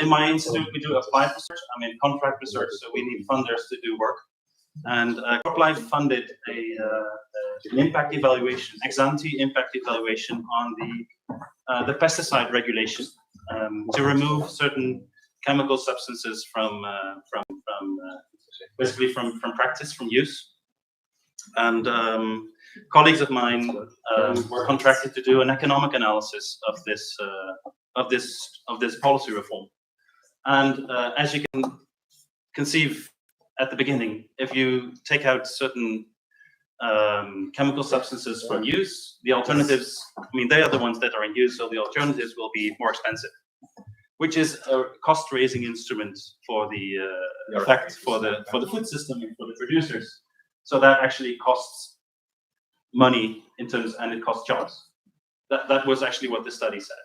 in my institute, we do applied research. I mean, contract research, so we need funders to do work. And CropLife funded an impact evaluation, ex-ante impact evaluation on the pesticide regulation to remove certain chemical substances from practice, from use. And colleagues of mine were contracted to do an economic analysis of this policy reform. And as you can conceive at the beginning, if you take out certain chemical substances from use, the alternatives, I mean, they are the ones that are in use, so the alternatives will be more expensive, which is a cost-raising instrument for the effect for the food system and for the producers. So that actually costs money in terms, and it costs jobs. That was actually what the study said.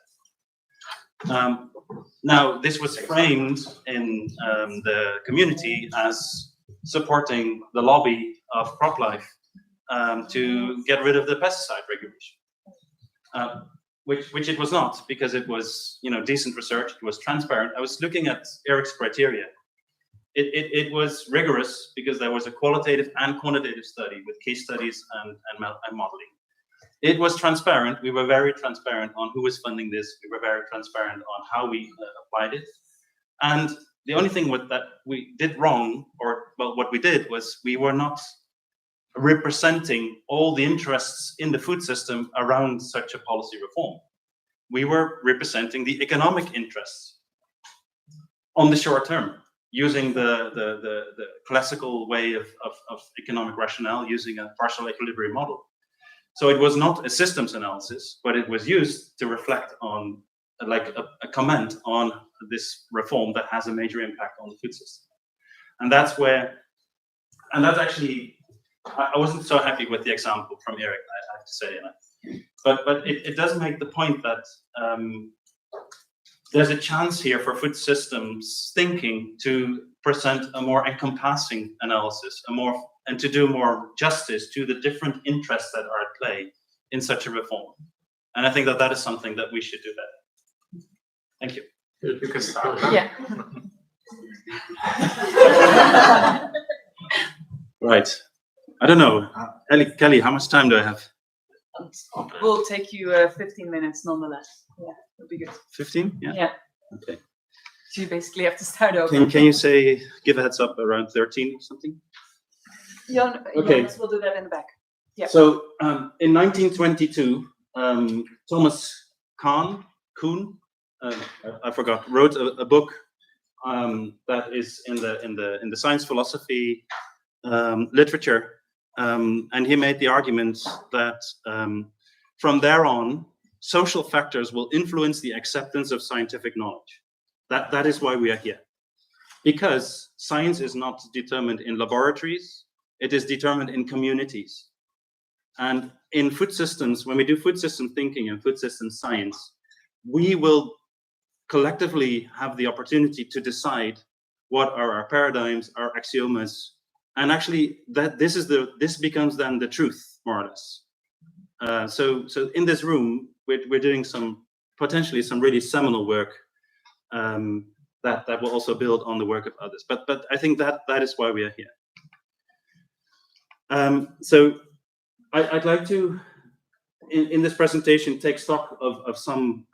Now, this was framed in the community as supporting the lobby of CropLife to get rid of the pesticide regulation, which it was not, because it was, decent research. It was transparent. I was looking at Eric's criteria. It was rigorous because there was a qualitative and quantitative study with case studies and modeling. It was transparent. We were very transparent on who was funding this. We were very transparent on how we applied it. And the only thing that we did wrong, what we did was we were not representing all the interests in the food system around such a policy reform. We were representing the economic interests on the short term, using the classical way of economic rationale, using a partial equilibrium model. So it was not a systems analysis, but it was used to reflect on a comment on this reform that has a major impact on the food system. And that's actually, I wasn't so happy with the example from Eric, I have to say. But it does make the point that there's a chance here for food systems thinking to present a more encompassing analysis, and to do more justice to the different interests that are at play in such a reform. And I think that is something that we should do better. Thank you. You can start. Yeah. Right. I don't know. Kelly, how much time do I have? Will take you 15 minutes nonetheless. Yeah, that'll be good. 15? Yeah. Yeah. Okay. So you basically have to start over. Can you give a heads up around 13 or something? Okay. We'll do that in the back. Yeah. So in 1922, Thomas Kuhn, I forgot, wrote a book that is in the science philosophy literature, and he made the argument that from there on, social factors will influence the acceptance of scientific knowledge. That is why we are here, because science is not determined in laboratories. It is determined in communities. And in food systems, when we do food system thinking and food system science, we will collectively have the opportunity to decide what are our paradigms, our axiomas, and actually this becomes then the truth, more or less. So in this room, we're doing potentially some really seminal work that will also build on the work of others. But I think that is why we are here. So I'd like to, in this presentation, take stock of some,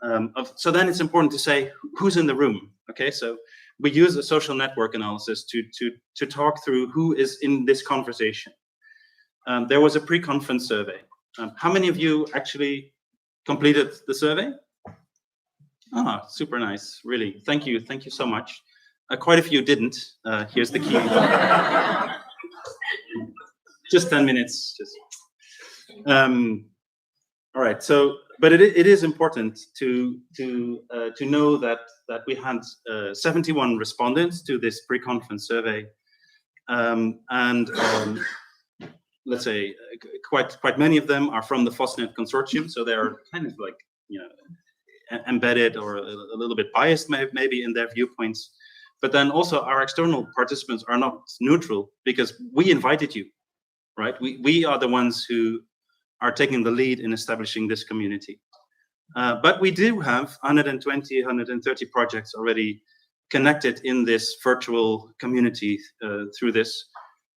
so then it's important to say who's in the room, okay? So we use a social network analysis to talk through who is in this conversation. There was a pre-conference survey. How many of you actually completed the survey? Ah, super nice, really. Thank you so much. Quite a few didn't. Here's the key. Just 10 minutes. All right. So, but it is important to know that we had 71 respondents to this pre-conference survey, and let's say quite many of them are from the FoSSNet consortium, so they're kind of like embedded or a little bit biased maybe in their viewpoints. But then also our external participants are not neutral because we invited you. Right, we are the ones who are taking the lead in establishing this community. But we do have 120, 130 projects already connected in this virtual community through this.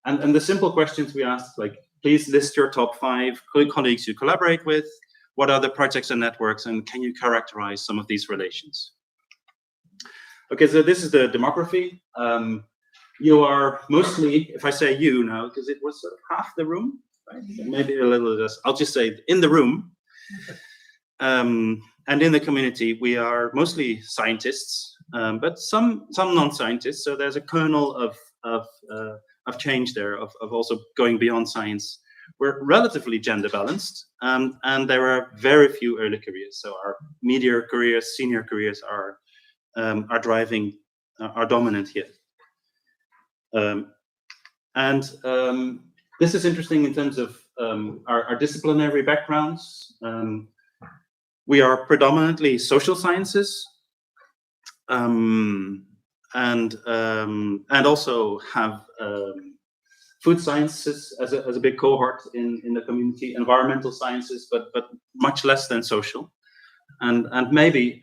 And the simple questions we asked, like, please list your top 5 colleagues you collaborate with. What are the projects and networks, and can you characterize some of these relations? Okay, so this is the demography. You are mostly, if I say you now, because it was sort of half the room, right? Maybe a little less. I'll just say in the room. And in the community, we are mostly scientists, but some non-scientists. So there's a kernel of change there, of also going beyond science. We're relatively gender balanced, and there are very few early careers. So our media careers, senior careers are driving, are dominant here. This is interesting in terms of our disciplinary backgrounds. We are predominantly social sciences, and also have food sciences as a big cohort in the community, environmental sciences, but much less than social. And maybe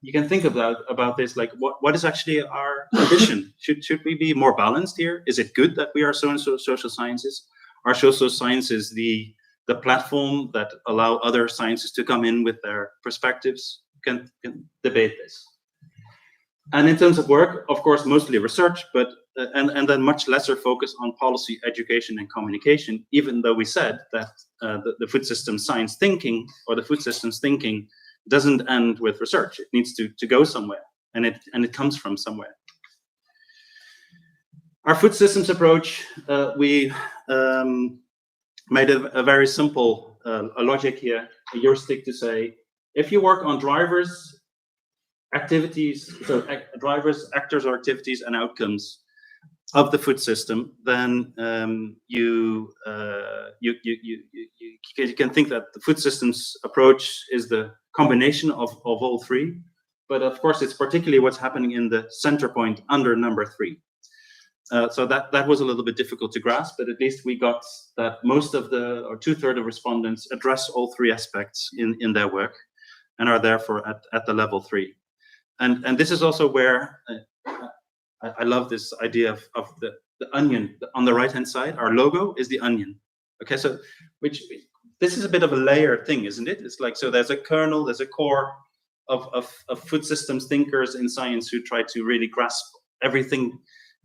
you can think about this, like what is actually our ambition? Should we be more balanced here? Is it good that we are so and so social sciences? Are social sciences the platform that allow other sciences to come in with their perspectives? Can debate this. And in terms of work, of course, mostly research, but and then much lesser focus on policy, education, and communication, even though we said that the food system science thinking, or the food systems thinking, doesn't end with research. It needs to go somewhere, and it comes from somewhere. Our food systems approach, we made a very simple a logic here, a heuristic to say, if you work on drivers, activities, so drivers, actors, or activities and outcomes of the food system, then you can think that the food systems approach is the combination of all 3. But of course, it's particularly what's happening in the center point under number 3. So that was a little bit difficult to grasp, but at least we got that most of or 2/3 of respondents address all 3 aspects in their work and are therefore at the level 3. And this is also where I love this idea of the onion on the right-hand side. Our logo is the onion. Okay, so this is a bit of a layered thing, isn't it? It's like, so there's a kernel, there's a core of food systems thinkers in science who try to really grasp everything,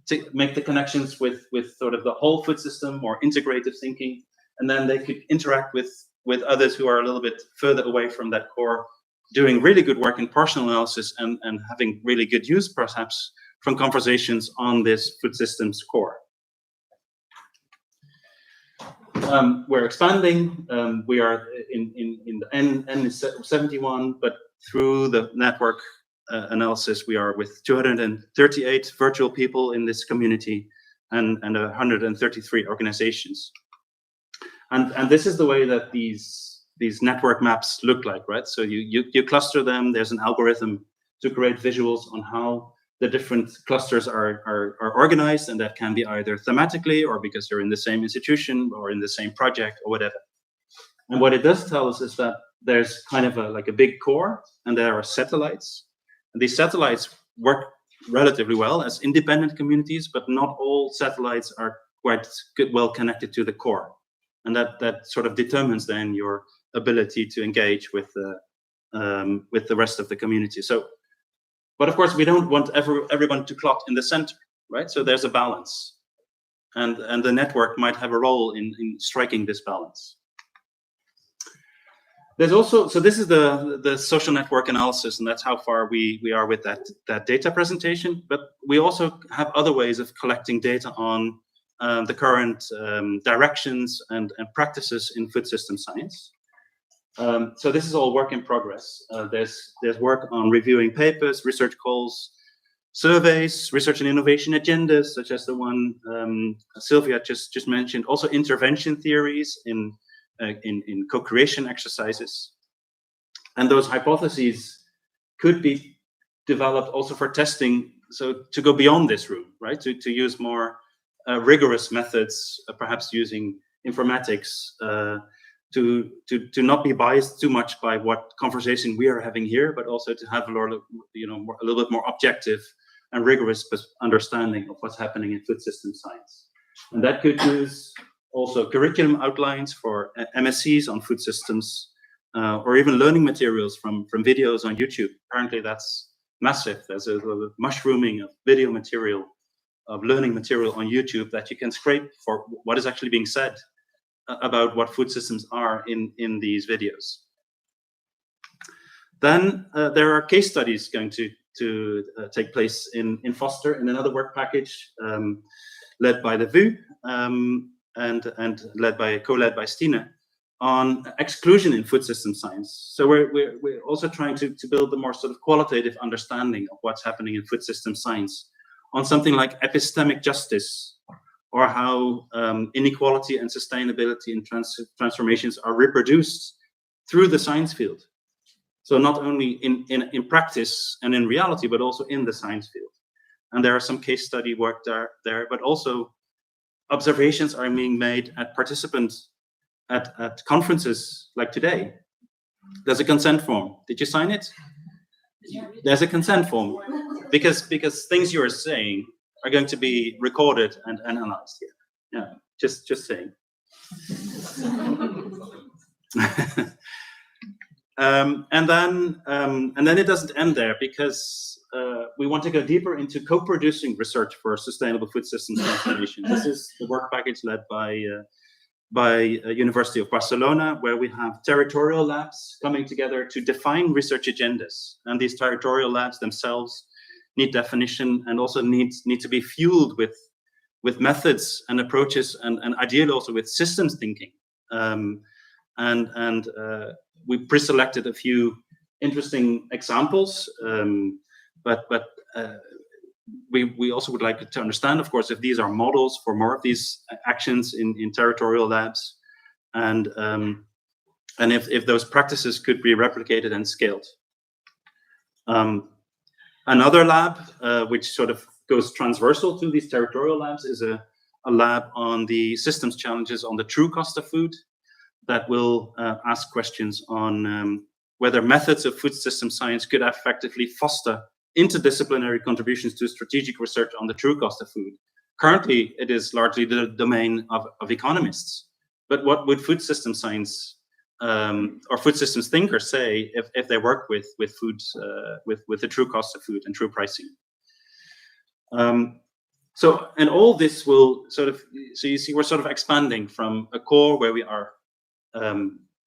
to make the connections with sort of the whole food system, or integrative thinking, and then they could interact with others who are a little bit further away from that core, doing really good work in partial analysis and having really good use, perhaps, from conversations on this food systems core. We're expanding. We are in the N is 71, but through the network analysis, we are with 238 virtual people in this community and 133 organizations. And this is the way that these network maps look like, right? So you cluster them. There's an algorithm to create visuals on how the different clusters are organized, and that can be either thematically, or because you're in the same institution or in the same project or whatever. And what it does tell us is that there's kind of like a big core, and there are satellites. And these satellites work relatively well as independent communities, but not all satellites are quite well connected to the core. And that sort of determines then your ability to engage with the rest of the community. So, but of course, we don't want everyone to clot in the center, right? So there's a balance, and the network might have a role in striking this balance. There's also, so this is the social network analysis, and that's how far we are with that data presentation. But we also have other ways of collecting data on the current directions and practices in food system science. So this is all work in progress. There's work on reviewing papers, research calls, surveys, research and innovation agendas, such as the one Sylvia just mentioned. Also intervention theories in co-creation exercises. And those hypotheses could be developed also for testing. So to go beyond this room, right? To use more rigorous methods, perhaps using informatics, to not be biased too much by what conversation we are having here, but also to have a little bit more objective and rigorous understanding of what's happening in food system science. And that could use also curriculum outlines for MSCs on food systems, or even learning materials from videos on YouTube. Apparently that's massive. There's a mushrooming of video material, of learning material on YouTube that you can scrape for what is actually being said about what food systems are in these videos. Then there are case studies going to take place in FoSSNet in another work package led by the VU and co-led by Stine on exclusion in food system science. So we're also trying to build a more sort of qualitative understanding of what's happening in food system science on something like epistemic justice, or how inequality and sustainability in transformations are reproduced through the science field. So not only in practice and in reality, but also in the science field. And there are some case study work there, but also observations are being made at participants at conferences like today. There's a consent form. Did you sign it? There's a consent form because things you are saying are going to be recorded and analyzed here. Yeah, just saying. And then it doesn't end there, because we want to go deeper into co-producing research for sustainable food systems transformation. This is the work package led by University of Barcelona, where we have territorial labs coming together to define research agendas. And these territorial labs themselves need definition and also need to be fueled with methods and approaches and ideally also with systems thinking. We pre-selected a few interesting examples, but we also would like to understand, of course, if these are models for more of these actions in territorial labs, and if those practices could be replicated and scaled. Another lab, which sort of goes transversal to these territorial labs, is a lab on the systems challenges on the true cost of food, that will ask questions on whether methods of food system science could effectively foster interdisciplinary contributions to strategic research on the true cost of food. Currently, it is largely the domain of economists. But what would food system science or food systems thinkers say if they work with food, with the true cost of food and true pricing? And all this will sort of, so you see, we're sort of expanding from a core where we are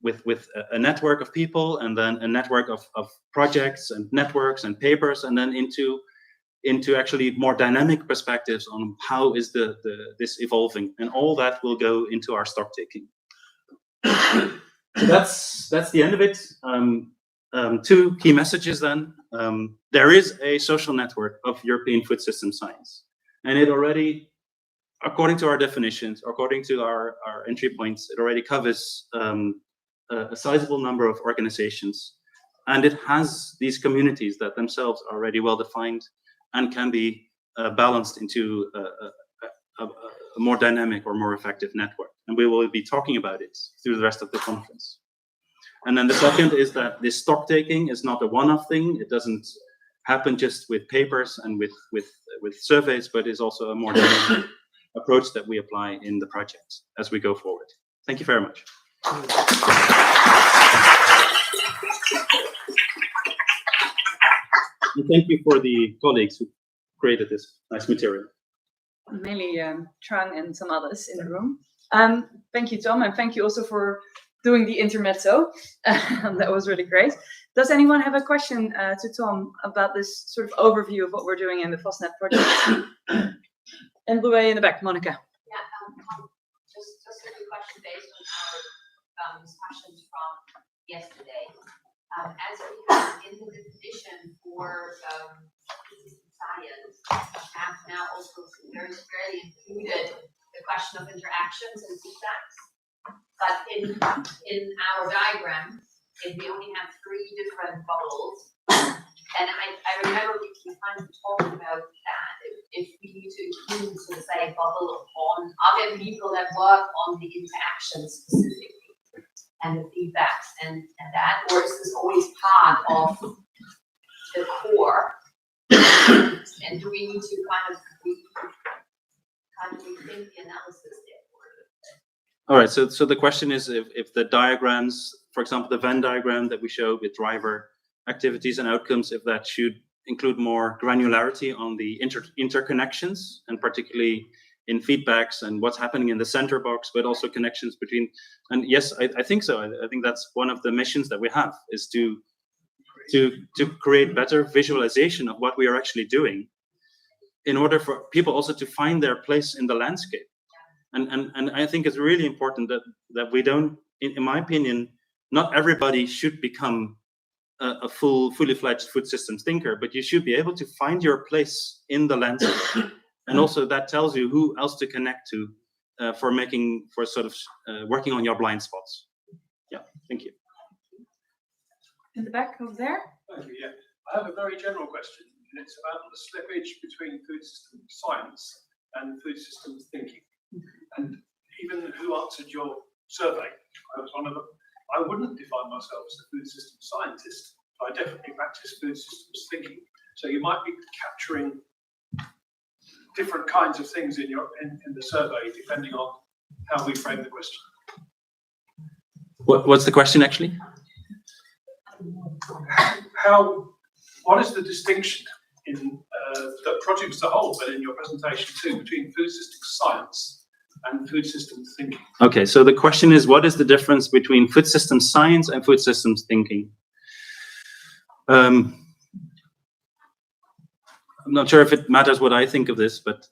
with a network of people, and then a network of projects and networks and papers, and then into actually more dynamic perspectives on how is this evolving, and all that will go into our stock taking. So that's the end of it. Two key messages then. There is a social network of European food system science, and it already, according to our definitions, according to our entry points, it already covers a sizable number of organizations, and it has these communities that themselves are already well defined and can be balanced into a more dynamic or more effective network. And we will be talking about it through the rest of the conference. And then the second is that this stock taking is not a one-off thing. It doesn't happen just with papers and with surveys, but is also a more dynamic approach that we apply in the project as we go forward. Thank you very much. And thank you for the colleagues who created this nice material. Mainly Trang and some others in the room. Thank you, Tom, and thank you also for doing the intermezzo. That was really great. Does anyone have a question to Tom about this sort of overview of what we're doing in the FoSSNet project? And the way in the back, Monica. Yeah, just a quick question based on our discussions from yesterday. As we have in the definition for science, have now also very squarely included the question of interactions and feedbacks. But in our diagram, if we only have 3 different bubbles, and I remember we kind of talked about that, if we need to include, so to say, a bubble on other people that work on the interactions specifically and the feedbacks and that, or is this always part of the core And do we need to kind of rethink the analysis therefore? All right, so the question is if the diagrams, for example, the Venn diagram that we showed with driver activities and outcomes, if that should include more granularity on the interconnections, and particularly in feedbacks and what's happening in the center box, but also connections between. And yes, I think so. I think that's one of the missions that we have, is to create better visualization of what we are actually doing, in order for people also to find their place in the landscape. And I think it's really important that we don't, in my opinion, not everybody should become a fully fledged food systems thinker, but you should be able to find your place in the landscape. And also that tells you who else to connect to for sort of working on your blind spots. Yeah, thank you. In the back over there. Thank you. Yeah, I have a very general question, and it's about the slippage between food systems science and food systems thinking. And even who answered your survey, I was one of them. I wouldn't define myself as a food systems scientist, but I definitely practice food systems thinking. So you might be capturing different kinds of things in the survey, depending on how we frame the question. What's the question actually? What is the distinction in the project as a whole, but in your presentation too, between food systems science and food systems thinking? Okay, so the question is, what is the difference between food systems science and food systems thinking? I'm not sure if it matters what I think of this, but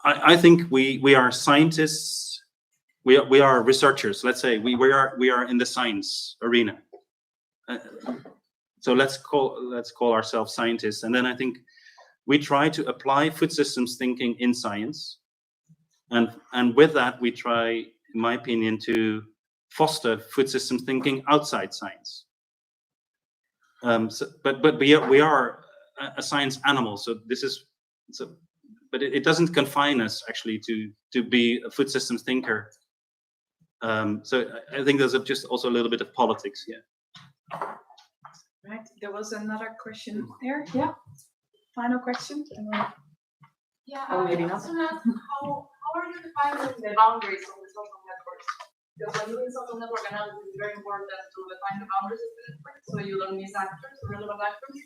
I think we are scientists. We are researchers. Let's say we are in the science arena. So let's call ourselves scientists, and then I think we try to apply food systems thinking in science, and with that we try, in my opinion, to foster food systems thinking outside science. But we are a science animal, so this is but it doesn't confine us actually to be a food systems thinker. So I think there's just also a little bit of politics here. Right, there was another question there. Yeah, final question. Yeah, Or maybe not. How are you defining the boundaries of the social networks? Because when doing social network analysis, it's very important to define the boundaries of the network, so you don't miss actors, relevant actors.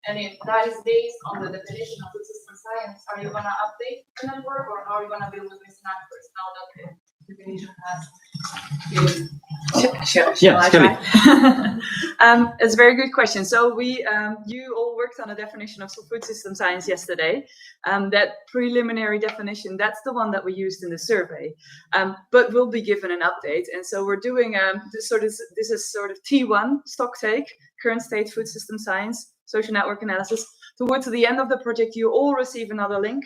And if that is based on the definition of food system science, are you gonna update the network, or how are you gonna deal with missing actors now that the definition has been? Yeah, Kelly. It's a very good question. So you all worked on a definition of food system science yesterday. That preliminary definition, that's the one that we used in the survey, but we'll be given an update. And so we're doing this is sort of T1 stock take, current state food system science, social network analysis. Towards the end of the project, you all receive another link.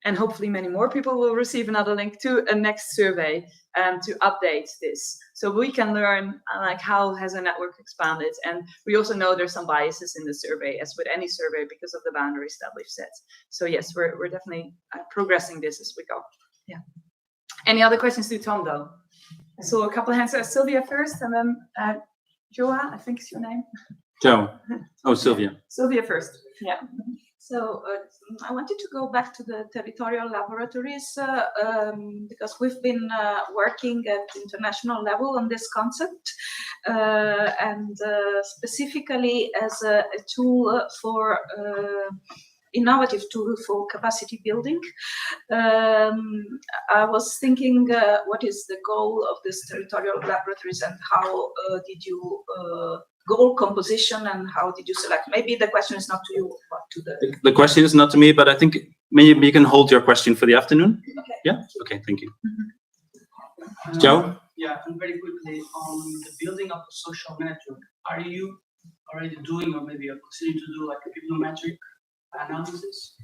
And hopefully many more people will receive another link to a next survey to update this. So we can learn like how has a network expanded. And we also know there's some biases in the survey, as with any survey, because of the boundaries that we've set. So yes, we're definitely progressing this as we go. Yeah. Any other questions to Tom though? I saw a couple of hands. Sylvia first, and then Joa, I think is your name. Joe. Oh, Sylvia. Sylvia first. Yeah. So I wanted to go back to the territorial laboratories because we've been working at international level on this concept and specifically as a tool for innovative tool for capacity building. I was thinking, what is the goal of this territorial laboratories and how did you goal composition and how did you select? Maybe the question is not to you, but to the question is not to me, but I think maybe you can hold your question for the afternoon. Okay. Yeah. Okay. Thank you. Joe. Yeah, and very quickly on the building of the social network, are you already doing, or maybe you're considering to do, like a bibliometric analysis?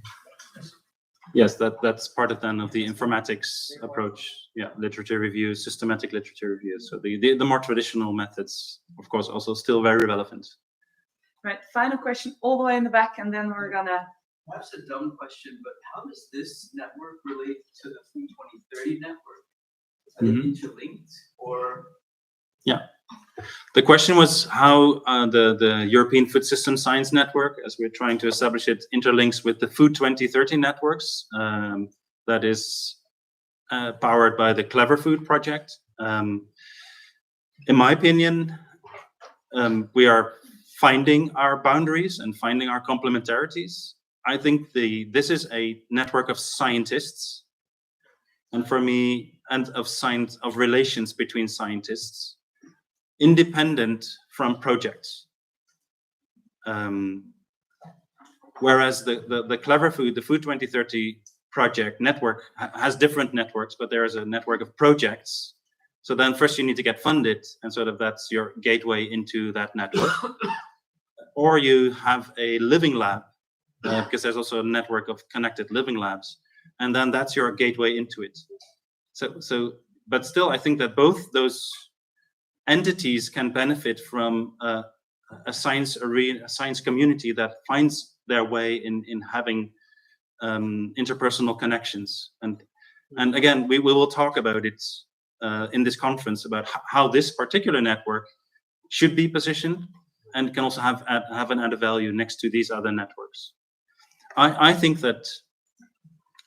Yes, that's part of the informatics approach. Yeah, literature reviews, systematic literature reviews. So the more traditional methods, of course, also still very relevant. Right. Final question all the way in the back, and then we're gonna. Perhaps a dumb question, but how does this network relate to the Food 2030 network? Are they interlinked, or? Yeah. The question was how the European Food System Science Network, as we're trying to establish it, interlinks with the Food 2030 networks that is powered by the Clever Food project. In my opinion, we are finding our boundaries and finding our complementarities. I think this is a network of scientists, and for me, and of relations between scientists, independent from projects. Whereas the Clever Food, the Food 2030 project network has different networks, but there is a network of projects. So then first you need to get funded, and sort of that's your gateway into that network. Or you have a living lab, because there's also a network of connected living labs, and then that's your gateway into it. But still, I think that both those entities can benefit from a science arena, a science community that finds their way in having interpersonal connections. And again, we will talk about it in this conference about how this particular network should be positioned and can also have an added value next to these other networks. I think that,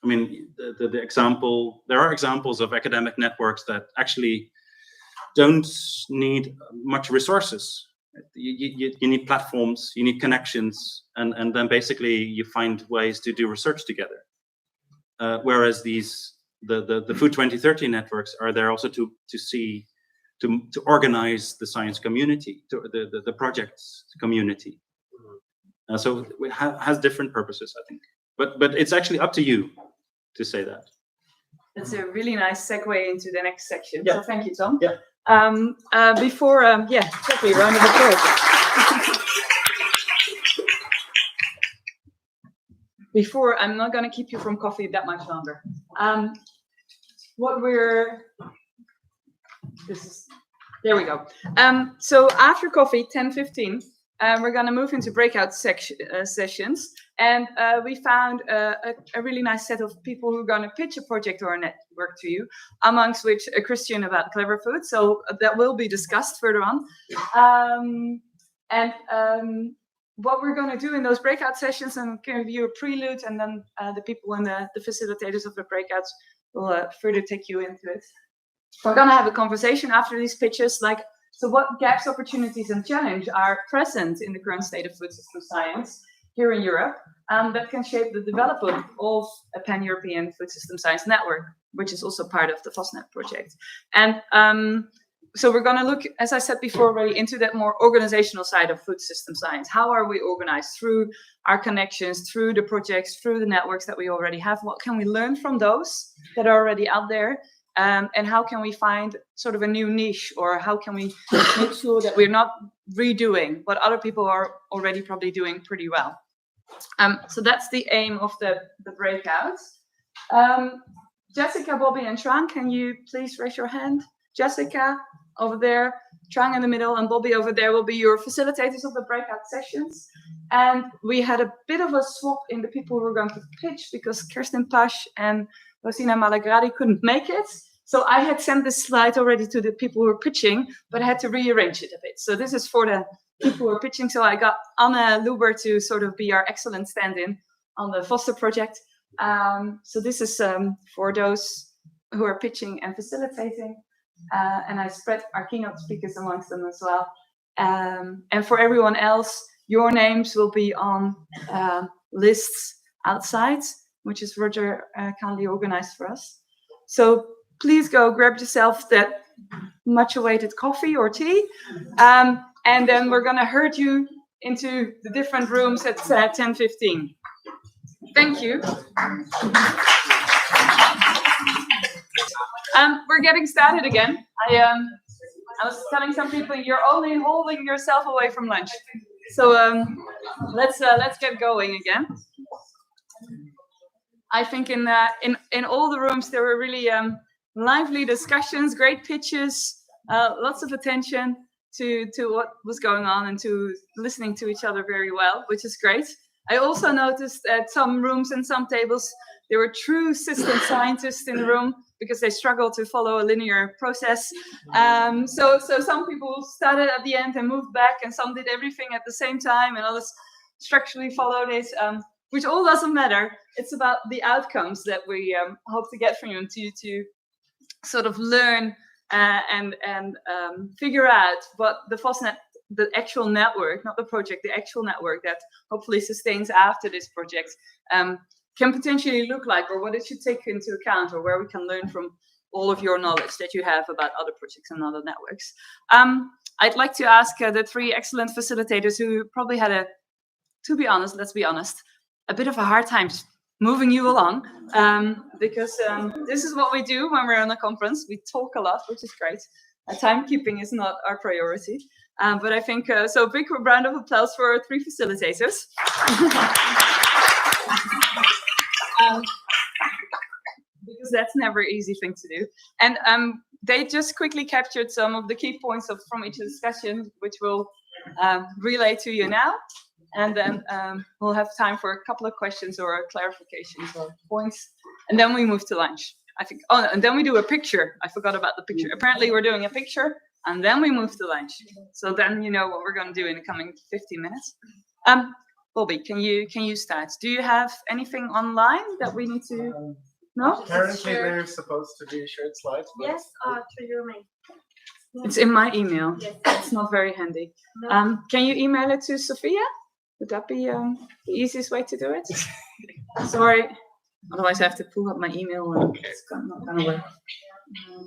I mean, the example, there are examples of academic networks that actually don't need much resources. You need platforms, you need connections, and then basically you find ways to do research together. Whereas the Food 2030 networks are there also to organize the science community, the projects community. So it has different purposes, I think. But it's actually up to you to say that. That's a really nice segue into the next section. Yeah. So thank you, Tom. Yeah. Before, exactly, round of applause. Before, I'm not going to keep you from coffee that much longer. There we go. So after coffee, 10:15, we're going to move into breakout sessions. And we found a really nice set of people who are going to pitch a project or a network to you, amongst which a Christian about Clever Food. So that will be discussed further on. What we're going to do in those breakout sessions, and give you a prelude, and then the people and the facilitators of the breakouts will further take you into it. We're going to have a conversation after these pitches, like, so what gaps, opportunities, and challenges are present in the current state of food system science here in Europe that can shape the development of a pan-European food system science network, which is also part of the FoSSNet project. And so we're going to look, as I said before already, into that more organizational side of food system science. How are we organized through our connections, through the projects, through the networks that we already have? What can we learn from those that are already out there? And how can we find sort of a new niche, or how can we make sure that we're not redoing what other people are already probably doing pretty well? So that's the aim of the breakouts. Jessica, Bobby, and Trang, can you please raise your hand? Jessica over there, Trang in the middle, and Bobby over there will be your facilitators of the breakout sessions. And we had a bit of a swap in the people who were going to pitch, because Kirsten Pasch and Rosina Malagradi couldn't make it. So I had sent this slide already to the people who were pitching, but I had to rearrange it a bit. So this is for the people who are pitching. So I got Anne Luber to sort of be our excellent stand-in on the Foster project. So this is for those who are pitching and facilitating. And I spread our keynote speakers amongst them as well. And for everyone else, your names will be on lists outside, which is Roger kindly organized for us. So please go grab yourself that much awaited coffee or tea. And then we're going to herd you into the different rooms at 10:15. Thank you. We're getting started again. I was telling some people you're only holding yourself away from lunch. So let's get going again. I think in all the rooms there were really lively discussions, great pitches, lots of attention to what was going on and to listening to each other very well, which is great. I also noticed that some rooms and some tables, there were true system scientists in the room because they struggle to follow a linear process. So some people started at the end and moved back, and some did everything at the same time, and others structurally followed it, which all doesn't matter. It's about the outcomes that we hope to get from you, to sort of learn and figure out what the FoSSNet, the actual network, not the project, the actual network that hopefully sustains after this project, can potentially look like, or what it should take into account, or where we can learn from all of your knowledge that you have about other projects and other networks. I'd like to ask the three excellent facilitators who probably had to be honest, let's be honest, a bit of a hard time moving you along, because this is what we do when we're on a conference. We talk a lot, which is great. Timekeeping is not our priority, but I think, so big round of applause for our three facilitators. Because that's never an easy thing to do. And they just quickly captured some of the key points from each discussion, which we'll relay to you now. And then we'll have time for a couple of questions or clarifications or points. And then we move to lunch, I think. Oh, and then we do a picture. I forgot about the picture. Apparently we're doing a picture, and then we move to lunch. So then you know what we're going to do in the coming 15 minutes. Bobby, can you start? Do you have anything online that we need to know? Apparently they're supposed to be shared slides. But Yes, to your mail. It's in my email. Yes. It's not very handy. No. Can you email it to Sophia? Would that be the easiest way to do it? Sorry. Otherwise, I have to pull up my email. And it's not gonna work.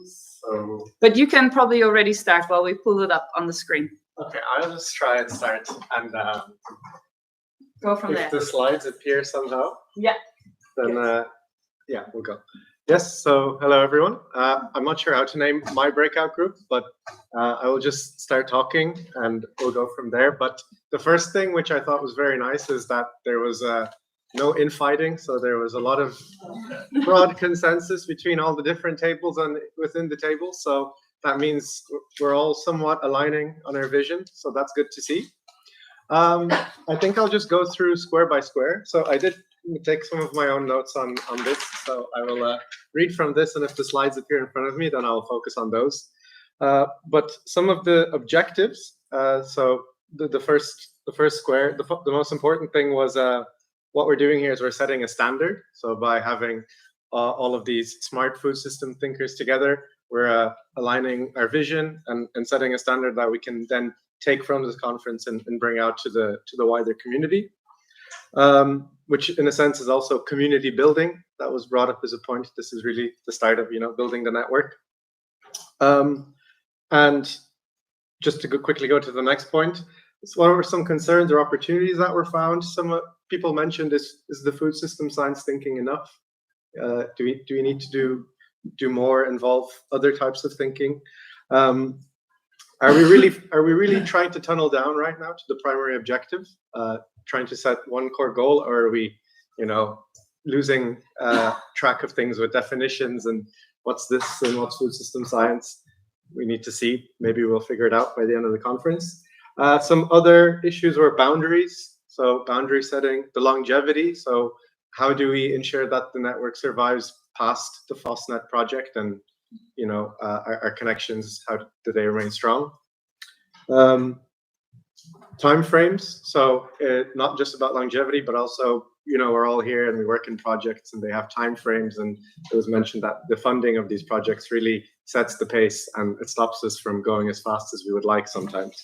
So, But you can probably already start while we pull it up on the screen. okay, I'll just try and start, and Go from if there. the slides appear somehow, Yeah. then yeah, we'll go. Yes, so hello everyone. I'm not sure how to name my breakout group, but I will just start talking and we'll go from there. But the first thing which I thought was very nice is that there was no infighting, so there was a lot of broad consensus between all the different tables and within the table. So that means we're all somewhat aligning on our vision, so that's good to see. I think I'll just go through square by square. So I did take some of my own notes on this, so I will read from this, and if the slides appear in front of me, then I'll focus on those. But some of the objectives, so the first square, the most important thing was what we're doing here is we're setting a standard. So by having all of these smart food system thinkers together, we're aligning our vision and setting a standard that we can then take from this conference and bring out to the wider community, which in a sense is also community building. That was brought up as a point. This is really the start of building the network. And just to quickly go to the next point, so what were some concerns or opportunities that were found? Some people mentioned is the food system science thinking enough? Do we need to do more, involve other types of thinking? Are we really trying to tunnel down right now to the primary objective, trying to set one core goal, or are we, losing track of things with definitions and what's this and what's food system science? We need to see. Maybe we'll figure it out by the end of the conference. Some other issues were boundaries. So boundary setting, the longevity. So how do we ensure that the network survives past the FoSSNet project, and our connections, how do they remain strong? Time frames. So not just about longevity, but also, we're all here and we work in projects and they have time frames. And it was mentioned that the funding of these projects really sets the pace and it stops us from going as fast as we would like sometimes.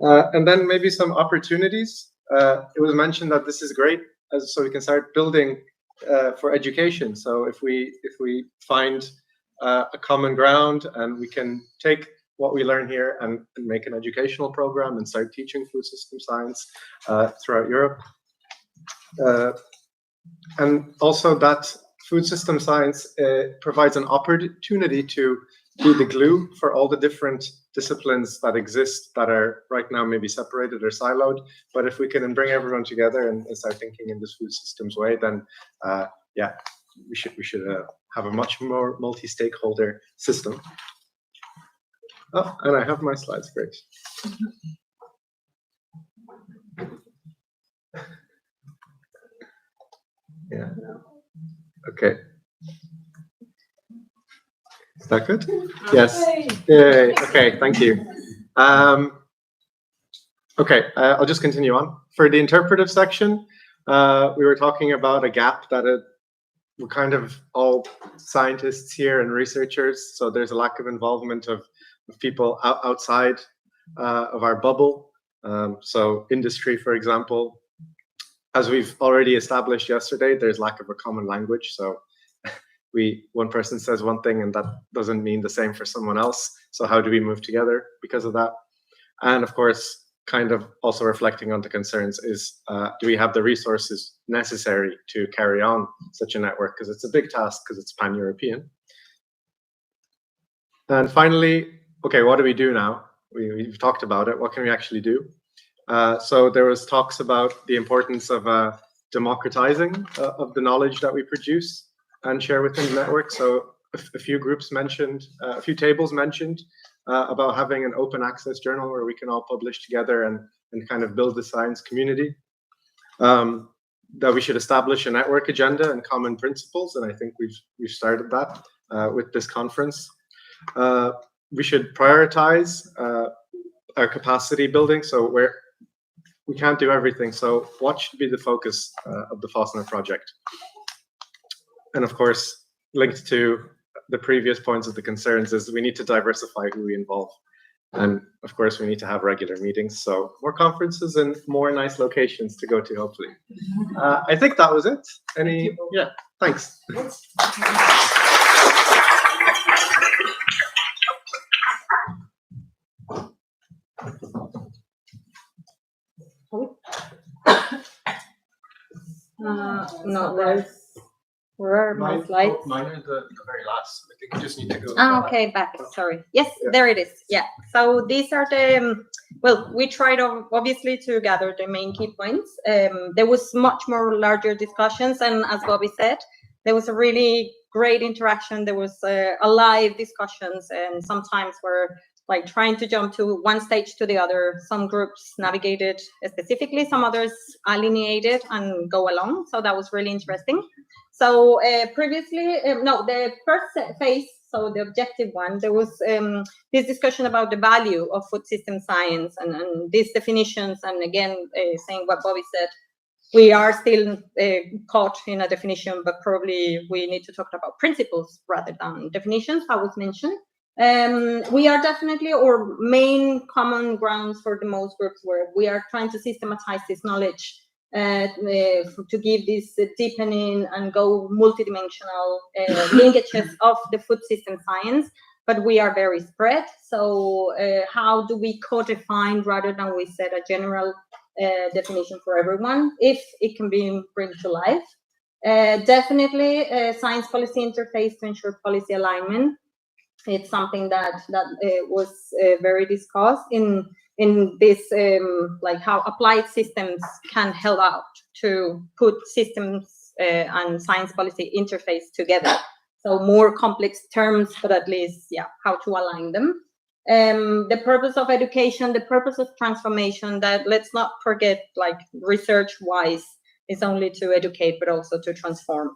And then maybe some opportunities. It was mentioned that this is great, so we can start building for education. So if we find a common ground and we can take what we learn here and make an educational program and start teaching food system science throughout Europe. And also that food system science provides an opportunity to be the glue for all the different disciplines that exist that are right now maybe separated or siloed. But if we can bring everyone together and start thinking in this food systems way, then yeah, we should have a much more multi-stakeholder system. Oh, and I have my slides, great. Yeah. Okay. Is that good? Yes. Yay. Okay, thank you. Okay, I'll just continue on. For the interpretive section, we were talking about a gap that we're kind of all scientists here and researchers, so there's a lack of involvement of people outside of our bubble. So industry, for example, as we've already established yesterday, there's lack of a common language. So one person says one thing and that doesn't mean the same for someone else. So how do we move together because of that? And of course, kind of also reflecting on the concerns is, do we have the resources necessary to carry on such a network? Because it's a big task, because it's pan-European. And finally, okay, what do we do now? We've talked about it. What can we actually do? So there was talks about the importance of democratizing of the knowledge that we produce and share within the network. So a few groups mentioned, a few tables mentioned about having an open access journal where we can all publish together and kind of build the science community. That we should establish a network agenda and common principles, and I think we've started that with this conference. We should prioritize our capacity building, so we can't do everything. So what should be the focus of the FoSSNet project? And of course, linked to the previous points of the concerns is we need to diversify who we involve. And of course, we need to have regular meetings. So more conferences and more nice locations to go to, hopefully. I think that was it. Yeah, thanks. No, where are my slides? Mine are the very last. I think you just need to go. Okay, back. Sorry. Yes, there it is. Yeah. So these are the, well, we tried obviously to gather the main key points. There was much more larger discussions, and as Bobby said, there was a really great interaction. There was a live discussions, and sometimes we're like trying to jump to one stage to the other. Some groups navigated specifically, some others allineated and go along. So that was really interesting. So previously, the first phase, so the objective one, there was this discussion about the value of food system science and these definitions. And again, saying what Bobby said, we are still caught in a definition, but probably we need to talk about principles rather than definitions, how was mentioned. We are definitely, or main common grounds for the most groups where we are trying to systematize this knowledge to give this deepening and go multidimensional linkages of the food system science, but we are very spread. So how do we codify rather than we set a general definition for everyone, if it can be bring to life? Definitely science policy interface to ensure policy alignment. It's something that was very discussed in this, like how applied systems can help out to put systems and science policy interface together. So more complex terms, but at least, yeah, how to align them. The purpose of education, the purpose of transformation, that let's not forget, like research-wise, is only to educate, but also to transform.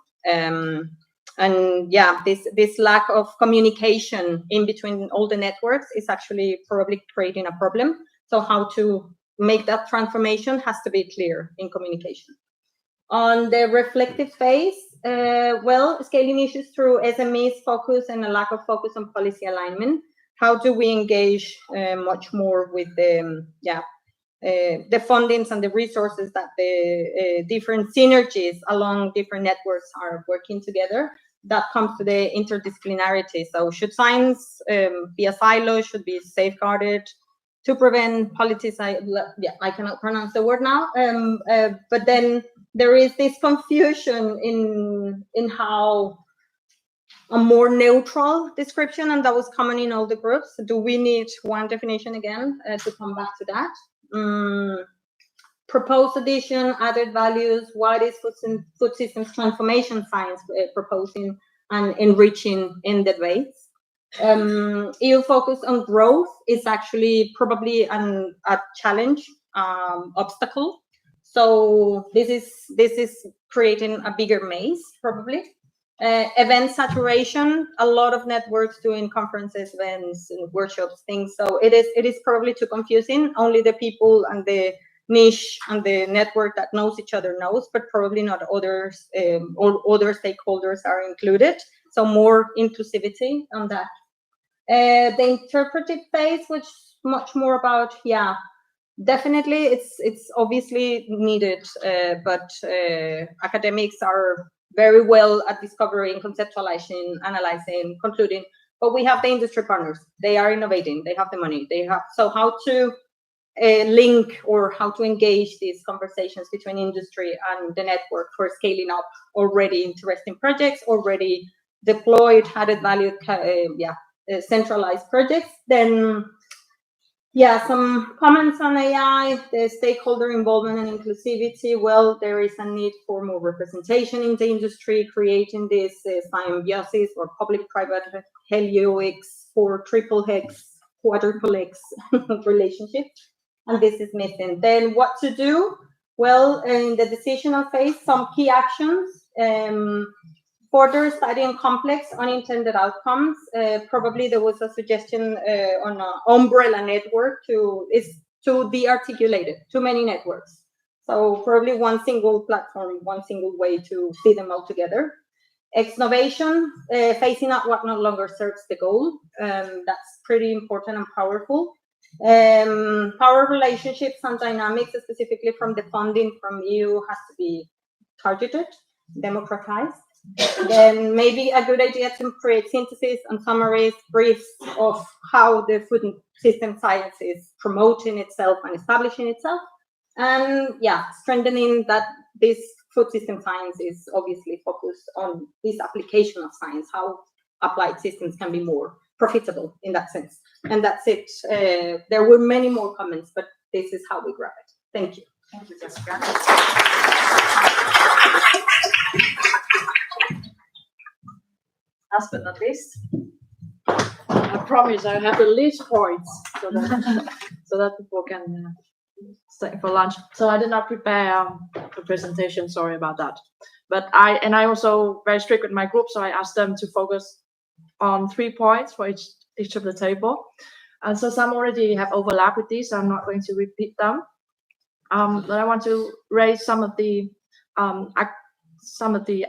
And yeah, this lack of communication in between all the networks is actually probably creating a problem. So how to make that transformation has to be clear in communication. On the reflective phase, well, scaling issues through SMEs focus and a lack of focus on policy alignment. How do we engage much more with the fundings and the resources that the different synergies along different networks are working together? That comes to the interdisciplinarity. So should science be a silo, should be safeguarded to prevent politics? I cannot pronounce the word now. But then there is this confusion in how a more neutral description, and that was common in all the groups. Do we need one definition again to come back to that? Proposed addition, added values, what is food systems transformation science proposing and enriching in the debates? EU focus on growth is actually probably a challenge, obstacle. So this is creating a bigger maze, probably. Event saturation, a lot of networks doing conferences, events, and workshops, things. So it is probably too confusing. Only the people and the niche and the network that knows each other knows, but probably not others, or other stakeholders are included. So more inclusivity on that. The interpretive phase, which much more about, yeah, definitely it's obviously needed, but academics are very well at discovering, conceptualizing, analyzing, concluding. But we have the industry partners. They are innovating. They have the money. They have, so how to link or how to engage these conversations between industry and the network for scaling up already interesting projects, already deployed, added value, centralized projects. Then, yeah, some comments on AI, the stakeholder involvement and inclusivity. Well, there is a need for more representation in the industry, creating this symbiosis or public-private helix or triple X, quadruple X relationship. And this is missing. Then what to do? Well, in the decisional phase, some key actions. Further studying complex unintended outcomes. Probably there was a suggestion on an umbrella network to de-articulate it, too many networks. So probably one single platform, one single way to see them all together. Exnovation, phasing out what no longer serves the goal. That's pretty important and powerful. Power relationships and dynamics, specifically from the funding from EU, has to be targeted, democratized. Then maybe a good idea to create synthesis and summaries, briefs of how the food system science is promoting itself and establishing itself. And yeah, strengthening that this food system science is obviously focused on this application of science, how applied systems can be more profitable in that sense. And that's it. There were many more comments, but this is how we grab it. Thank you. Thank you, Jessica. Last but not least. I promise I have the least points so that people can stay for lunch. So I did not prepare a presentation. Sorry about that. But I also very strict with my group, so I asked them to focus on 3 points for each of the table. And so some already have overlap with these, so I'm not going to repeat them. But I want to raise some of the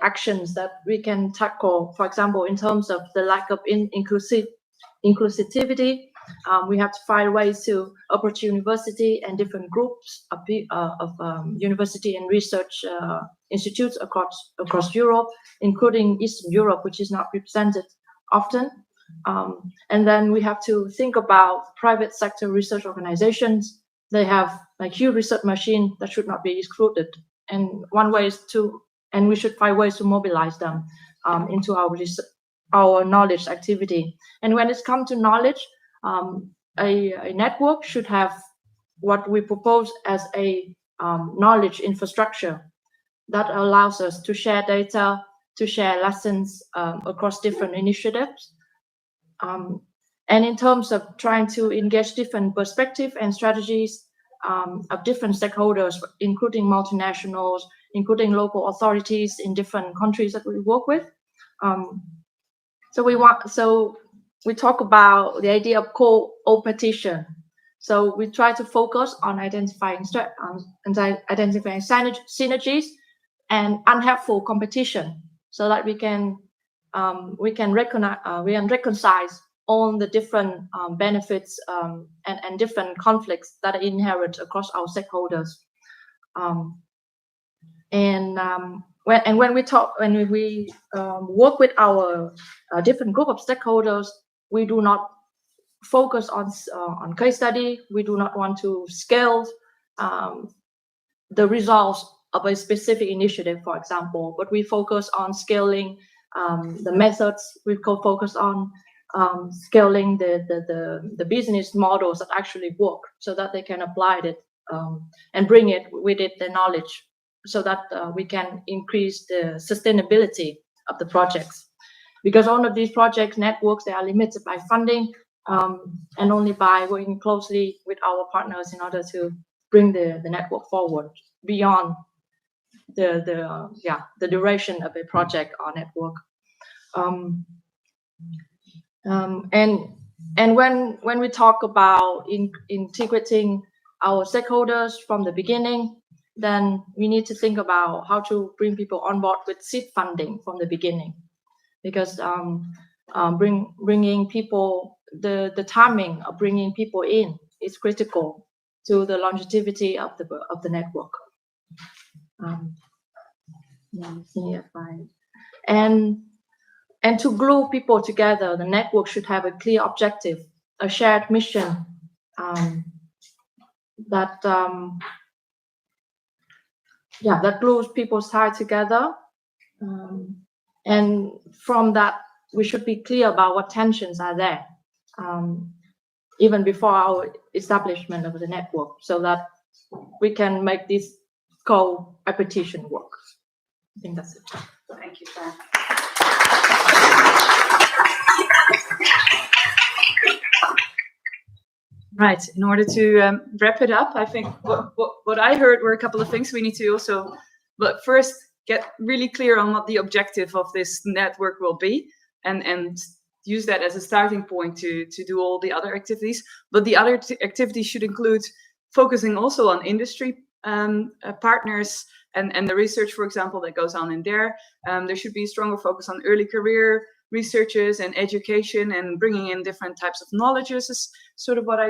actions that we can tackle. For example, in terms of the lack of inclusivity, we have to find ways to approach university and different groups of university and research institutes across Europe, including Eastern Europe, which is not represented often. And then we have to think about private sector research organizations. They have a huge research machine that should not be excluded. And one way is and we should find ways to mobilize them into our knowledge activity. And when it's come to knowledge, a network should have what we propose as a knowledge infrastructure that allows us to share data, to share lessons across different initiatives. And in terms of trying to engage different perspectives and strategies of different stakeholders, including multinationals, including local authorities in different countries that we work with. So we talk about the idea of co-opetition. So we try to focus on identifying synergies and unhelpful competition, so that we can reconcile all the different benefits and different conflicts that are inherent across our stakeholders. When we work with our different group of stakeholders, we do not focus on case study. We do not want to scale the results of a specific initiative, for example, but we focus on scaling the methods. We focus on scaling the business models that actually work, so that they can apply it and bring it with it the knowledge, so that we can increase the sustainability of the projects. Because all of these projects, networks, they are limited by funding and only by working closely with our partners in order to bring the network forward. beyond the duration of a project or network. And when we talk about integrating our stakeholders from the beginning, then we need to think about how to bring people on board with seed funding from the beginning, because bringing people, the timing of bringing people in is critical to the longevity of the network. And to glue people together, the network should have a clear objective, a shared mission that glues people's hearts together. And from that, we should be clear about what tensions are there, even before our establishment of the network, so that we can make this co-repetition work. I think that's it. Thank you, Fran. Right. In order to wrap it up, I think what I heard were a couple of things we need to also, but first get really clear on what the objective of this network will be, and use that as a starting point to do all the other activities. But the other activities should include focusing also on industry partners and the research, for example, that goes on in there. There should be a stronger focus on early career researchers and education, and bringing in different types of knowledges is sort of what I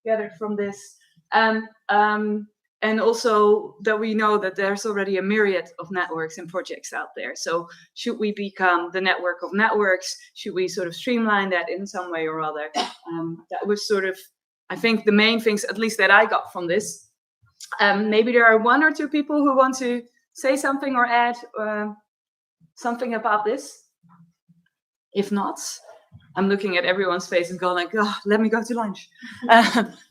gathered from this. And also that we know that there's already a myriad of networks and projects out there. So should we become the network of networks? Should we sort of streamline that in some way or other? That was sort of, I think, the main things, at least that I got from this. Maybe there are one or two people who want to say something or add something about this. If not, I'm looking at everyone's face and going like, oh, let me go to lunch.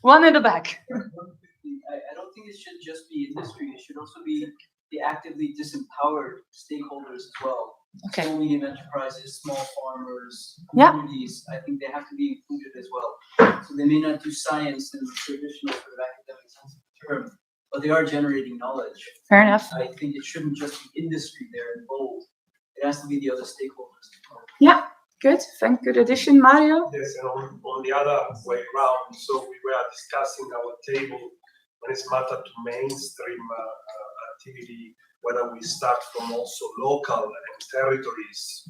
One in the back. I don't think it should just be industry. It should also be the actively disempowered stakeholders as well. Okay. Small, medium enterprises, small farmers, Yeah. communities. I think they have to be included as well. So they may not do science in the traditional sort of academic sense of the term, but they are generating knowledge. Fair enough. I think it shouldn't just be industry there in bold. It has to be the other stakeholders. Yeah. Good. Good addition, Mario. Yes, and on the other way around, so we were discussing our table when it's matter to mainstream activity, whether we start from also local and territories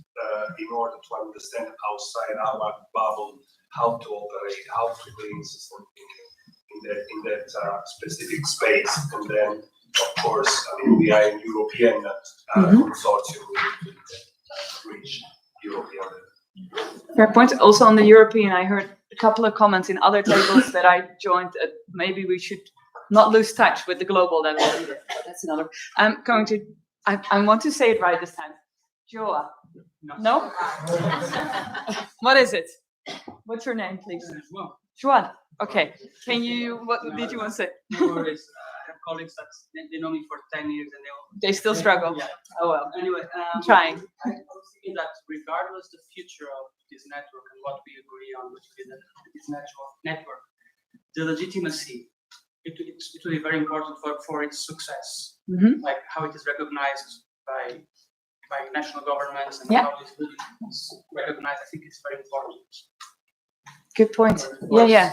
in order to understand outside our bubble how to operate, how to bring system thinking in that specific space. And then, of course, I mean, we are in European consortium, we need to reach European. Fair point. Also on the European, I heard a couple of comments in other tables that I joined. Maybe we should not lose touch with the global level either. That's another. I'm going to. I want to say it right this time. Joa. No. What is it? What's your name, please? Juan. Okay. Can you? What did you want to say? No worries. I have colleagues that they know me for 10 years and they still struggle. Yeah. Oh well. Anyway, I'm trying. I was thinking that regardless the future of this network and what we agree on, which is this network, the legitimacy, it will be very important for its success. Mm-hmm. Like how it is recognized by national governments and how it is recognized. I think it's very important. Good point.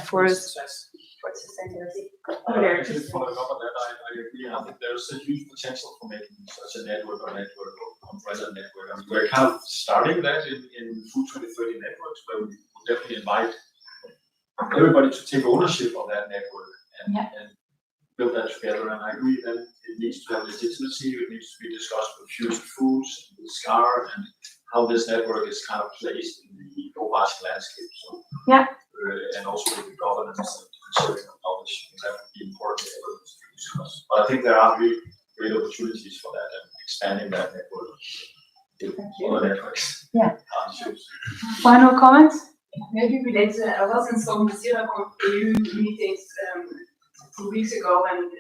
For success. Actually, following up on that, I agree. I think there's a huge potential for making such a network or umbrella network. I mean, we're kind of starting that in Food 2030 networks, where we will definitely invite everybody to take ownership of that network and build that together. And I agree that it needs to have legitimacy. It needs to be discussed with Future Foods, with SCAR, and how this network is kind of placed in the overarching landscape. So, and also with the governance and sharing of knowledge, that would be important to discuss. But I think there are really great opportunities for that and expanding that network with other networks. Yeah. Final comments? Maybe related. I was in some Zero EU meetings 2 weeks ago, and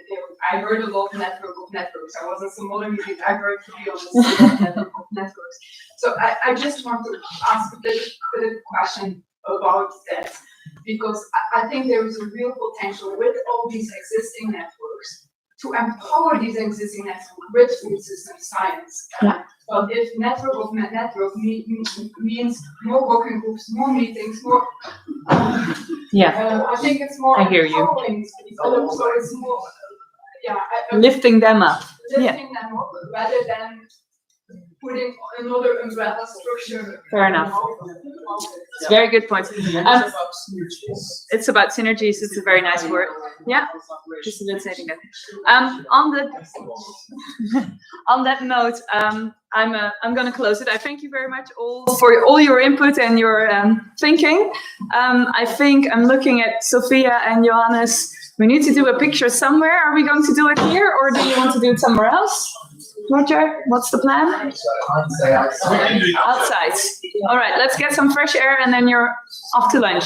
I heard a lot of network of networks. I was in some other meetings. I heard, to be honest, a lot of network of networks. So I just want to ask a bit of question about that, because I think there is a real potential with all these existing networks to empower these existing networks with food system science. But if network of network means more working groups, more meetings, more. I think it's more. I hear you. Empowering people, so it's more. Lifting them up. Lifting them up rather than putting another umbrella structure. Fair enough. It's a very good point. It's about synergies. It's a very nice word. Yeah, just saying it. On that note, I'm going to close it. I thank you very much all for all your input and your thinking. I think I'm looking at Sophia and Johannes. We need to do a picture somewhere. Are we going to do it here, or do you want to do it somewhere else? Roger, what's the plan? Outside. All right, let's get some fresh air and then you're off to lunch.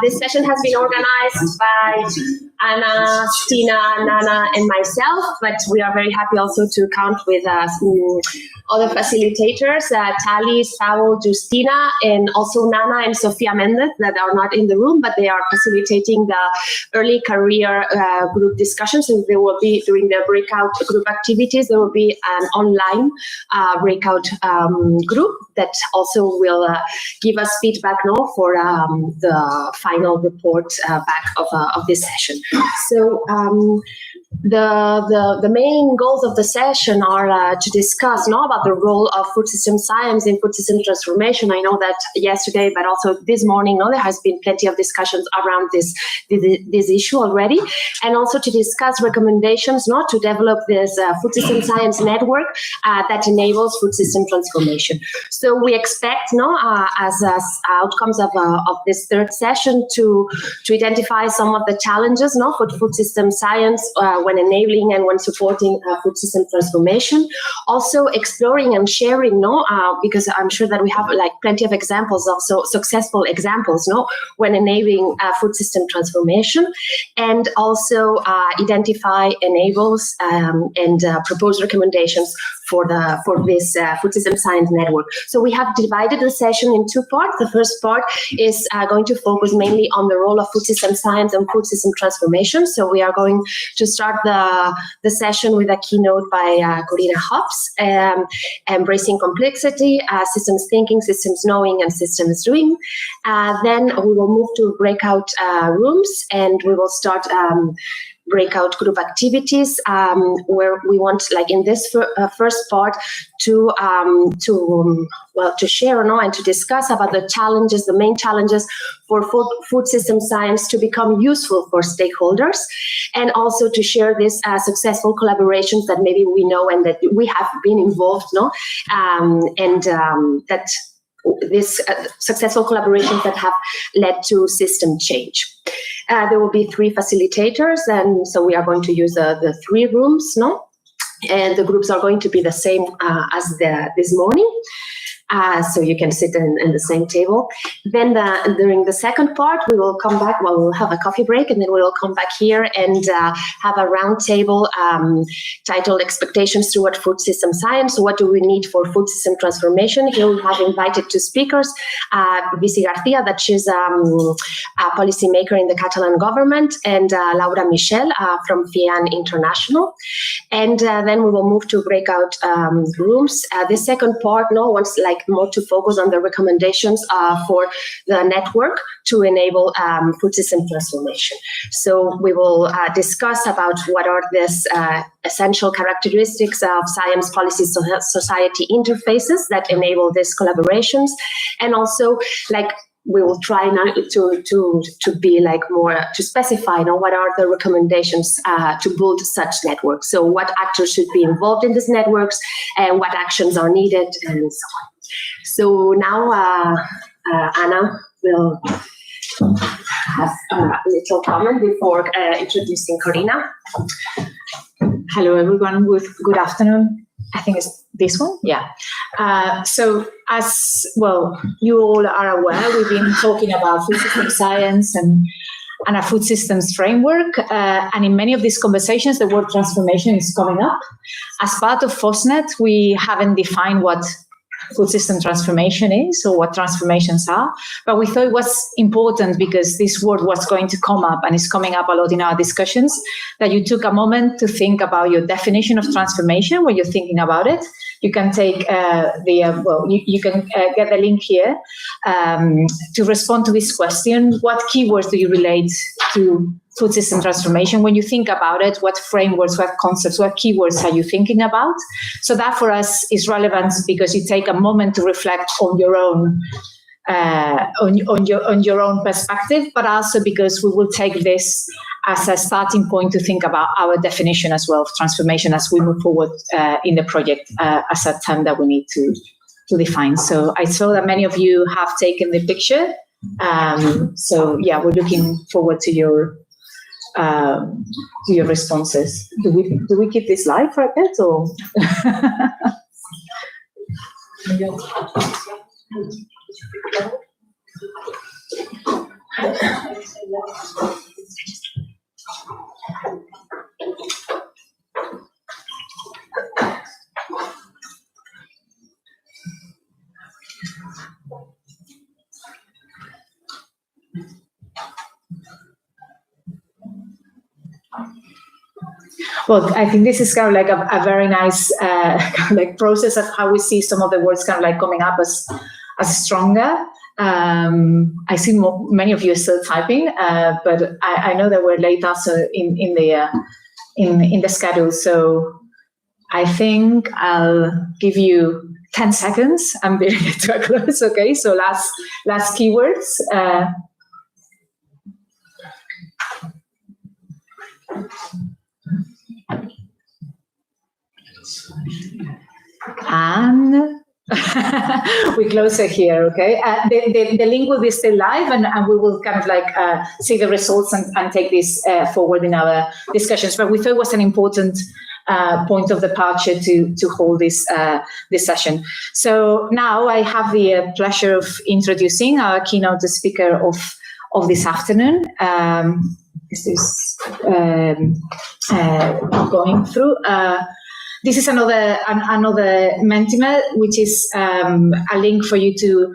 This session has been organized by Anna, Stina, Nana, and myself, but we are very happy also to count with other facilitators, Tali, Saul, Justina, and also Nana and Sofia Mendez that are not in the room, but they are facilitating the early career group discussions. So there will be, during the breakout group activities, there will be an online breakout group that also will give us feedback now for the final report back of this session. So the main goals of the session are to discuss now about the role of food system science in food system transformation. I know that yesterday, but also this morning, there has been plenty of discussions around this issue already, and also to discuss recommendations to develop this food system science network that enables food system transformation. So we expect as outcomes of this third session to identify some of the challenges for food system science when enabling and when supporting food system transformation. Also exploring and sharing, because I'm sure that we have plenty of examples, also successful examples, when enabling food system transformation, and also identify enables and propose recommendations for this food system science network. So we have divided the session in two parts. The first part is going to focus mainly on the role of food system science and food system transformation. So we are going to start the session with a keynote by Corina Hobbs, embracing complexity, systems thinking, systems knowing, and systems doing. Then we will move to breakout rooms, and we will start breakout group activities where we want, like in this first part, to share and to discuss about the challenges, the main challenges for food system science to become useful for stakeholders, and also to share these successful collaborations that maybe we know and that we have been involved, that these successful collaborations that have led to system change. There will be 3 facilitators, and so we are going to use the 3 rooms, and the groups are going to be the same as this morning. So you can sit in the same table. Then during the second part, we will come back, we'll have a coffee break, and then we will come back here and have a round table titled Expectations Toward Food System Science. What do we need for food system transformation? Here we have invited 2 speakers, Vici Garcia, that she's a policymaker in the Catalan government, and Laura Michel from FIAN International. And then we will move to breakout rooms. The second part wants more to focus on the recommendations for the network to enable food system transformation. So we will discuss about what are these essential characteristics of science, policy, society interfaces that enable these collaborations, and also we will try now to be more to specify what are the recommendations to build such networks. So what actors should be involved in these networks and what actions are needed and so on. So now Anna will have a little comment before introducing Corina. Hello everyone, good afternoon. I think it's this one, yeah. So as well, you all are aware, we've been talking about food system science and a food systems framework. And in many of these conversations, the word transformation is coming up. As part of FoSSNet, we haven't defined what food system transformation is or what transformations are, but we thought it was important because this word was going to come up and is coming up a lot in our discussions, that you took a moment to think about your definition of transformation when you're thinking about it. You can take you can get the link here to respond to this question. What keywords do you relate to food system transformation? When you think about it, what frameworks, what concepts, what keywords are you thinking about? So that for us is relevant because you take a moment to reflect on your own on your own perspective, but also because we will take this as a starting point to think about our definition as well of transformation as we move forward in the project as a term that we need to define. So I saw that many of you have taken the picture. So yeah, we're looking forward to your responses. Do we keep this live for a bit or? Well, I think this is kind of like a very nice process of how we see some of the words kind of like coming up as stronger. I see many of you are still typing, but I know that we're late also in the schedule. So I think I'll give you 10 seconds. I'm bringing it to a close. Okay, so last keywords. And we close it here, okay? The link will be still live, and we will kind of like see the results and take this forward in our discussions. But we thought it was an important point of departure to hold this session. So now I have the pleasure of introducing our keynote speaker of this afternoon. This is going through. This is another Mentimeter, which is a link for you to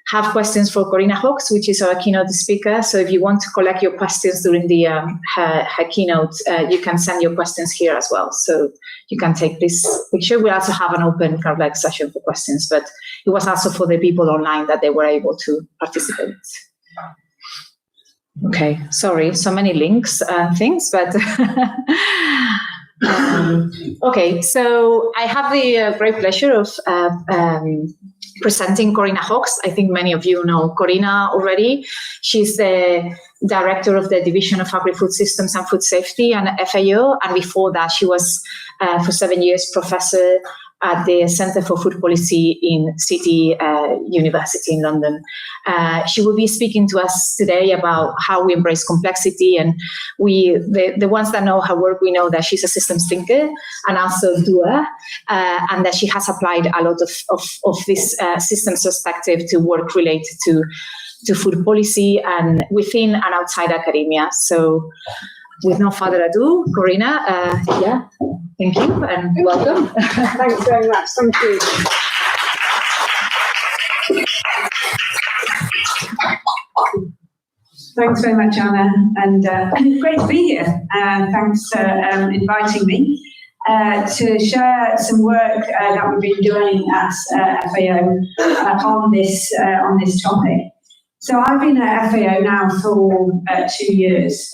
have questions for Corina Hawks, which is our keynote speaker. So if you want to collect your questions during the her keynote, you can send your questions here as well. So you can take this picture. We also have an open kind of like session for questions, but it was also for the people online that they were able to participate. Okay, sorry, so many links and things, but okay, so I have the great pleasure of presenting Corina Hawks. I think many of you know Corina already. She's the director of the Division of Agri-Food Systems and Food Safety and FAO, and before that she was for 7 years professor at the Centre for Food Policy in City University in London. She will be speaking to us today about how we embrace complexity, and the ones that know her work, we know that she's a systems thinker and also doer, and that she has applied a lot of this systems perspective to work related to food policy and within and outside academia. So with no further ado, Corina, thank you and welcome. Thanks very much. Thank you. Thanks very much, Anna, and it's great to be here. Thanks for inviting me to share some work that we've been doing at FAO on this topic. So I've been at FAO now for 2 years.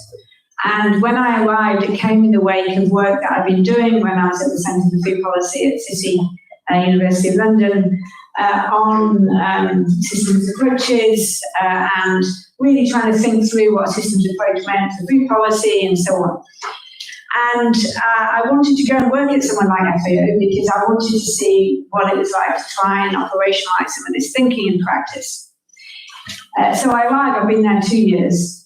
And when I arrived, it came in the wake of work that I've been doing when I was at the Centre for Food Policy at City University of London on systems approaches and really trying to think through what a systems approach meant for food policy and so on. And I wanted to go and work at someone like FAO because I wanted to see what it was like to try and operationalise some of this thinking in practice. So I arrived, I've been there 2 years.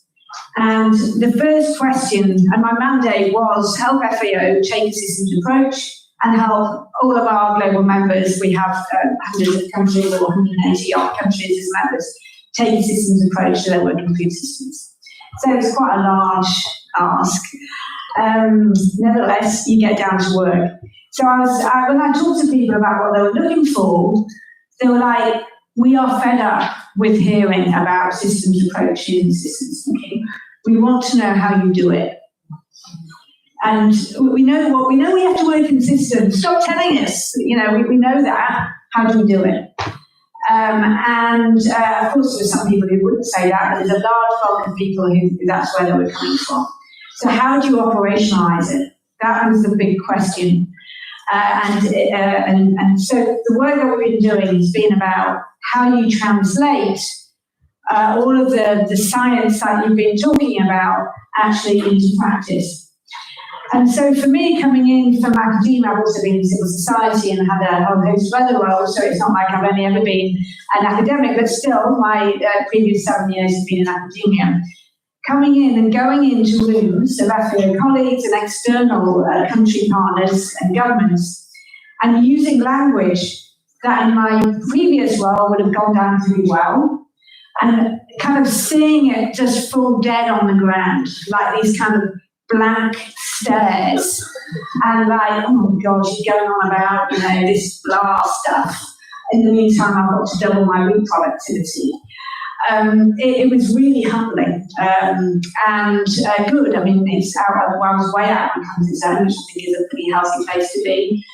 And the first question, and my mandate was help FAO take a systems approach and help all of our global members, we have hundreds of countries or 180 odd countries as members, take a systems approach to their working food systems. So it's quite a large ask. Nevertheless, you get down to work. So when I talked to people about what they were looking for, they were like, we are fed up with hearing about systems approaches and systems thinking. We want to know how you do it. And we know we have to work in systems. Stop telling us, we know that. How do we do it? Of course, there's some people who wouldn't say that, but there's a large bulk of people who that's where they were coming from. So how do you operationalize it? That was the big question. And so the work that we've been doing has been about how you translate all of the science that you've been talking about actually into practice. And so for me, coming in from academia, I've also been in civil society and had a whole host of other roles, so it's not like I've only ever been an academic, but still my previous 7 years have been in academia. Coming in and going into rooms of FAO colleagues and external country partners and governments, and using language that in my previous role would have gone down pretty well, and kind of seeing it just fall dead on the ground, like these kind of blank stares, and like, oh my God, she's going on about, this blah stuff. In the meantime, I've got to double my root productivity. It was really humbling and good. I mean, I was way out of my comfort zone, which I think is a pretty healthy place to be.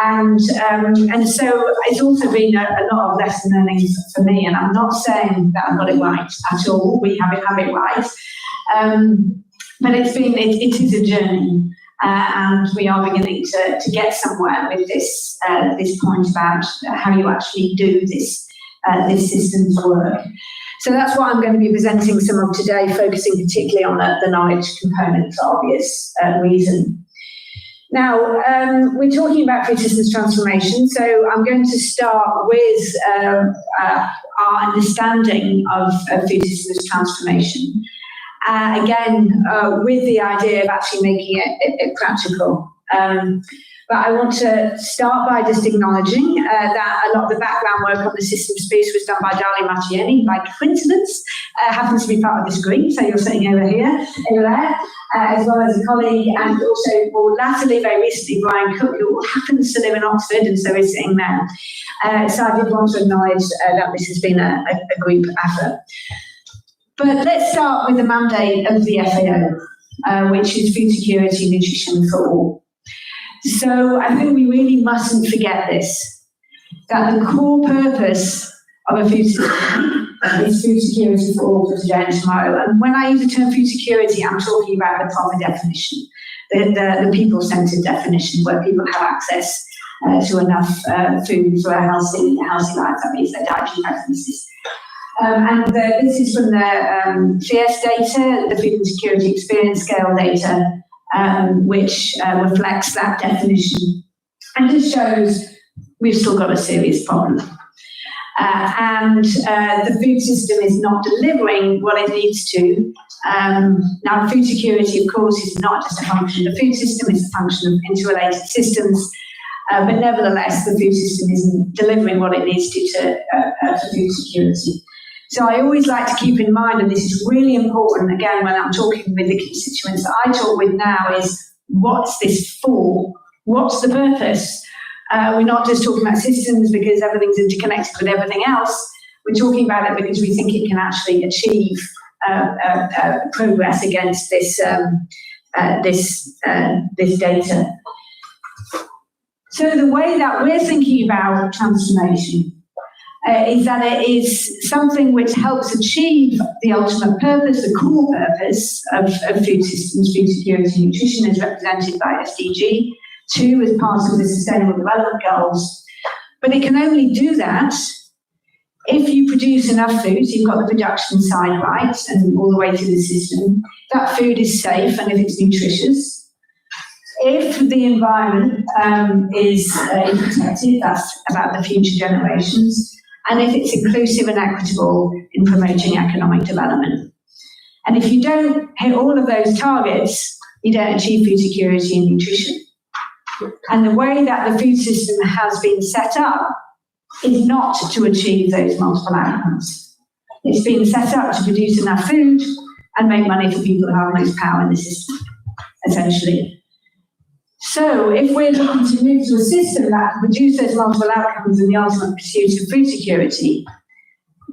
And so it's also been a lot of lesson learning for me. And I'm not saying that I got it right at all. We have it right. But it is a journey. And we are beginning to get somewhere with this point about how you actually do this systems work. So that's what I'm going to be presenting some of today, focusing particularly on the knowledge component for obvious reason. Now, we're talking about food systems transformation, so I'm going to start with our understanding of food systems transformation. Again, with the idea of actually making it practical. But I want to start by just acknowledging that a lot of the background work on the systems piece was done by Darlene Mattieni. By coincidence, happens to be part of this group, so you're sitting over there, as well as a colleague, and also more latterly, very recently, Brian Cook, who happens to live in Oxford, and so is sitting there. So I did want to acknowledge that this has been a group effort. But let's start with the mandate of the FAO, which is food security and nutrition for all. So I think we really mustn't forget this, that the core purpose of a food system It's food security for all, for today and tomorrow. And when I use the term food security, I'm talking about the proper definition, the people-centered definition, where people have access to enough food for a healthy life. That means their dietary preferences. This is from the FIES data, the Food and Security Experience Scale data, which reflects that definition. And it shows we've still got a serious problem. The food system is not delivering what it needs to. Now, food security, of course, is not just a function of the food system, it's a function of interrelated systems. But nevertheless, the food system isn't delivering what it needs to food security. So I always like to keep in mind, and this is really important, again, when I'm talking with the constituents that I talk with now, is what's this for? What's the purpose? We're not just talking about systems because everything's interconnected with everything else. We're talking about it because we think it can actually achieve progress against this data. So the way that we're thinking about transformation is that it is something which helps achieve the ultimate purpose, the core purpose of food systems, food security and nutrition, as represented by SDG 2 as part of the Sustainable Development Goals. But it can only do that if you produce enough food, so you've got the production side right and all the way to the system, that food is safe and if it's nutritious. If the environment is protected, that's about the future generations, and if it's inclusive and equitable in promoting economic development. And if you don't hit all of those targets, you don't achieve food security and nutrition. And the way that the food system has been set up is not to achieve those multiple outcomes. It's been set up to produce enough food and make money for people who have most power in the system, essentially. So if we're looking to move to a system that can produce those multiple outcomes in the ultimate pursuit of food security,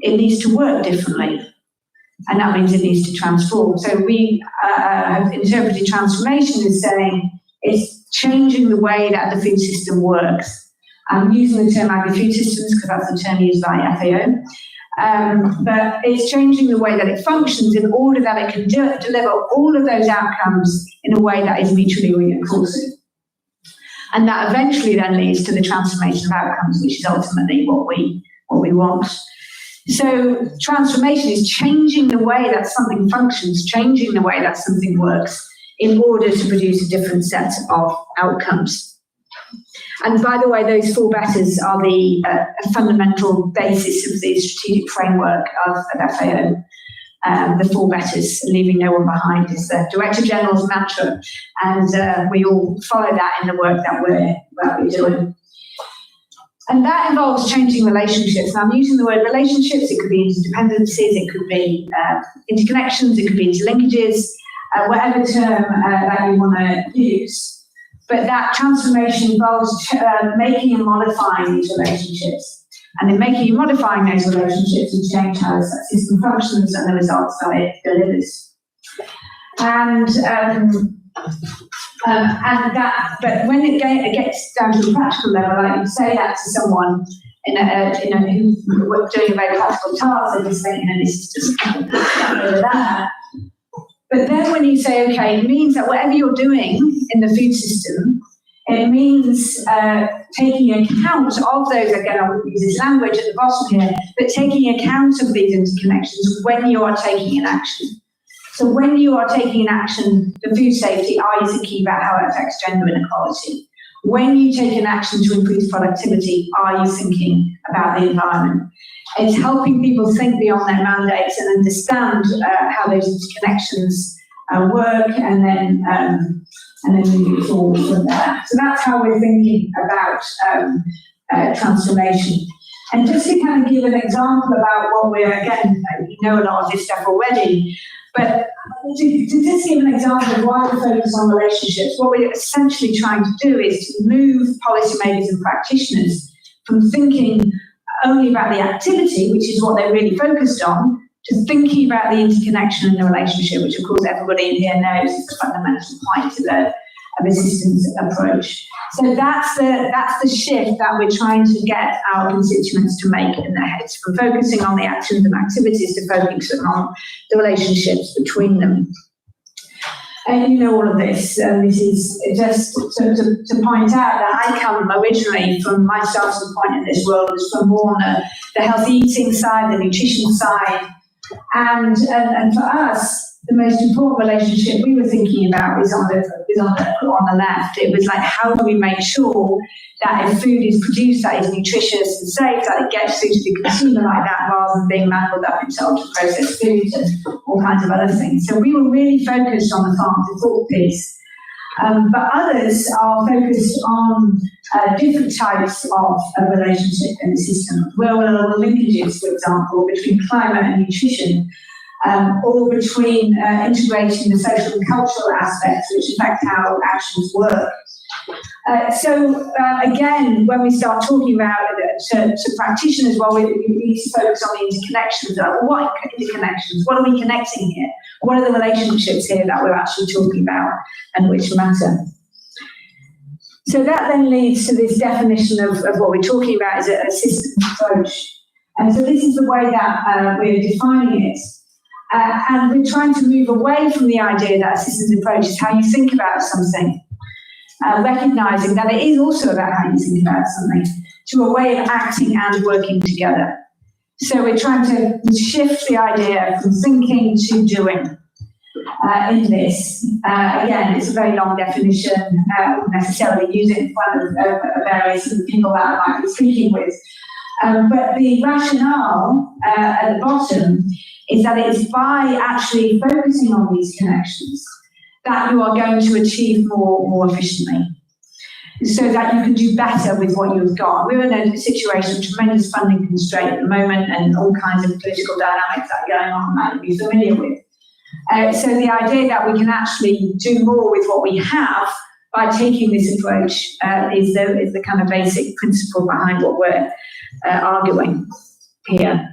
it needs to work differently. And that means it needs to transform. So we have interpreted transformation as saying it's changing the way that the food system works. I'm using the term agri-food systems because that's the term used by FAO. But it's changing the way that it functions in order that it can deliver all of those outcomes in a way that is mutually reinforcing. And that eventually then leads to the transformation of outcomes, which is ultimately what we want. So transformation is changing the way that something functions, changing the way that something works in order to produce a different set of outcomes. And by the way, those 4 betters are the fundamental basis of the strategic framework of FAO. The 4 betters, leaving no one behind, is the Director General's mantra, and we all follow that in the work that we're doing. And that involves changing relationships. Now, I'm using the word relationships. It could be interdependencies, it could be interconnections, it could be interlinkages, whatever term that you want to use. But that transformation involves making and modifying these relationships. And in making and modifying those relationships, you change how the system functions and the results that it delivers. But when it gets down to the practical level, like you say that to someone who's doing a very practical task, they just think, this is just that. But then when you say, okay, it means that whatever you're doing in the food system, it means taking account of those, again, I'll use this language at the bottom here, but taking account of these interconnections when you are taking an action. So when you are taking an action for food safety, are you thinking about how it affects gender inequality? When you take an action to increase productivity, are you thinking about the environment? It's helping people think beyond their mandates and understand how those interconnections work, and then moving forward from there. So that's how we're thinking about transformation. And just to kind of give an example about what we're, again, you know a lot of this stuff already, but to just give an example of why we focus on relationships, what we're essentially trying to do is to move policymakers and practitioners from thinking only about the activity, which is what they're really focused on, to thinking about the interconnection and the relationship, which of course everybody in here knows is the fundamental point of a systems approach. So that's the shift that we're trying to get our constituents to make in their heads, from focusing on the actions and activities to focusing on the relationships between them. And you know all of this. This is just to point out that I come originally from my starting point in this world was from more on the healthy eating side, the nutrition side, and for us, the most important relationship we were thinking about was on the left. It was like, how do we make sure that if food is produced that is nutritious and safe, that it gets through to the consumer like that, rather than being mangled up into ultra-processed foods and all kinds of other things. So we were really focused on the farm to fork piece. But others are focused on different types of relationship in the system. Where are the linkages, for example, between climate and nutrition? Or between integrating the social and cultural aspects which affect how actions work. So again, when we start talking about it to practitioners, well, we need to focus on the interconnections. What interconnections? What are we connecting here? What are the relationships here that we're actually talking about and which matter? So that then leads to this definition of what we're talking about as a systems approach. And so this is the way that we're defining it. And we're trying to move away from the idea that a systems approach is how you think about something, recognizing that it is also about how you think about something, to a way of acting and working together. So we're trying to shift the idea from thinking to doing in this. Again, it's a very long definition. I wouldn't necessarily use it in front of various people that I might be speaking with. But the rationale at the bottom is that it is by actually focusing on these connections that you are going to achieve more efficiently, so that you can do better with what you've got. We're in a situation of tremendous funding constraint at the moment and all kinds of political dynamics that are going on that you'll be familiar with. So the idea that we can actually do more with what we have by taking this approach is the kind of basic principle behind what we're arguing here.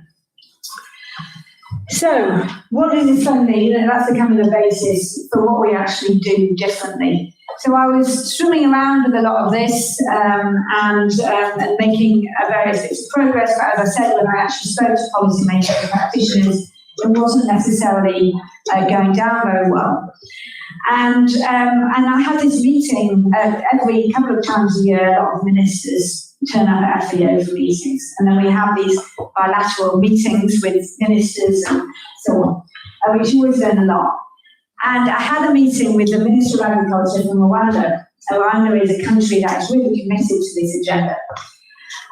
So, what is it suddenly? That's the kind of the basis for what we actually do differently. So I was swimming around with a lot of this and making various bits of progress, but as I said, when I actually spoke to policymakers and practitioners, it wasn't necessarily going down very well. And I had this meeting every couple of times a year. A lot of ministers turn up at FAO for meetings, and then we have these bilateral meetings with ministers and so on, which you always learn a lot. And I had a meeting with the Minister of Agriculture from Rwanda. Rwanda is a country that is really committed to this agenda.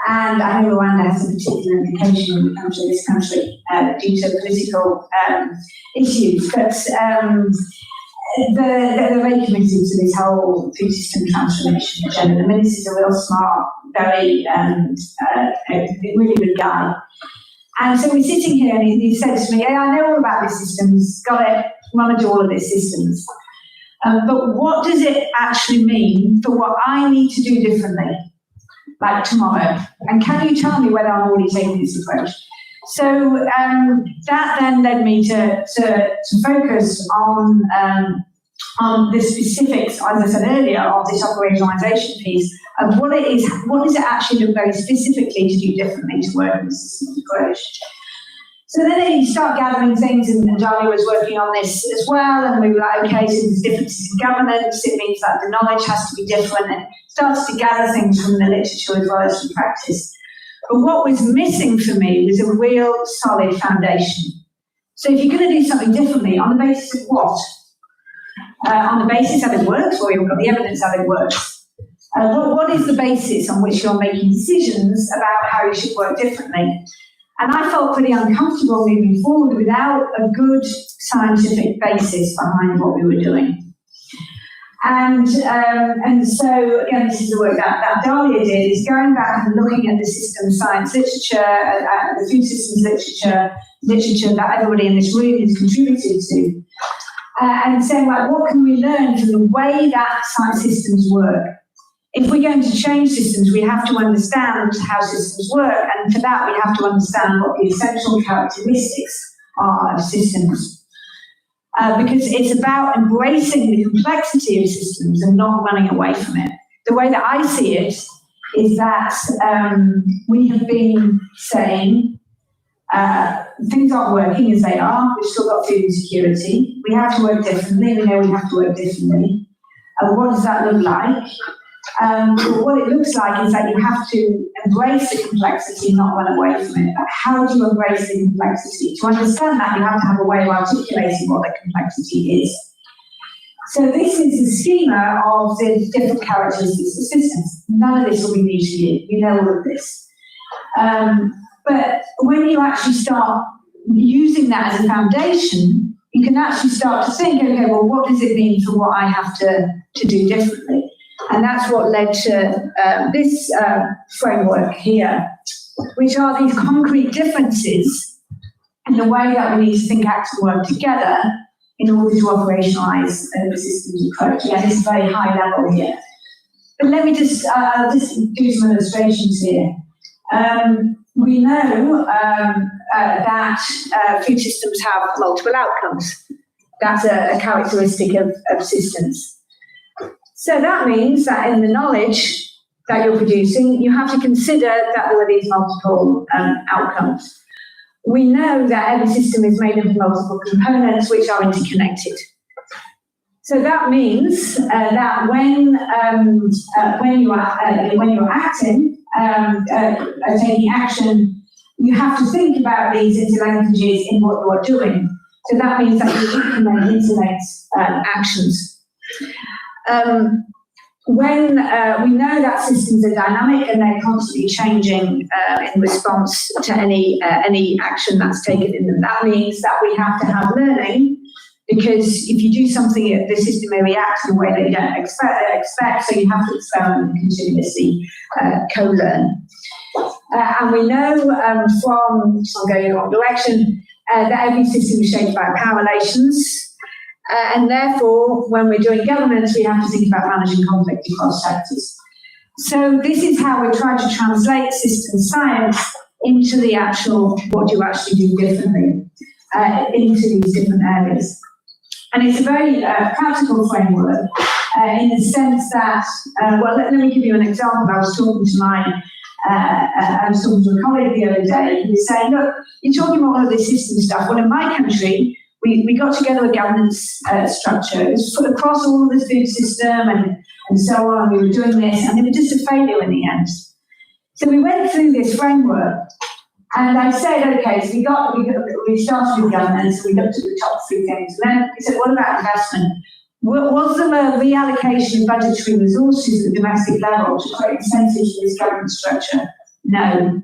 And I know Rwanda has a particular implication when it comes to this country due to political issues, but they're very committed to this whole food system transformation agenda. The minister's a real smart, very really good guy. And so we're sitting here and he said to me, hey, I know all about these systems, got it, want to do all of these systems. But what does it actually mean for what I need to do differently, like tomorrow? And can you tell me whether I'm already taking this approach? So that then led me to focus on the specifics, as I said earlier, of this operationalization piece of what does it actually look very specifically to do differently to work in the systems approach. So then you start gathering things, and Johnny was working on this as well, and we were like, okay, so there's differences in governance, it means that the knowledge has to be different, and started to gather things from the literature as well as from practice. But what was missing for me was a real solid foundation. So if you're going to do something differently, on the basis of what? On the basis that it works, or you've got the evidence that it works. What is the basis on which you're making decisions about how you should work differently? And I felt pretty uncomfortable moving forward without a good scientific basis behind what we were doing. And so, again, this is the work that Dahlia did, is going back and looking at the system science literature, the food systems literature that everybody in this room has contributed to, and saying, like, what can we learn from the way that science systems work? If we're going to change systems, we have to understand how systems work, and for that, we have to understand what the essential characteristics are of systems. because it's about embracing the complexity of systems and not running away from it. The way that I see it is that we have been saying things aren't working as they are. We've still got food insecurity. We have to work differently. We know we have to work differently. What does that look like? What it looks like is that you have to embrace the complexity, not run away from it. But how do you embrace the complexity? To understand that, you have to have a way of articulating what the complexity is. So this is the schema of the different characteristics of systems. None of this will be new to you. You know all of this. But when you actually start using that as a foundation, you can actually start to think, okay, well, what does it mean for what I have to do differently? And that's what led to this framework here, which are these concrete differences in the way that we need to think, act, and work together in order to operationalise the systems approach. Again, it's very high level here. But let me just do some illustrations here. We know that food systems have multiple outcomes. That's a characteristic of systems. So that means that in the knowledge that you're producing, you have to consider that there are these multiple outcomes. We know that every system is made of multiple components which are interconnected. So that means that when you're acting, taking action, you have to think about these interlinkages in what you are doing. So that means that you implement interlinked actions. When we know that systems are dynamic and they're constantly changing in response to any action that's taken in them, that means that we have to have learning, because if you do something, the system may react in a way that you don't expect, so you have to experiment and continuously co-learn. And we know from, I'm going in the wrong direction, that every system is shaped by power relations. And therefore, when we're doing governance, we have to think about managing conflict across sectors. So this is how we're trying to translate system science into the actual, what you actually do differently, into these different areas. And it's a very practical framework in the sense that, well, let me give you an example. I was talking to a colleague the other day. He was saying, look, you're talking about all of this system stuff. Well, in my country, we got together a governance structure. It was put across all of the food system and so on. We were doing this, and it was just a failure in the end. So we went through this framework, and I said, okay, so we started with governance, we looked at the top three things, and then we said, what about investment? Was there a reallocation of budgetary resources at the domestic level to create incentives for this governance structure? No.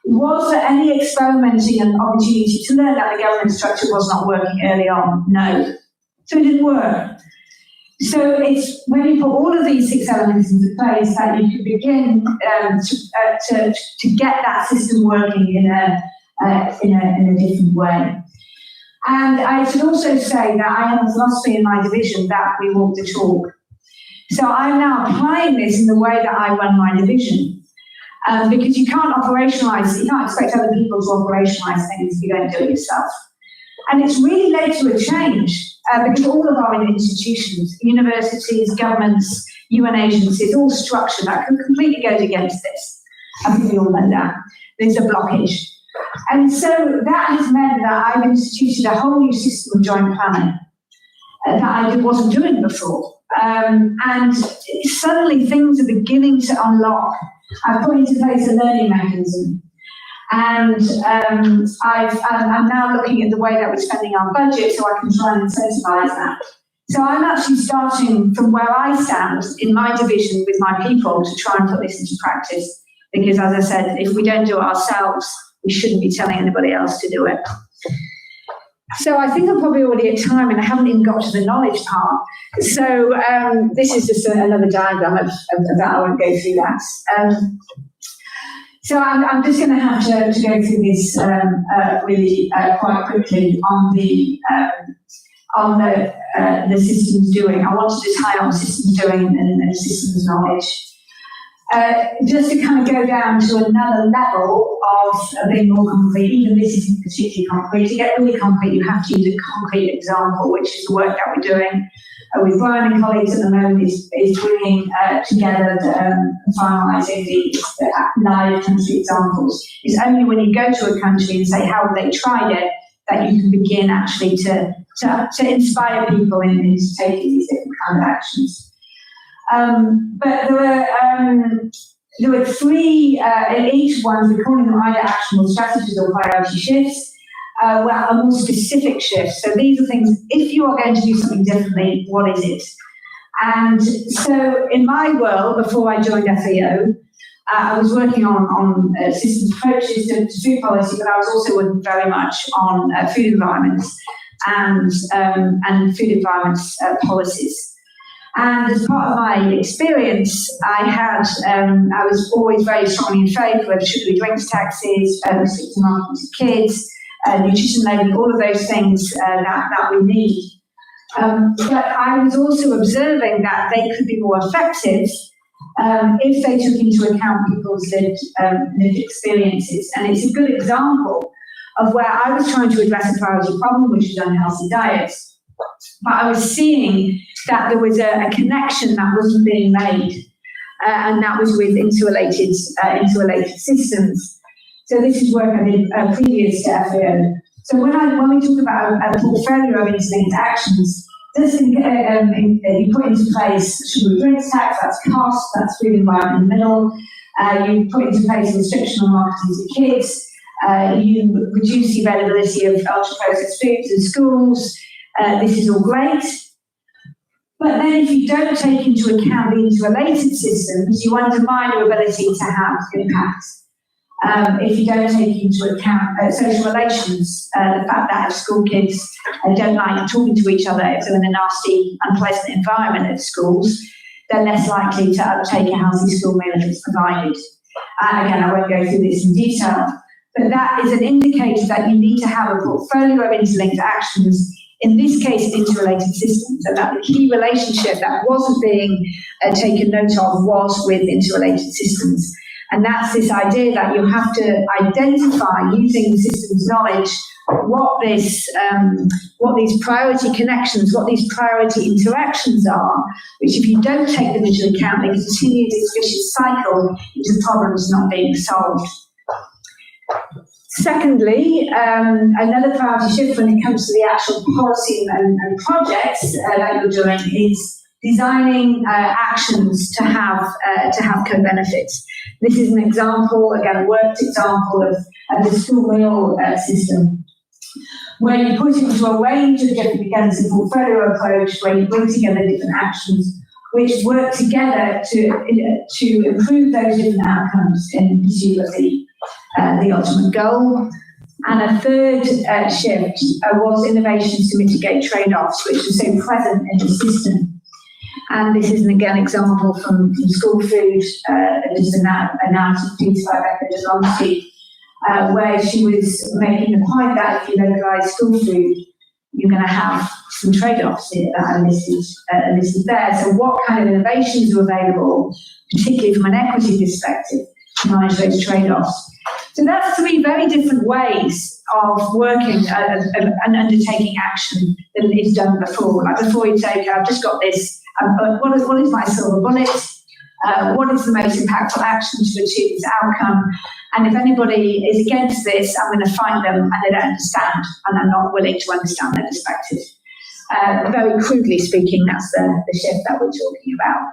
Was there any experimenting and opportunity to learn that the governance structure was not working early on? No. So it didn't work. So it's when you put all of these 6 elements into place that you can begin to get that system working in a different way. And I should also say that I have a philosophy in my division that we walk the talk. So I'm now applying this in the way that I run my division. Because you can't operationalise, you can't expect other people to operationalise things if you don't do it yourself. And it's really led to a change because all of our institutions, universities, governments, UN agencies, all structured that completely goes against this. I think we all know that. There's a blockage. And so that has meant that I've instituted a whole new system of joint planning that I wasn't doing before. And suddenly things are beginning to unlock. I've put into place a learning mechanism, and I'm now looking at the way that we're spending our budget so I can try and incentivise that. So I'm actually starting from where I stand in my division with my people to try and put this into practice, because as I said, if we don't do it ourselves, we shouldn't be telling anybody else to do it. So I think I'm probably already at time, and I haven't even got to the knowledge part. So this is just another diagram of that. I won't go through that. So I'm just going to have to go through this really quite quickly on the systems doing. I want to just highlight systems doing and systems knowledge. just to kind of go down to another level of being more concrete, even this isn't particularly concrete. To get really concrete, you have to use a concrete example, which is the work that we're doing with Brian and colleagues at the moment is bringing together and finalising the live country examples. It's only when you go to a country and say how they tried it that you can begin actually to inspire people into taking these different kind of actions. But there were three in each one. We're calling them either actionable strategies or priority shifts. Well, a more specific shift. So these are things, if you are going to do something differently, what is it? And so in my world, before I joined FAO, I was working on systems approaches to food policy, but I was also working very much on food environments and food environments policies. And as part of my experience, I was always very strongly in favour of sugary drinks taxes, restricting marketing to kids, nutrition labelling, all of those things that we need. But I was also observing that they could be more effective if they took into account people's lived experiences. And it's a good example of where I was trying to address a priority problem, which is unhealthy diets. But I was seeing that there was a connection that wasn't being made, and that was with interrelated systems. So this is work I did previous to FAO. So when we talk about a portfolio of interlinked actions, this you put into place sugary drinks tax, that's cost, that's food environment in the middle. You put into place restriction on marketing to kids. You reduce the availability of ultra-processed foods in schools. This is all great. But then if you don't take into account the interrelated systems, you undermine your ability to have impact. If you don't take into account social relations, the fact that if school kids don't like talking to each other, if they're in a nasty, unpleasant environment at schools, they're less likely to uptake a healthy school meal if it's provided. Again, I won't go through this in detail, but that is an indicator that you need to have a portfolio of interlinked actions, in this case, interrelated systems, and that the key relationship that wasn't being taken note of was with interrelated systems. And that's this idea that you have to identify, using the systems knowledge, what these priority connections, what these priority interactions are, which if you don't take them into account, they continue this vicious cycle into problems not being solved. Secondly, another priority shift when it comes to the actual policy and projects that you're doing is designing actions to have co-benefits. This is an example, again, a worked example of the school meal system, where you put into a range of different, again, it's a portfolio approach where you bring together different actions which work together to improve those different outcomes in pursuit of the ultimate goal. And a third shift was innovations to mitigate trade-offs, which are so present in the system. And this is, again, example from school food, just an analysis piece by Becca Delonti, where she was making the point that if you localise school food, you're going to have some trade-offs that are listed there. So what kind of innovations are available, particularly from an equity perspective, to manage those trade-offs? So that's three very different ways of working and undertaking action than is done before. Like before you say, okay, I've just got this, what is my silver bullet? What is the most impactful action to achieve this outcome? And if anybody is against this, I'm going to find them and they don't understand and are not willing to understand their perspective. Very crudely speaking, that's the shift that we're talking about.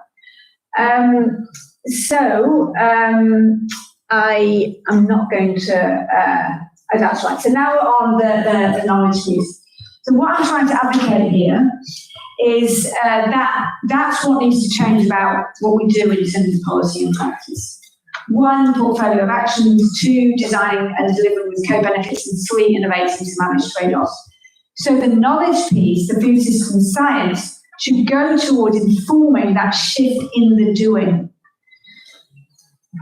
I am not going to, that's right. So now we're on the knowledge piece. So what I'm trying to advocate here is that's what needs to change about what we do in terms of policy and practice. 1, portfolio of actions. 2, designing and delivering with co-benefits. And 3, innovating to manage trade-offs. So the knowledge piece, the food system science, should go towards informing that shift in the doing.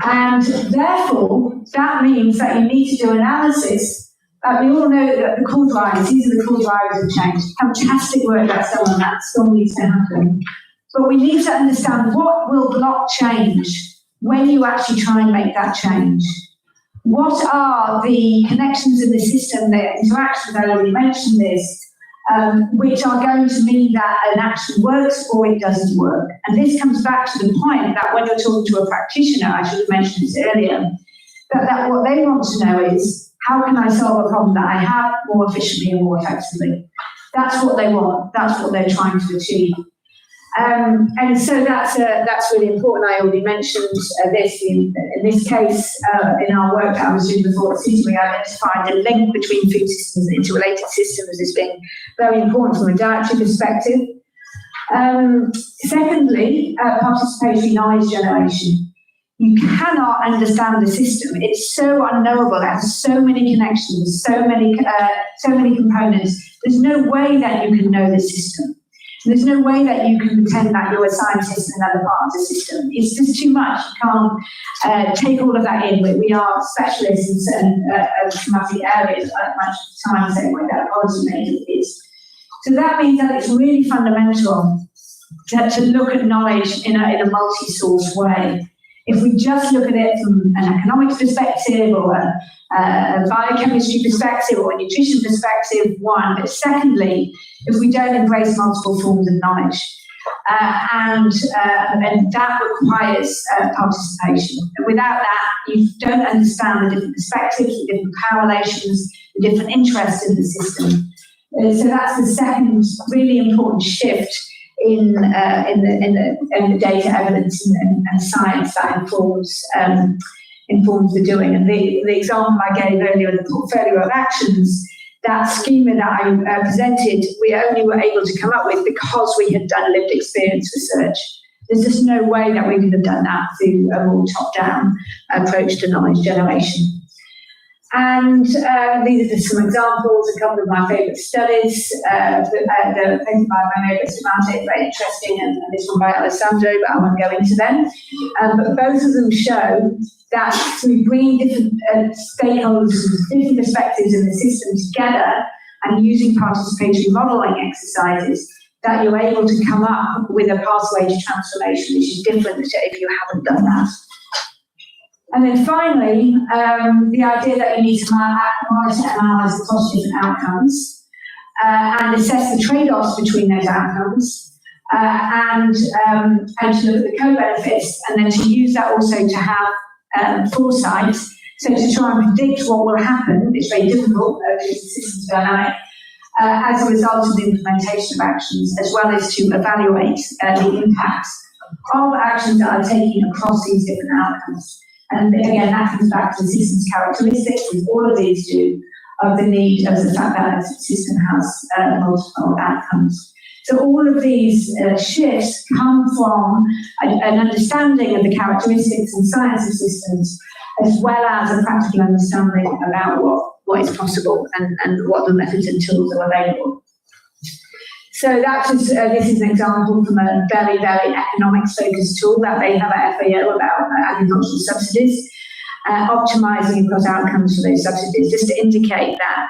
And therefore, that means that you need to do analysis. We all know that the core drivers, these are the core drivers of change. Fantastic work that's done on that, still needs to happen. But we need to understand what will block change. when you actually try and make that change? What are the connections in the system, the interactions, I already mentioned this, which are going to mean that an action works or it doesn't work? And this comes back to the point that when you're talking to a practitioner, I should have mentioned this earlier, that what they want to know is, how can I solve a problem that I have more efficiently and more effectively? That's what they want. That's what they're trying to achieve. And so that's really important. I already mentioned this in this case, in our work that I was doing before the city, we identified the link between food systems and interrelated systems as being very important from a dietary perspective. Secondly, participatory knowledge generation. You cannot understand the system. It's so unknowable. It has so many connections, so many components. There's no way that you can know the system. There's no way that you can pretend that you're a scientist in another part of the system. It's just too much. You can't take all of that in. We are specialists in certain thematic areas at much time, the same way that a policymaker is. So that means that it's really fundamental to look at knowledge in a multi-source way. If we just look at it from an economics perspective or a biochemistry perspective or a nutrition perspective, one, but secondly, if we don't embrace multiple forms of knowledge, and that requires participation. Without that, you don't understand the different perspectives, the different power relations, the different interests in the system. So that's the second really important shift in the data evidence and science that informs the doing. And the example I gave earlier, the portfolio of actions, that schema that I presented, we only were able to come up with because we had done lived experience research. There's just no way that we could have done that through a more top-down approach to knowledge generation. And these are just some examples, a couple of my favourite studies. The paper by Manuela Simante is very interesting, and this one by Alessandro, but I won't go into them. But both of them show that through bringing different stakeholders, different perspectives in the system together and using participatory modelling exercises, that you're able to come up with a pathway to transformation, which is different if you haven't done that. And then finally, the idea that you need to monitor and analyse the cost of different outcomes and assess the trade-offs between those outcomes and to look at the co-benefits, and then to use that also to have foresight, so to try and predict what will happen. It's very difficult because the system's dynamic as a result of the implementation of actions, as well as to evaluate the impacts of actions that are taken across these different outcomes. And again, that comes back to the system's characteristics, with all of these do, of the need of the fact that the system has multiple outcomes. So all of these shifts come from an understanding of the characteristics and science of systems, as well as a practical understanding about what is possible and what the methods and tools are available. So that is, this is an example from a very, very economics-focused tool that they have at FAO about agricultural subsidies, optimising across outcomes for those subsidies, just to indicate that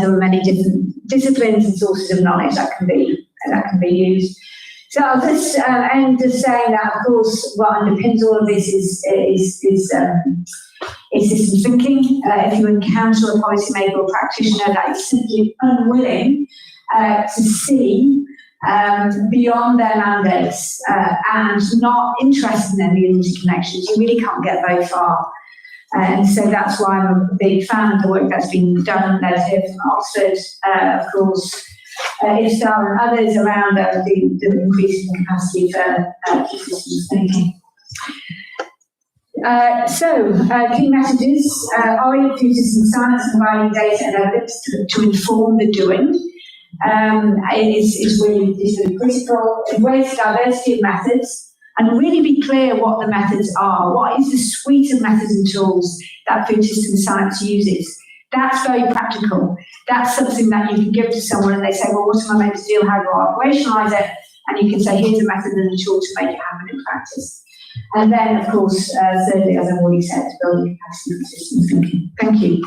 there are many different disciplines and sources of knowledge that can be used. So I'll just end just saying that, of course, what underpins all of this is system thinking. If you encounter a policymaker or practitioner that is simply unwilling to see beyond their mandates and not interested in their community connections, you really can't get very far. And so that's why I'm a big fan of the work that's been done. There's here from Oxford, of course, IFSTAR and others around the increasing capacity for systems thinking. Key messages: are your food system science providing data and evidence to inform the doing? Is really critical. Embrace diversity of methods and really be clear what the methods are. What is the suite of methods and tools that food system science uses? That's very practical. That's something that you can give to someone and they say, well, what am I meant to do? How do I operationalise it? And you can say, here's a method and a tool to make it happen in practice. And then, of course, thirdly, as I've already said, building capacity for systems thinking. Thank you.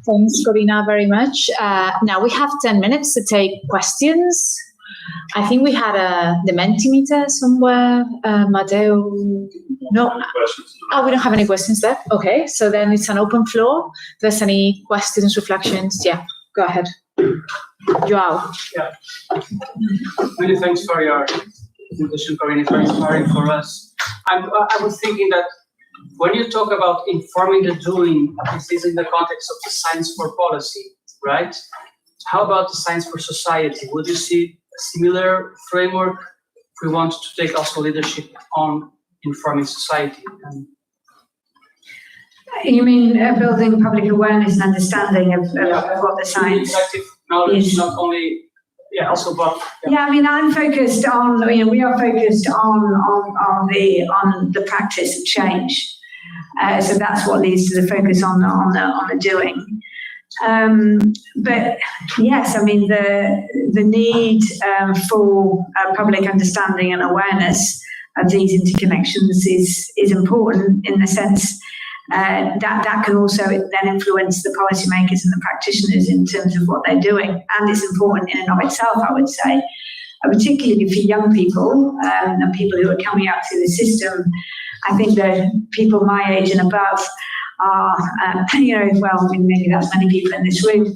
Thank Thanks, Corina, very much. Now we have 10 minutes to take questions. I think we had the Mentimeter somewhere. Matteo, no. Oh, we don't have any questions left. Okay, so then it's an open floor. If there's any questions, reflections, yeah, go ahead. Joao. Yeah. Many thanks for your invitation, Corinne. It's very inspiring for us. I was thinking that when you talk about informing the doing, this is in the context of the science for policy, right? How about the science for society? Would you see a similar framework if we want to take also leadership on informing society? You mean building public awareness and understanding of what the science knowledge, is? not only, also about. Yeah, I mean, I'm focused on. We are focused on the practice of change. So that's what leads to the focus on the doing. But yes, I mean the need for public understanding and awareness of these interconnections is important in the sense that can also then influence the policymakers and the practitioners in terms of what they're doing, and it's important in and of itself, I would say, particularly for young people and people who are coming up through the system. I think that people my age and above are, maybe that's many people in this room,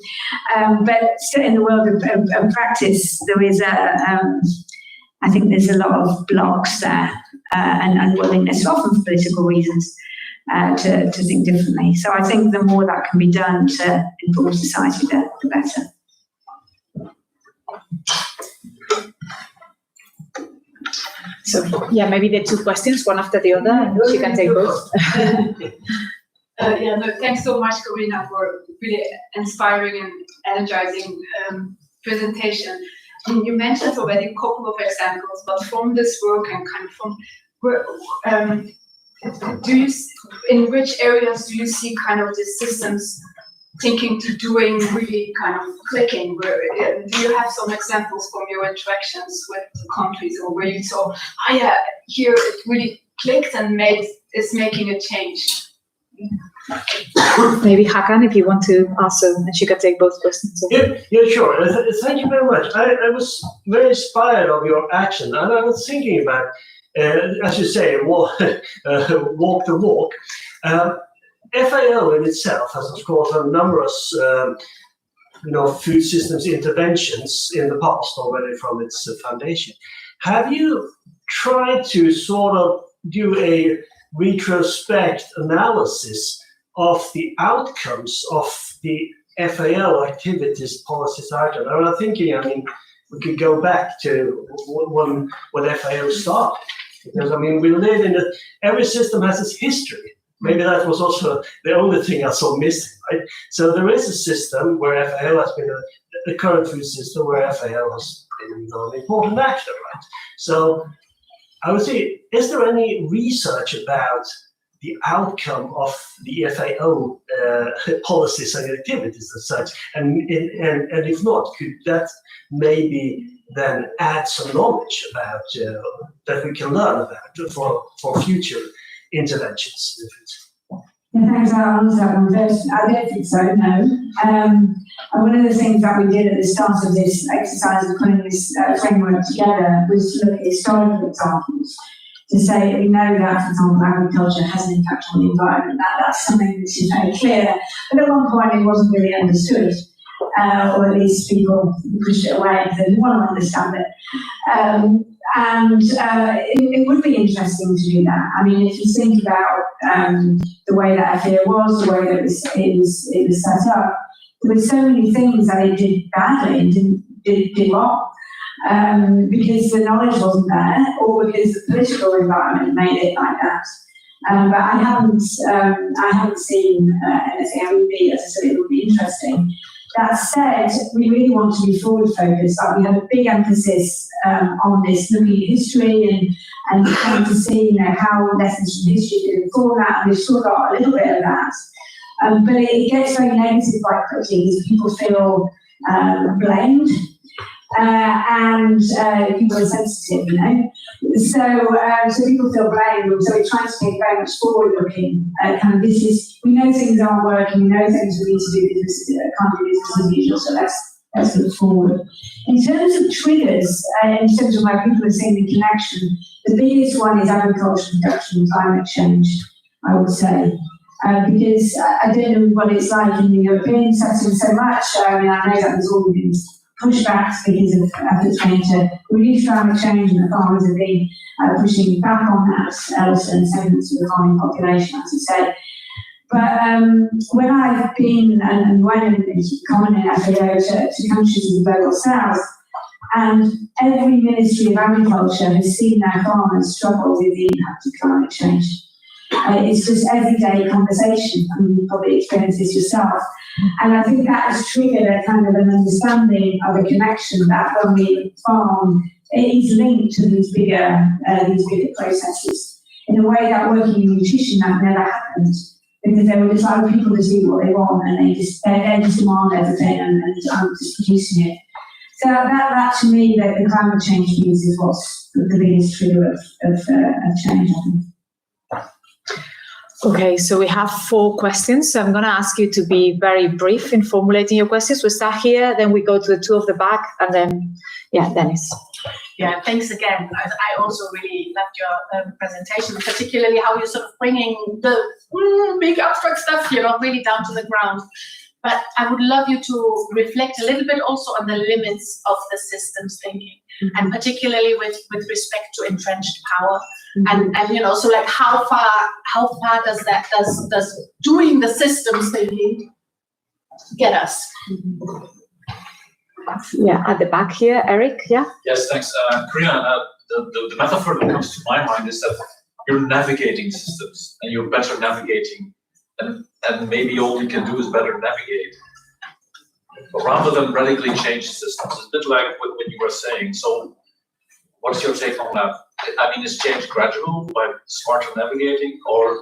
but still in the world of practice, there is I think there's a lot of blocks there and unwillingness, often for political reasons, to think differently. So I think the more that can be done to inform society, the better. So yeah, maybe the two questions, one after the other, and she can take both. Thanks so much, Corina, for really inspiring and energizing presentation. You mentioned already a couple of examples, but from this work and kind of from where, in which areas do you see kind of the systems thinking to doing really kind of clicking? Do you have some examples from your interactions with the countries, or where you saw, here it really clicked and is making a change? Maybe Hakan, if you want to answer, and she can take both questions. Yeah, sure. Thank you very much. I was very inspired of your action, and I was thinking about, as you say, walk the walk. FAO in itself has, of course, done numerous, food systems interventions in the past already from its foundation. Have you tried to sort of do a retrospect analysis of the outcomes of the FAO activities, policies, items? I'm thinking, we could go back to when FAO started, because we live every system has its history. Maybe that was also the only thing I saw missing, right? So there is a system where FAO has been the current food system where FAO has been an important actor, right? So I would say, is there any research about the outcome of the FAO policies and activities as such? And if not, could that maybe then add some knowledge about that we can learn about for future interventions? Thanks, I'll answer that one first. I don't think so, no. And one of the things that we did at the start of this exercise of putting this framework together was to look at historical examples, to say we know that, for example, agriculture has an impact on the environment. That's something that is very clear. But at one point it wasn't really understood, or at least people pushed it away and didn't want to understand it. It would be interesting to do that. If you think about the way that FAO was, the way that it was set up, there were so many things that it did badly and did wrong. Because the knowledge wasn't there, or because the political environment made it like that. But I haven't seen anything. As I said, it would be interesting. That said, we really want to be forward focused. We have a big emphasis on this, looking at history and trying to see how lessons from history can inform that, and we've still got a little bit of that. But it gets very negative quite quickly because people feel blamed. and people are sensitive, you know. So people feel blamed. So we're trying to take very much forward-looking. Kind of we know things aren't working. We know things we need to do. Can't do business as usual. So let's look forward. In terms of triggers, in terms of where people are seeing the connection, the biggest one is agriculture reduction and climate change, I would say. Because I don't know what it's like in the European setting so much. I mean, I know that there's all these pushbacks because of efforts made to reduce climate change, and the farmers have been pushing back on that, certain segments of the farming population, as I say. But when I've been, and when it's common in FAO to countries in the global south, and every Ministry of Agriculture has seen their farmers struggle with the impact of climate change. It's just everyday conversation, and you probably experienced this yourself. And I think that has triggered a kind of an understanding of a connection that when we farm, it is linked to these bigger processes. In a way that working in nutrition, that never happened. Because they were just like, people just do what they want, and they just demand everything, and I'm just producing it. So that to me, the climate change piece is what's the biggest trigger of change, I think. Okay, so we have 4 questions. So I'm going to ask you to be very brief in formulating your questions. We start here, then we go to the 2 of the back, and then, Dennis. Yeah, thanks again. I also really loved your presentation, particularly how you're sort of bringing the big abstract stuff, really down to the ground. But I would love you to reflect a little bit also on the limits of the systems thinking, and particularly with respect to entrenched power. And so like how far does doing the systems thinking get us? Yeah, at the back here, Eric. Yeah. Yes, thanks, Karina. The metaphor that comes to my mind is that you're navigating systems, and you're better navigating, and maybe all you can do is better navigate, rather than radically change systems. It's a bit like what you were saying. So, what's your take on that? I mean, is change gradual by smarter navigating, or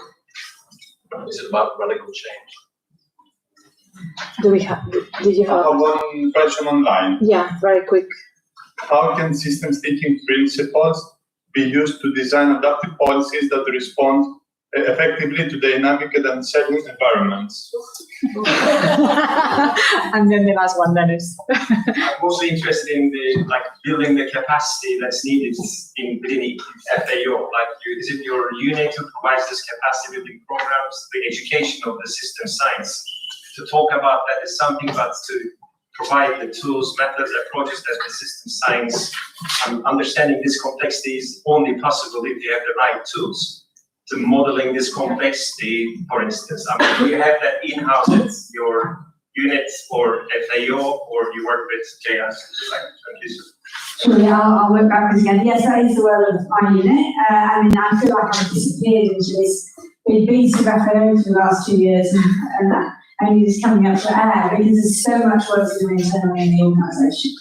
is it about radical change? Did you have one question online? Yeah, very quick. How can systems thinking principles be used to design adaptive policies that respond effectively to dynamic and uncertain environments? And then the last one, Dennis. I'm also interested in building the capacity that's needed within FAO. Is it your unit who provides this capacity building programs, the education of the system science? To talk about that is something, but to provide the tools, methods, approaches that the system science, understanding this complexity is only possible if you have the right tools to modeling this complexity. For instance, do you have that in-house at your unit or FAO, or you work with JS? Sure, I'll work backwards again. Yes, that is the world of my unit. I feel like I've disappeared into this big beast of FAO for the last 2 years, and it's coming up for air because there's so much work to do internally in the organisation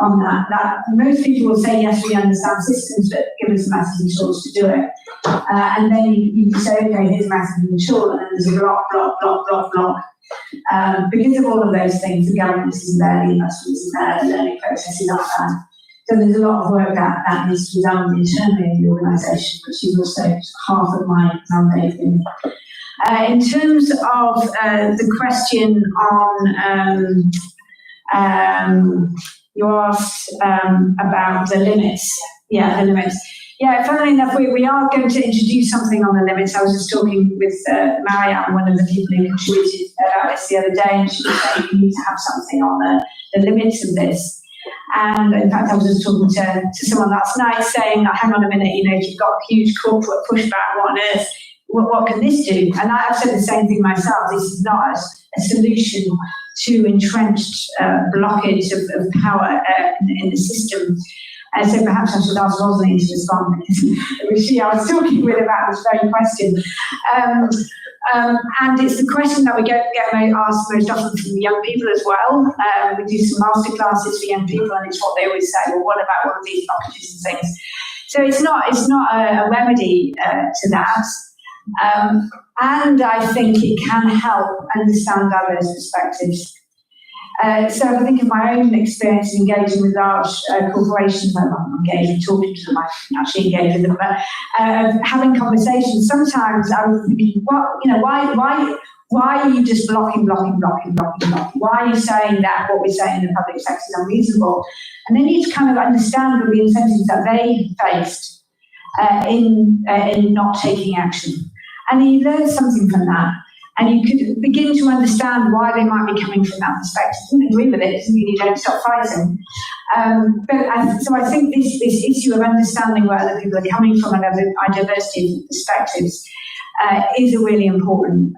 on that. Most people will say, yes, we understand systems, but give us methods and tools to do it. And then you say, okay, here's methods and tools, and then there's a block. Because of all of those things, the governance isn't there, the investment isn't there, the learning process is not there. So there's a lot of work that needs to be done internally in the organisation, which is also half of my mandate. In terms of the question on, you asked about the limits. Yeah, the limits. Yeah, funnily enough, we are going to introduce something on the limits. I was just talking with Marianne, one of the people who contributed about this the other day, and she was saying we need to have something on the limits of this. And in fact, I was just talking to someone last night saying, hang on a minute, if you've got huge corporate pushback, what on earth? What can this do? And I've said the same thing myself. This is not a solution to entrenched blockage of power in the system. And so perhaps I should ask Rosalind to respond, because it was she I was talking with about this very question. And it's the question that we get asked most often from young people as well. We do some master classes for young people, and it's what they always say, well, what about all of these blockages and things? So it's not a remedy to that. And I think it can help understand diverse perspectives. So if I think of my own experience in engaging with large corporations, I'm not engaged with talking to them, I actually engage with them, but having conversations, sometimes I was thinking, why are you just blocking? Why are you saying that what we're saying in the public sector is unreasonable? And then you kind of understand the incentives that they faced in not taking action. And you learn something from that. And you could begin to understand why they might be coming from that perspective. I don't agree with it, doesn't mean you don't stop fighting. So I think this issue of understanding where other people are coming from and our diversity of perspectives is a really important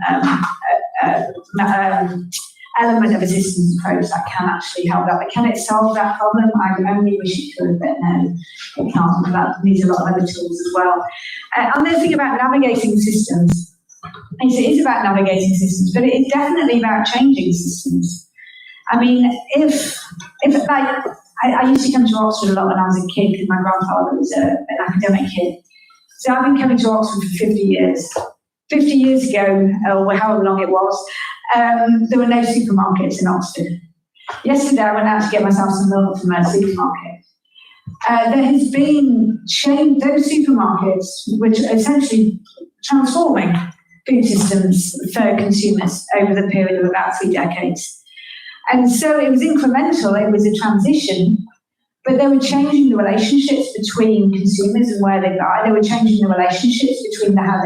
element of a systems approach that can actually help that. But can it solve that problem? I only wish it could, but no, it can't. That needs a lot of other tools as well. And the thing about navigating systems, it is about navigating systems, but it is definitely about changing systems. I mean, if like, I used to come to Oxford a lot when I was a kid because my grandfather was an academic kid. So I've been coming to Oxford for 50 years. 50 years ago, or however long it was, there were no supermarkets in Oxford. Yesterday, I went out to get myself some milk from a supermarket. There has been change, those supermarkets, which are essentially transforming food systems for consumers over the period of about 3 decades. And so it was incremental, it was a transition, but they were changing the relationships between consumers and where they buy. They were changing the relationships between how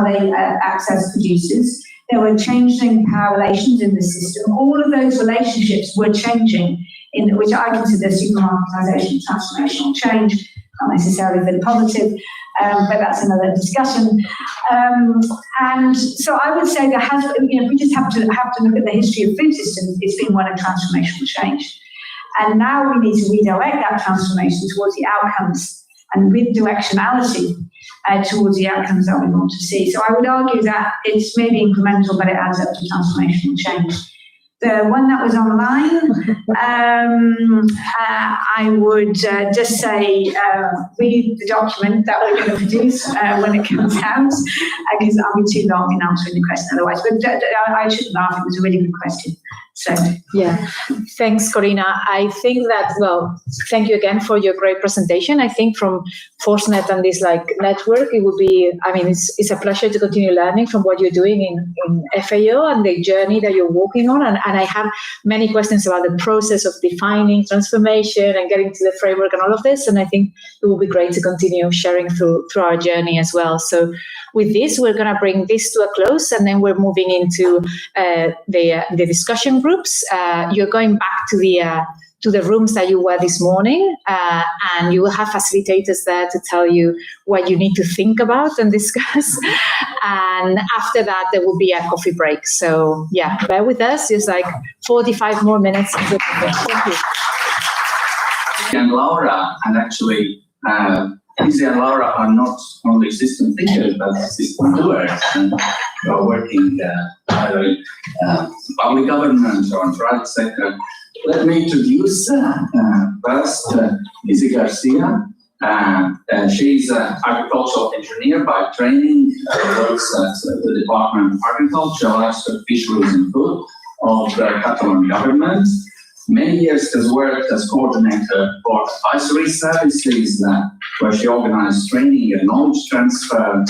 they access producers. They were changing power relations in the system. All of those relationships were changing, in which I consider supermarketisation transformational change, not necessarily been positive, but that's another discussion. And so I would say there has, we just have to look at the history of food systems. It's been one of transformational change. And now we need to redirect that transformation towards the outcomes and with directionality towards the outcomes that we want to see. So I would argue that it's maybe incremental, but it adds up to transformational change. The one that was online, I would just say read the document that we're going to produce when it comes out, because I'll be too long in answering the question otherwise. But I shouldn't laugh, it was a really good question. So yeah, thanks, Corina. I think that, well, thank you again for your great presentation. I think from FoSSNet and this network, it would be, I mean, it's a pleasure to continue learning from what you're doing in FAO and the journey that you're walking on. And I have many questions about the process of defining transformation and getting to the framework and all of this. And I think it will be great to continue sharing through our journey as well. So with this, we're going to bring this to a close, and then we're moving into the discussion groups. You're going back to the rooms that you were this morning, and you will have facilitators there to tell you what you need to think about and discuss. And after that, there will be a coffee break. So yeah, bear with us. It's like 45 more minutes. Thank you. And Laura, and actually, Lizzie and Laura are not only system thinkers, but system doers, and are working either in public government or in private sector. Let me introduce first Lizzie Garcia. She's an agricultural engineer by training, works at the Department of Agriculture, Livestock, Fisheries and Food of the Catalan government. Many years has worked as coordinator for advisory services, where she organized training and knowledge transfer,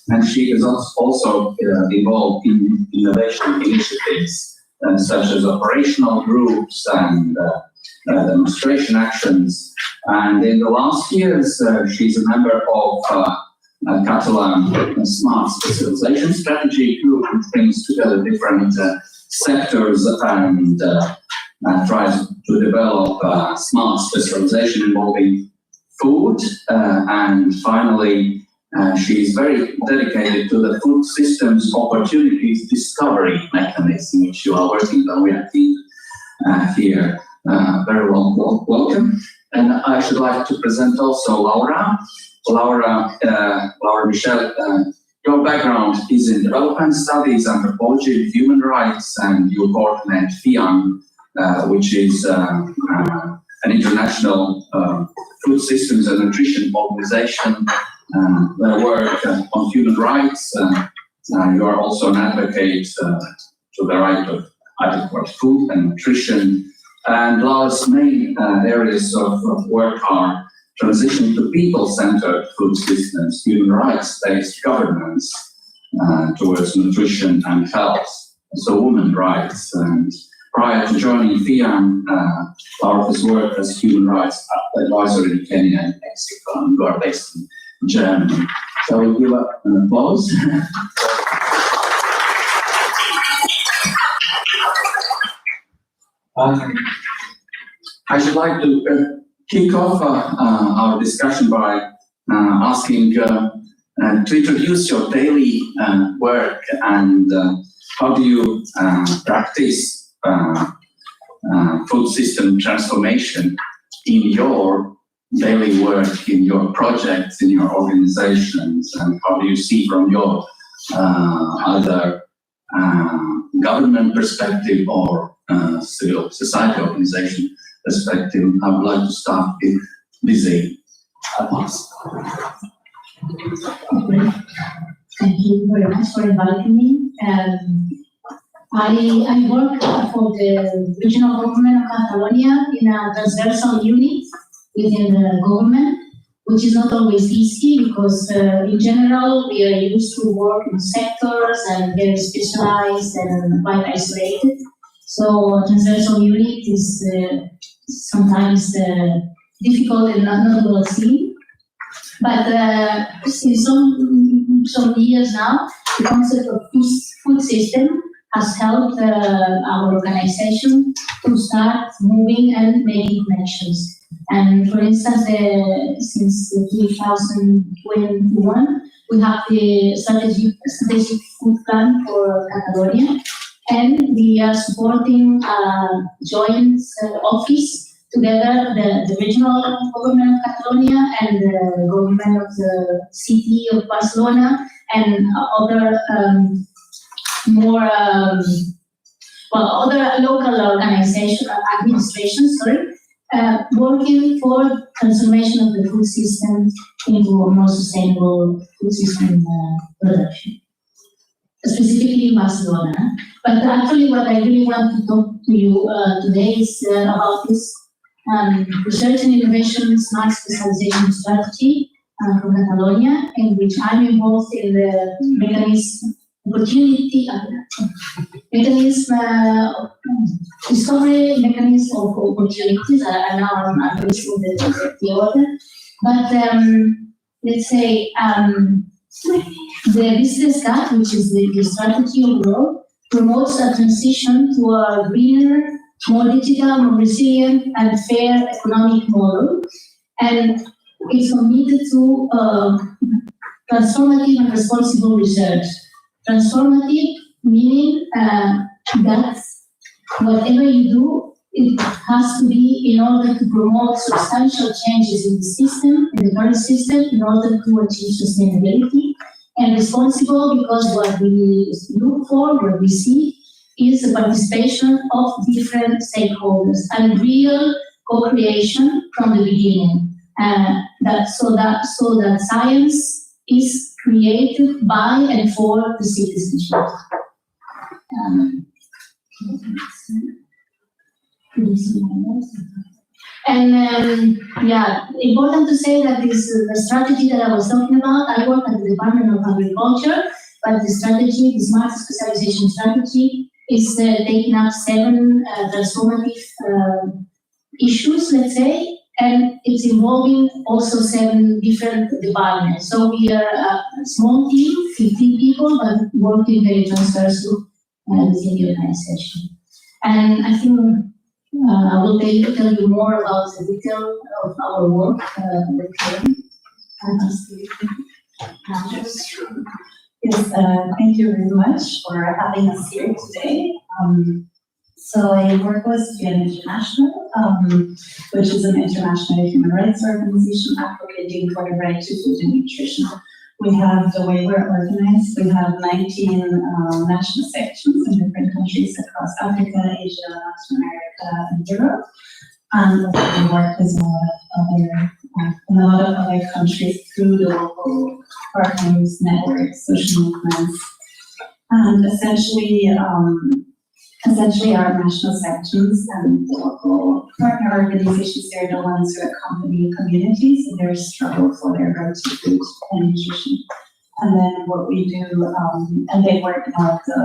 and she is also involved in innovation initiatives such as operational groups and demonstration actions. And in the last years, she's a member of Catalan Smart Specialization Strategy Group, which brings together different sectors and tries to develop smart specialization involving food. And finally, she is very dedicated to the food systems opportunities discovery mechanism, which you are working on with here. Very welcome. And I should like to present also Laura. Laura Michel, your background is in development studies, anthropology, human rights, and you coordinate FIAN, which is an international food systems and nutrition organization that work on human rights. You are also an advocate to the right of adequate food and nutrition. And Laura's main areas of work are transition to people-centered food systems, human rights-based governance towards nutrition and health, so women's rights. And prior to joining FIAM, Laura has worked as human rights advisor in Kenya and Mexico, and we are based in Germany. Shall we give up an applause? I should like to kick off our discussion by asking to introduce your daily work and how do you practice food system transformation in your daily work, in your projects, in your organizations, and how do you see from your either government perspective or civil society organization perspective? I would like to start with Lizzie. Thank you very much for inviting me. I work for the regional government of Catalonia in a transversal unit within the government, which is not always easy because in general we are used to work in sectors and very specialized and quite isolated. So a transversal unit is sometimes difficult and not well seen. But since some years now, the concept of food system has helped our organization to start moving and making connections. And for instance, since 2021, we have the strategic food plan for Catalonia, and we are supporting a joint office together, the regional government of Catalonia and the government of the city of Barcelona and other other local organization administrations, working for transformation of the food system into a more sustainable food system production, specifically in Barcelona. But actually what I really want to talk to you today is about this research and innovation smart specialization strategy from Catalonia, in which I'm involved in the discovery mechanism of opportunities. And now I'm listing the order. But let's say the business gap, which is the strategy overall, promotes a transition to a greener, more digital, more resilient, and fair economic model, and it's committed to transformative and responsible research. Transformative meaning that whatever you do, it has to be in order to promote substantial changes in the system, in the current system, in order to achieve sustainability. And responsible because what we look for, what we see, is the participation of different stakeholders and real co-creation from the beginning. So that science is created by and for the citizenship. Important to say that this the strategy that I was talking about. I work at the Department of Agriculture, but the strategy, the smart specialization strategy, is taking up 7 transformative issues, let's say, and it's involving also 7 different departments. So we are a small team, 15 people, but working very transversal within the organization. And I think I will tell you more about the detail of our work with Karen. Yes, thank you very much for having us here today. So I work with FIAM International, which is an international human rights organization advocating for the right to food and nutrition. We have, the way we're organized, we have 19 national sections in different countries across Africa, Asia, Latin America, and Europe. And we work with in a lot of other countries through the local partners, networks, social movements. And essentially, essentially our national sections and the local partner organizations, they're the ones who accompany communities in their struggle for their right to food and nutrition. And then what we do, and they work at the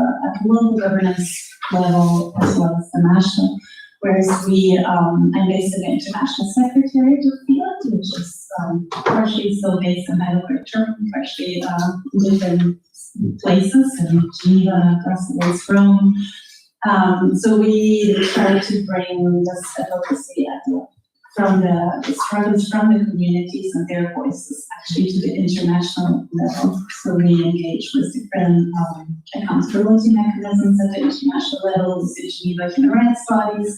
local governance level as well as the national, whereas I'm based in the International Secretariat of FIAT, which is partially still based in Heidelberg, Germany, partially in different places in Geneva, Brussels, Rome. So we try to bring this advocacy from the struggles from the communities and their voices actually to the international level. So we engage with different accountability mechanisms at the international level, with the Geneva human rights bodies,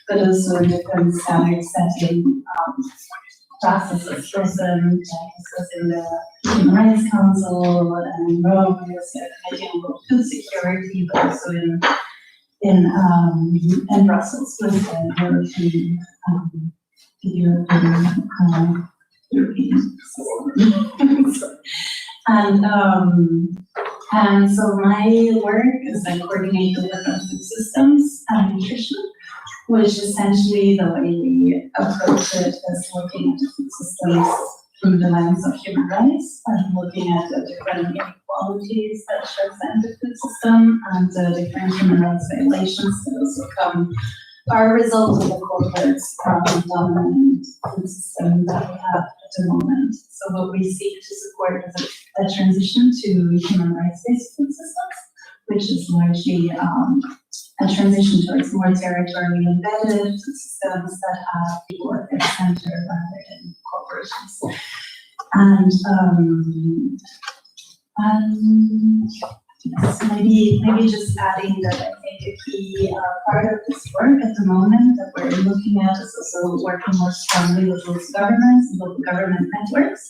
but also different standard setting processes. There's in the Human Rights Council and in Rome, there's a Committee on Food Security, but also in Brussels with the European and so my work is I coordinate the different food systems and nutrition, which essentially the way we approach it is looking at the food systems through the lens of human rights and looking at the different inequalities that represent the food system and the different human rights violations that also are a result of the corporate dominant food system that we have at the moment. So what we seek to support is a transition to human rights-based food systems, which is largely a transition towards more territorially embedded food systems that have people at their center rather than corporations. Yes, maybe just adding that I think a key part of this work at the moment that we're looking at is also working more strongly with local governments and local government networks,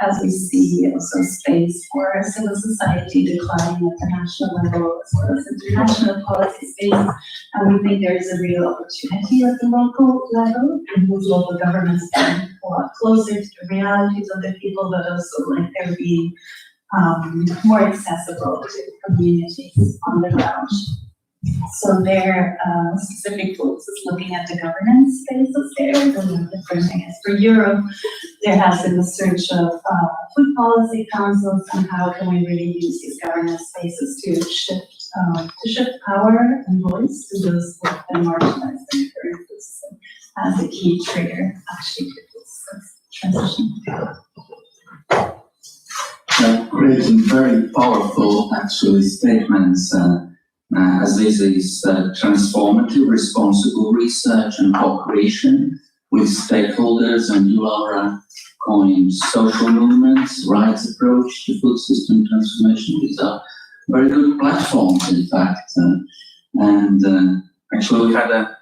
as we see also space for civil society declining at the national level as well as international policy space. And we think there is a real opportunity at the local level, and with local governments being a lot closer to the realities of the people, but also like there being more accessible to communities on the ground. So their specific focus is looking at the governance spaces there. The different thing is for Europe, there has been a search of food policy councils and how can we really use these governance spaces to shift power and voice to those who have been marginalized in the current food system as a key trigger actually to this transition. Creating very powerful, actually, statements as this is transformative, responsible research and cooperation with stakeholders, and you are coined social movements, rights approach to food system transformation. These are very good platforms, in fact. Actually, we had a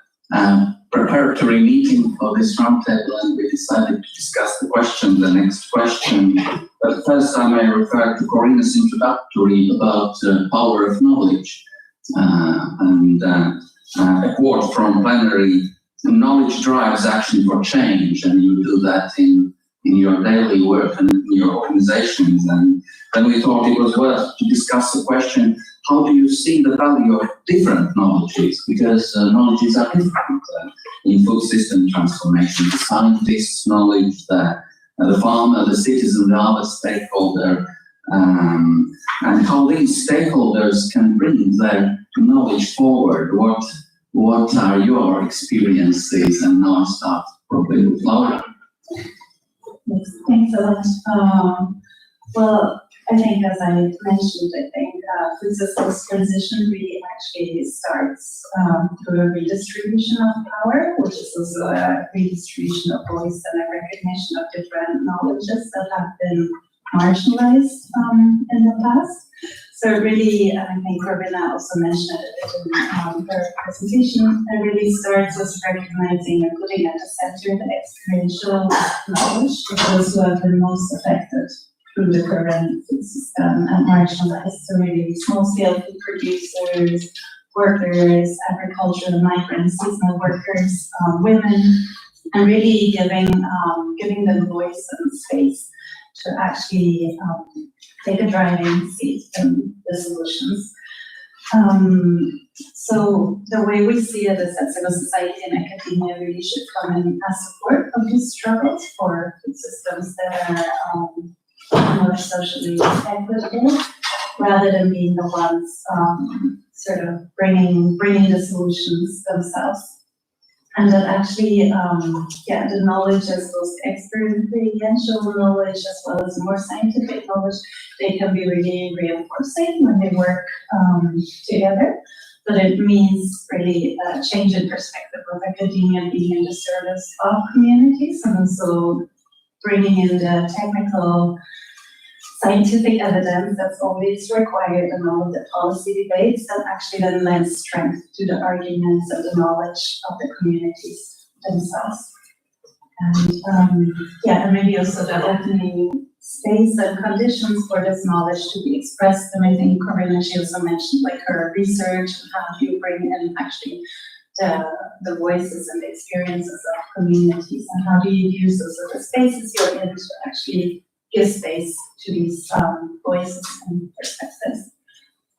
preparatory meeting for this roundtable, and we decided to discuss the next question. But first, I may refer to Corina's introductory about power of knowledge, and a quote from plenary: "Knowledge drives action for change," and you do that in your daily work and in your organizations. And then we thought it was worth to discuss the question: how do you see the value of different knowledges? Because knowledges are different in food system transformation. The scientist's knowledge, the farmer, the citizen, the other stakeholder, and how these stakeholders can bring their knowledge forward. What are your experiences? And now I'll start probably with Laura. Yes, thanks a lot. Well, I think, as I mentioned, food systems transition really actually starts through a redistribution of power, which is also a redistribution of voice and a recognition of different knowledges that have been marginalized in the past. So really, and I think Corina also mentioned it in her presentation, it really starts with recognizing and putting at the center the experiential knowledge of those who have been most affected through the current food system and marginalized. So really small-scale food producers, workers, agricultural migrants, seasonal workers, women, and really giving them voice and space to actually take a driving seat in the solutions. So the way we see it is that civil society and academia really should come in as support of these struggles for food systems that are more socially equitable, rather than being the ones sort of bringing the solutions themselves. And that actually, the knowledge as well as experiential knowledge as well as more scientific knowledge, they can be really reinforcing when they work together. But it means really a change in perspective of academia being in the service of communities, and also bringing in the technical scientific evidence that's always required in all of the policy debates, that actually then lends strength to the arguments and the knowledge of the communities themselves. And and maybe also the opening space and conditions for this knowledge to be expressed. And I think Corinna, she also mentioned like her research and how do you bring in actually the voices and the experiences of communities, and how do you use those other spaces you're in to actually give space to these voices and perspectives.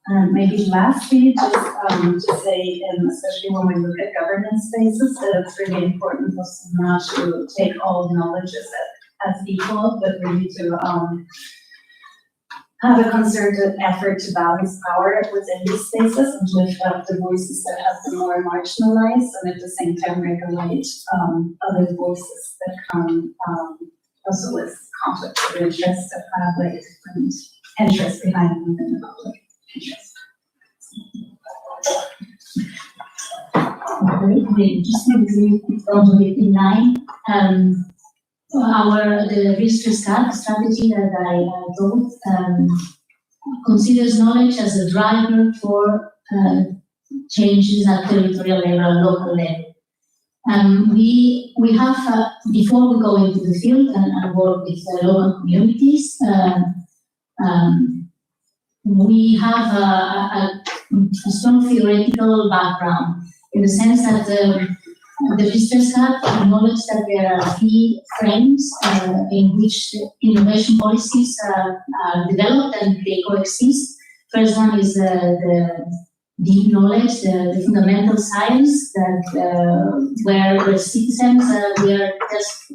And maybe lastly, just to say, and especially when we look at governance spaces, that it's really important also not to take all knowledge as equal, but really to have a concerted effort to balance power within these spaces and to lift up the voices that have been more marginalized, and at the same time regulate other voices that come also with conflict of interest that have like different interests behind them than the public interest. Just maybe to be in line, the research strategy that I wrote considers knowledge as a driver for changes at territorial level and local level. We have, before we go into the field and work with local communities, we have a strong theoretical background, in the sense that the research have acknowledged that there are three frames in which innovation policies are developed and they coexist. First one is the deep knowledge, the fundamental science, that where the citizens we are just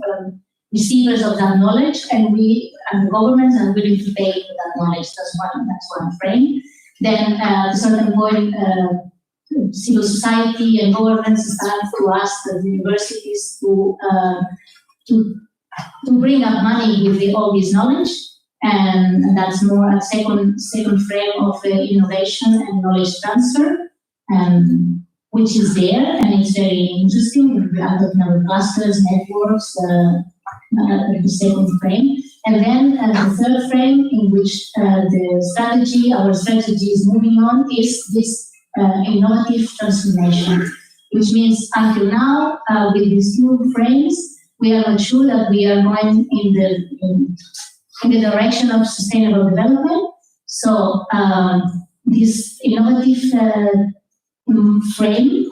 receivers of that knowledge, and we and the governments are willing to pay for that knowledge. That's one frame. Then at a certain point, civil society and governments start to ask the universities to bring up money with all this knowledge. And that's more a second frame of innovation and knowledge transfer, which is there, and it's very interesting. We are talking about clusters, networks, the second frame. And then the third frame, in which our strategy is moving on, is this innovative transformation, which means until now, with these two frames, we are not sure that we are going in the direction of sustainable development. So this innovative frame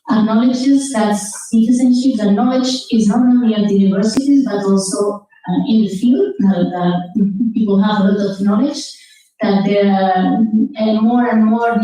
acknowledges that citizenship and knowledge is not only at the universities, but also in the field. That people have a lot of knowledge, that there are more and more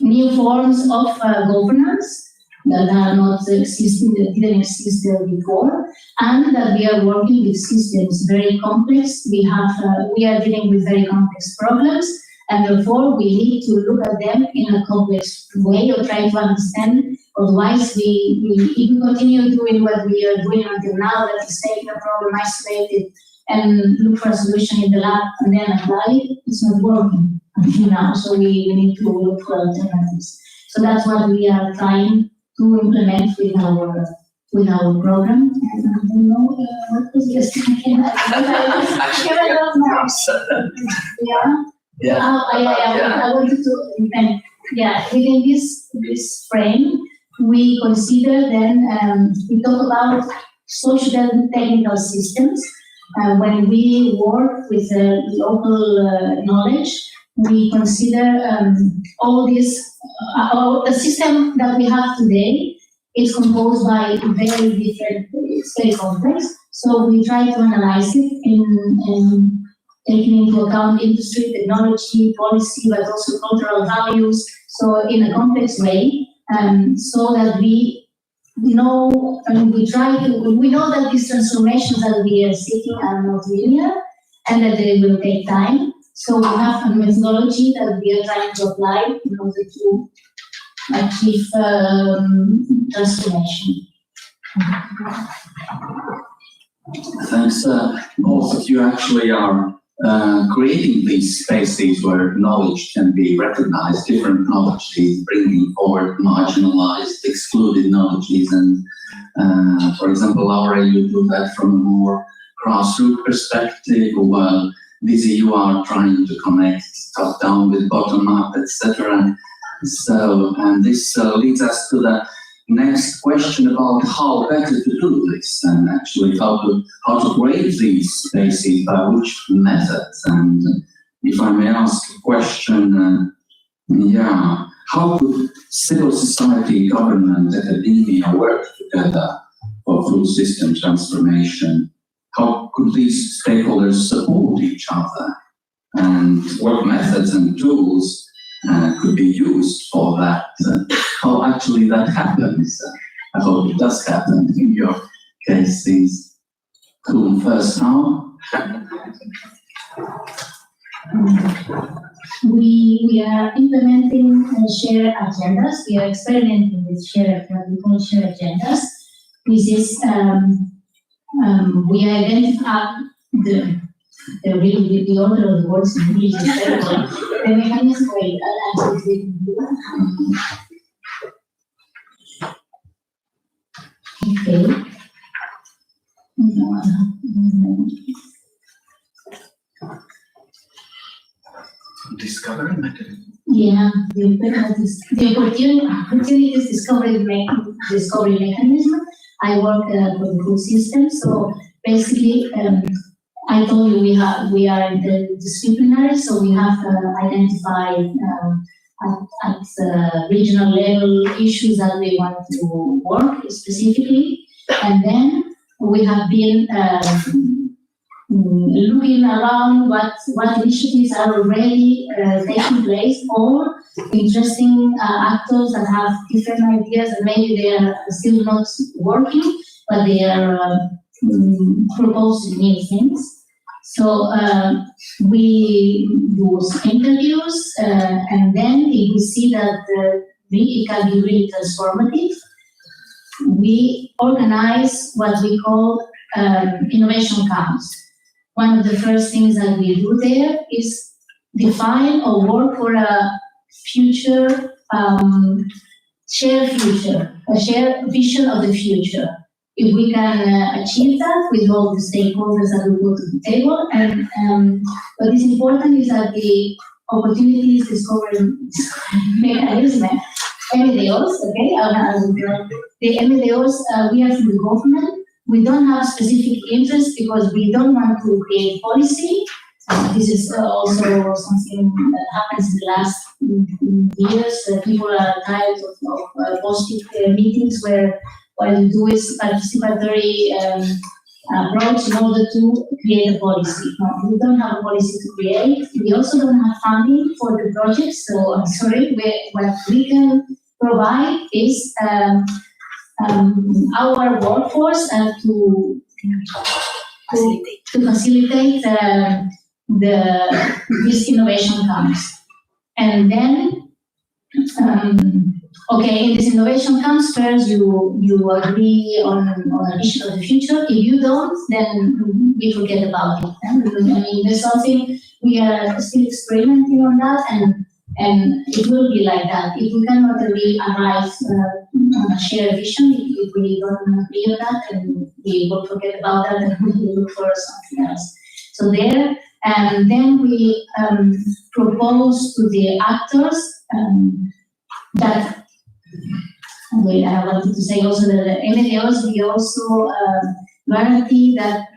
new forms of governance that are not existing, that didn't exist there before, and that we are working with systems very complex. We are dealing with very complex problems, and therefore we need to look at them in a complex way or try to understand. Otherwise, if we continue doing what we are doing until now, that is taking a problem, isolate it, and look for a solution in the lab and then apply it, it's not working until now. So we need to look for alternatives. So that's what we are trying to implement with our program. I don't know what was yesterday. I wanted to, within this frame, we consider then, we talk about social and technical systems. When we work with local knowledge, we consider all this, the system that we have today is composed by very different, it's very complex. So we try to analyze it taking into account industry, technology, policy, but also cultural values. So in a complex way, so that we know, and we know that these transformations that we are seeking are not linear and that they will take time. So we have a methodology that we are trying to apply in order to achieve transformation. Thanks. Both of you actually are creating these spaces where knowledge can be recognized, different knowledges, bringing forward marginalized, excluded knowledges. And for example, Laura, you do that from a more grassroots perspective, while Lizzie, you are trying to connect top down with bottom up, etc. So, and this leads us to the next question about how better to do this, and actually how to create these spaces, by which methods. And if I may ask a question, how could civil society, government, academia work together for food system transformation? How could these stakeholders support each other? And what methods and tools could be used for that? How actually that happens? I hope it does happen in your cases. Cool. First now. We are implementing shared agendas. We are experimenting with shared agendas. This is we identify the order of the words in English is terrible. The mechanism okay. Discovery mechanism. Yeah, the opportunities discovery mechanism. I work for the food system, so basically, I told you we are interdisciplinary, so we have identified at regional level issues that we want to work specifically, and then we have been looking around what initiatives are already taking place, or interesting actors that have different ideas and maybe they are still not working, but they are proposing new things. So we do interviews, and then if we see that it can be really transformative, we organize what we call innovation camps. One of the first things that we do there is define or work for a future, shared future, a shared vision of the future. If we can achieve that with all the stakeholders that we go to the table, and what is important is that the opportunities discovery mechanism, MDOs, okay, the MDOs, we are from the government. We don't have specific interest because we don't want to create policy. This is also something that happens in the last years. People are tired of positive meetings where what you do is participatory approach in order to create a policy. No, we don't have a policy to create. We also don't have funding for the project. So I'm sorry, what we can provide is our workforce and to facilitate this innovation camps. And then, okay, in this innovation camps, first you agree on a vision of the future. If you don't, then we forget about it. I mean, there's something we are still experimenting on that, and it will be like that. If we cannot really arrive on a shared vision, if we don't agree on that, then we will forget about that and we will look for something else. So there, and then we propose to the actors that, wait, I wanted to say also that the MDOs, we also guarantee that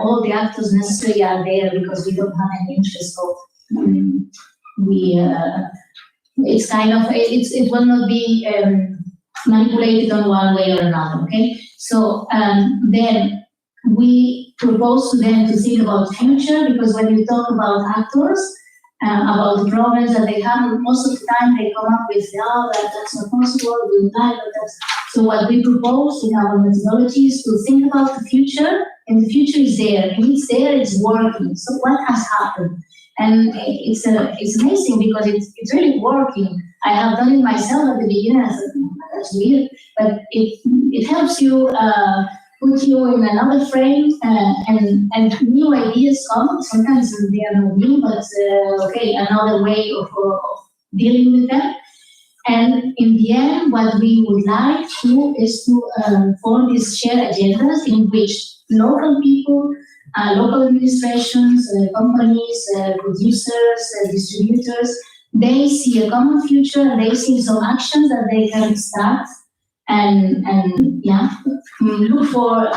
all the actors necessary are there because we don't have any interest of it's kind of, it will not be manipulated on one way or another, okay? So then we propose to them to think about future, because when you talk about actors, about the problems that they have, most of the time they come up with, oh, that's not possible, we'll die, but that's... So what we propose in our methodology is to think about the future, and the future is there, and it's there, it's working. So what has happened? And it's amazing because it's really working. I have done it myself at the beginning. I said, that's weird, but it helps you put you in another frame, and new ideas come. Sometimes they are not new, but okay, another way of dealing with them. And in the end, what we would like to is to form these shared agendas in which local people, local administrations, companies, producers, distributors, they see a common future, and they see some actions that they can start and look for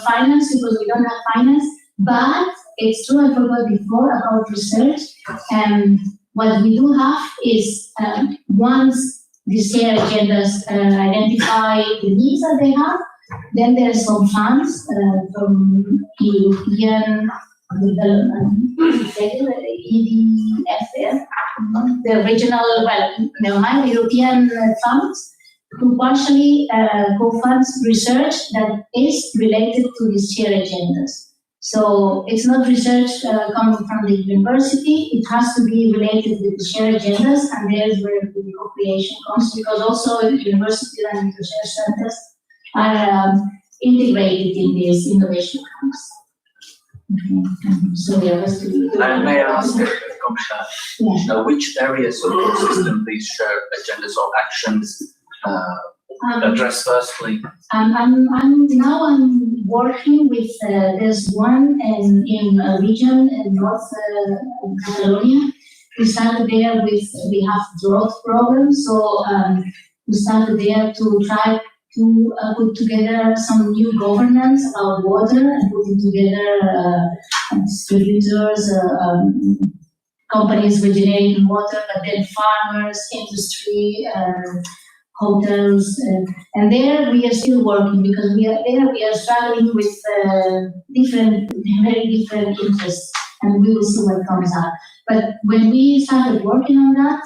finance, because we don't have finance. But it's true, I forgot before about research. And what we do have is once these shared agendas identify the needs that they have, then there are some funds from European Development, EDFF, the regional, never mind, European funds, to partially co-fund research that is related to these shared agendas. So it's not research coming from the university, it has to be related with the shared agendas, and there's where the co-creation comes, because also universities and research centers are integrated in these innovation camps. So there has to be... May I ask, which areas of your system these shared agendas or actions address firstly? I'm working with, there's one in a region in North Catalonia. We started there with, we have drought problems, so we started there to try to put together some new governance about water, and putting together distributors, companies regenerating water, but then farmers, industry, hotels, and there we are still working, because we are struggling with very different interests, and we will see what comes out. But when we started working on that,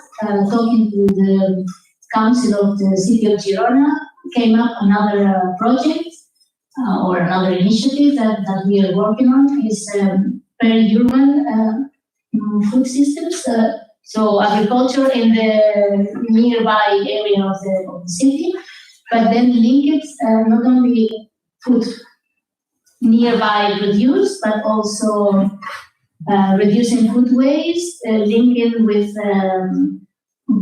talking to the council of the city of Girona, came up another project or another initiative that we are working on, is peri-urban food systems. So agriculture in the nearby area of the city, but then link it, not only food nearby produced, but also reducing food waste, linking with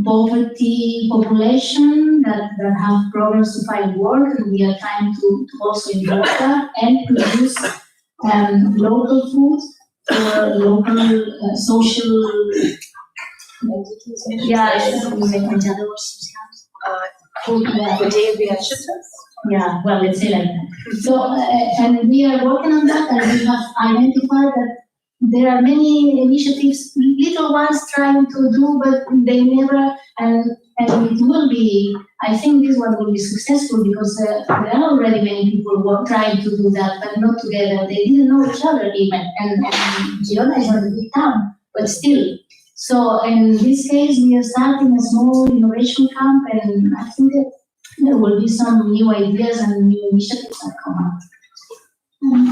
poverty population that have problems to find work, and we are trying to also involve that and produce local food for local social. Yeah, well, let's say like that. So, and we are working on that, and we have identified that there are many initiatives, little ones trying to do, but they never, and it will be, I think this one will be successful, because there are already many people who are trying to do that, but not together. They didn't know each other even, and Girona is not a big town, but still. So in this case, we are starting a small innovation camp, and I think that there will be some new ideas and new initiatives that come up.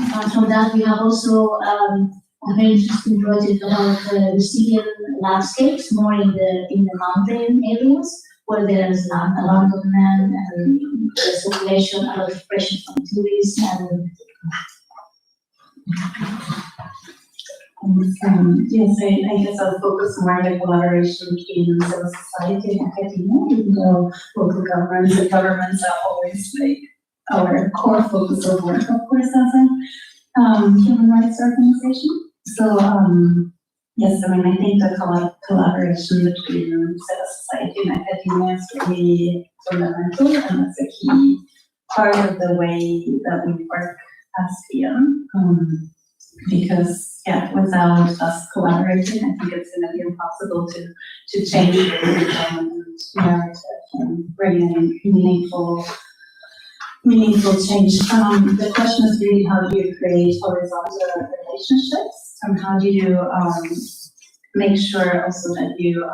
Apart from that, we have also a very interesting project about resilient landscapes, more in the mountain areas, where there is land abandonment and there's population, a lot of pressure from tourists, and yes, I guess I'll focus more on the collaboration between civil society and academia, even though local governments and governments are always like our core focus of work, of course, as a human rights organization. So, yes, I mean, I think the collaboration between civil society and academia is really fundamental, and that's a key part of the way that we work as FIAM. Because without us collaborating, I think it's going to be impossible to change the narrative and bring in meaningful meaningful change. The question is really how do you create horizontal relationships, and how do you make sure also that you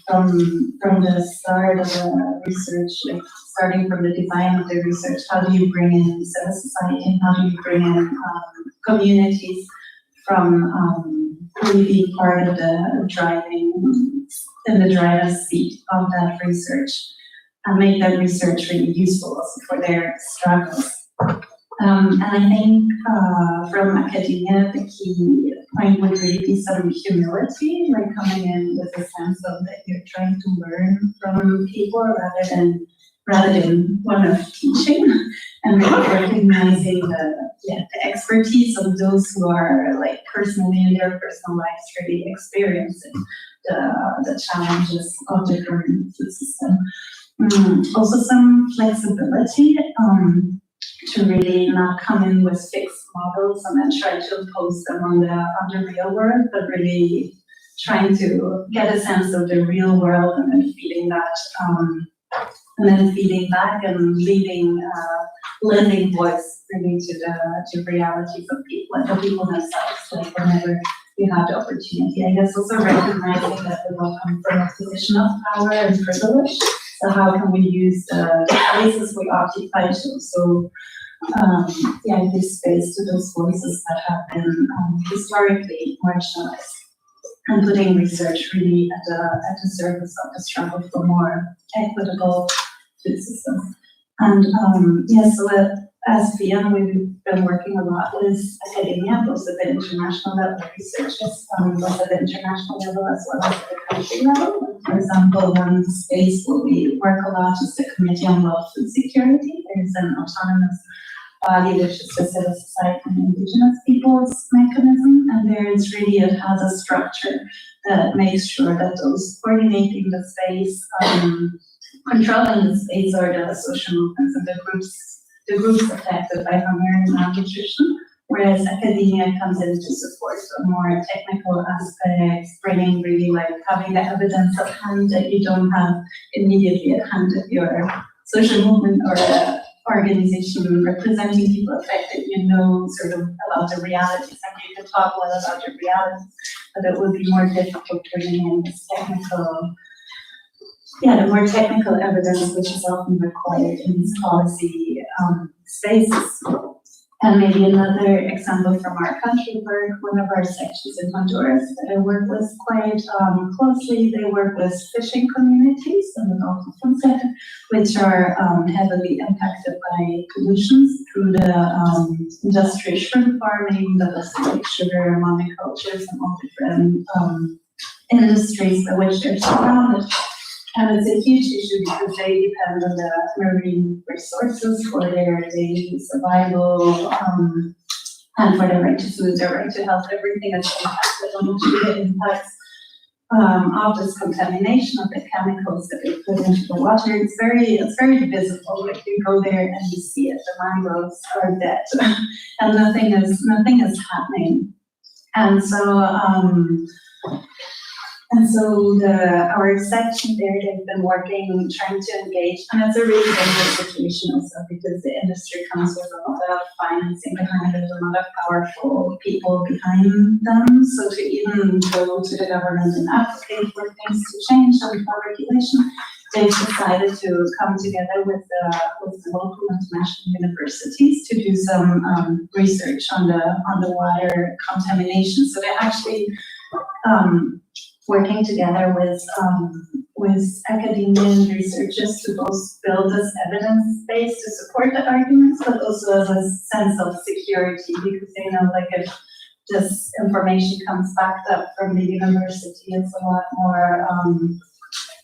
from the start of the research, like starting from the design of the research, how do you bring in civil society, how do you bring in communities from really be part of the driving in the driver's seat of that research, and make that research really useful also for their struggles. And I think from academia, the key point would really be some humility, like coming in with a sense of that you're trying to learn from people rather than one of teaching, and really recognizing the expertise of those who are like personally in their personal lives really experiencing the challenges of the current food system. Also some flexibility to really not come in with fixed models and then try to impose them on the real world, but really trying to get a sense of the real world and then feeding that, and then feeding back and leaving, lending voice really to the realities of people and the people themselves, like whenever you have the opportunity. I guess also recognizing that we all come from a position of power and privilege. So how can we use the places we occupy to also give space to those voices that have been historically marginalized, and putting research really at the service of the struggle for more equitable food systems. And so as VM, we've been working a lot with academia, both at the international level of researchers, both at the international level as well as at the country level. For example, one space where we work a lot is the Committee on World Food Security. There's an autonomous body which is the civil society and indigenous peoples mechanism, and it has a structure that makes sure that those coordinating the space, controlling the space, are the social movements and the groups affected by hunger and malnutrition, whereas academia comes in to support the more technical aspects, bringing really like having the evidence at hand that you don't have immediately at hand if you're a social movement or an organization representing people affected, sort of about the realities, and you can talk well about your realities, but it would be more difficult bringing in this technical, the more technical evidence which is often required in these policy spaces. And maybe another example from our country work, one of our sections in Honduras that I work with quite closely, they work with fishing communities in the Gulf of Fonseca, which are heavily impacted by pollutions through the industrial shrimp farming, the acidic sugar, monocultures, and all different industries by which they're surrounded. And it's a huge issue because they depend on the marine resources for their daily survival, and for their right to food, their right to health, everything is impacted on the impacts of this contamination of the chemicals that they put into the water. It's very visible. Like you go there and you see it. The mangroves are dead, and nothing is happening. And so our section there, they've been working, trying to engage, and it's a really dangerous situation also because the industry comes with a lot of financing behind it, a lot of powerful people behind them. So to even go to the government and advocate for things to change and for regulation, they've decided to come together with the local international universities to do some research on the water contamination. So they're actually working together with academia and researchers to both build this evidence base to support the arguments, but also as a sense of security, because they know like if this information comes backed up from the university, it's a lot more,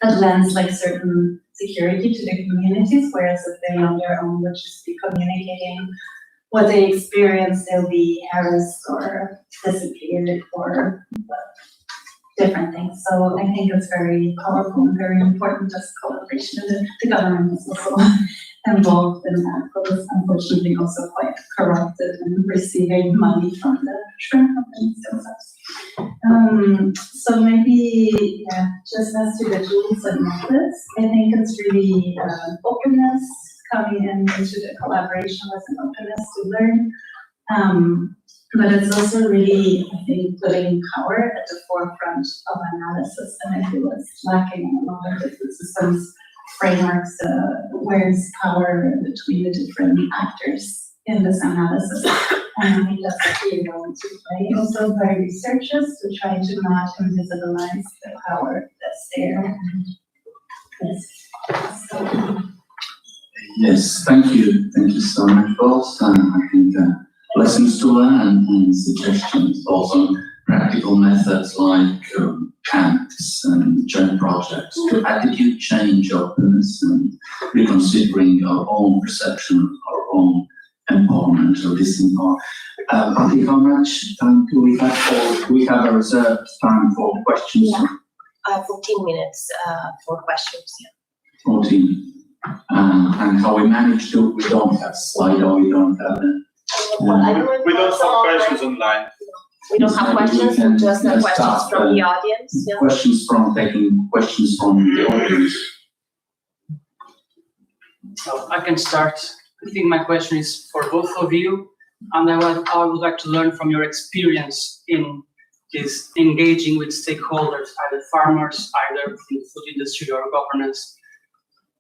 it lends like certain security to the communities, whereas if they on their own would just be communicating what they experience, they'll be harassed or disappeared or different things. So I think it's very powerful and very important, this collaboration. The government is also involved in that, but it's unfortunately also quite corrupted and receiving money from the shrimp companies themselves. So maybe, just as to the tools and methods, I think it's really openness, coming into the collaboration with an openness to learn. But it's also really, I think, putting power at the forefront of analysis, and I feel it's lacking in a lot of different systems, frameworks, where is power between the different actors in this analysis. And I think that's a key role to play also by researchers to try to not invisibilize the power that's there. Yes. So, Yes, thank you. Thank you so much, both. I think lessons to learn and suggestions, also practical methods like camps and joint projects to attitude change, openness, and reconsidering our own perception of our own empowerment or disempowerment. I think how much time do we have? We have a reserved time for questions. Yeah. 14 minutes for questions. Yeah. 14. And how we manage to, we don't have Slido, we don't have we don't have questions online. We don't have questions, and just the questions from the audience. Yeah. Taking questions from the audience. So I can start. I think my question is for both of you, and I would like to learn from your experience in this engaging with stakeholders, either farmers, either in the food industry or governance.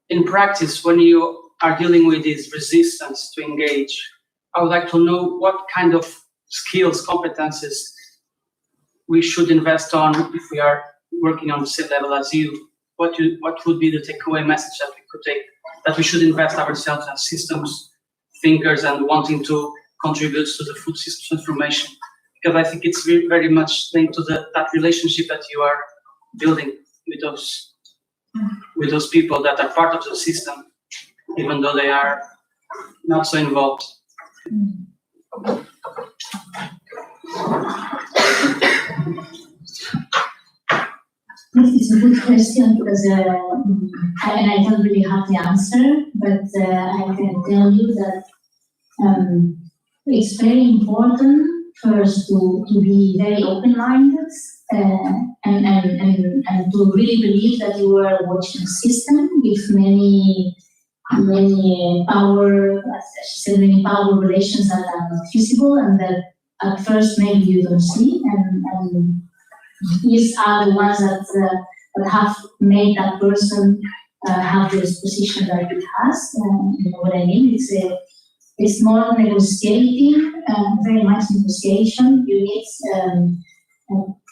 In practice, when you are dealing with this resistance to engage, I would like to know what kind of skills, competences we should invest on if we are working on the same level as you. What would be the takeaway message that we could take, that we should invest ourselves as systems thinkers and wanting to contribute to the food system transformation? Because I think it's very much linked to that relationship that you are building with those people that are part of the system, even though they are not so involved. This is a good question because I don't really have the answer, but I can tell you that it's very important first to be very open-minded and to really believe that you are watching a system with many power relations that are not visible and that at first maybe you don't see, and these are the ones that have made that person have this position that it has. You know what I mean? It's more negotiating, very much negotiation. You need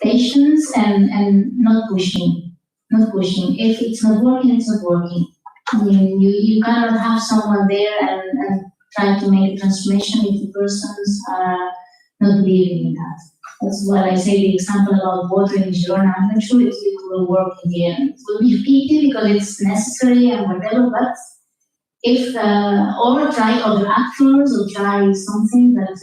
patience and not pushing. Not pushing. If it's not working, it's not working. I mean, you cannot have someone there and try to make a transformation if the persons are not believing in that. That's what I say, the example about water in Girona. I'm not sure it will work in the end. It will be pity because it's necessary and whatever, but if, or try other actors or try something that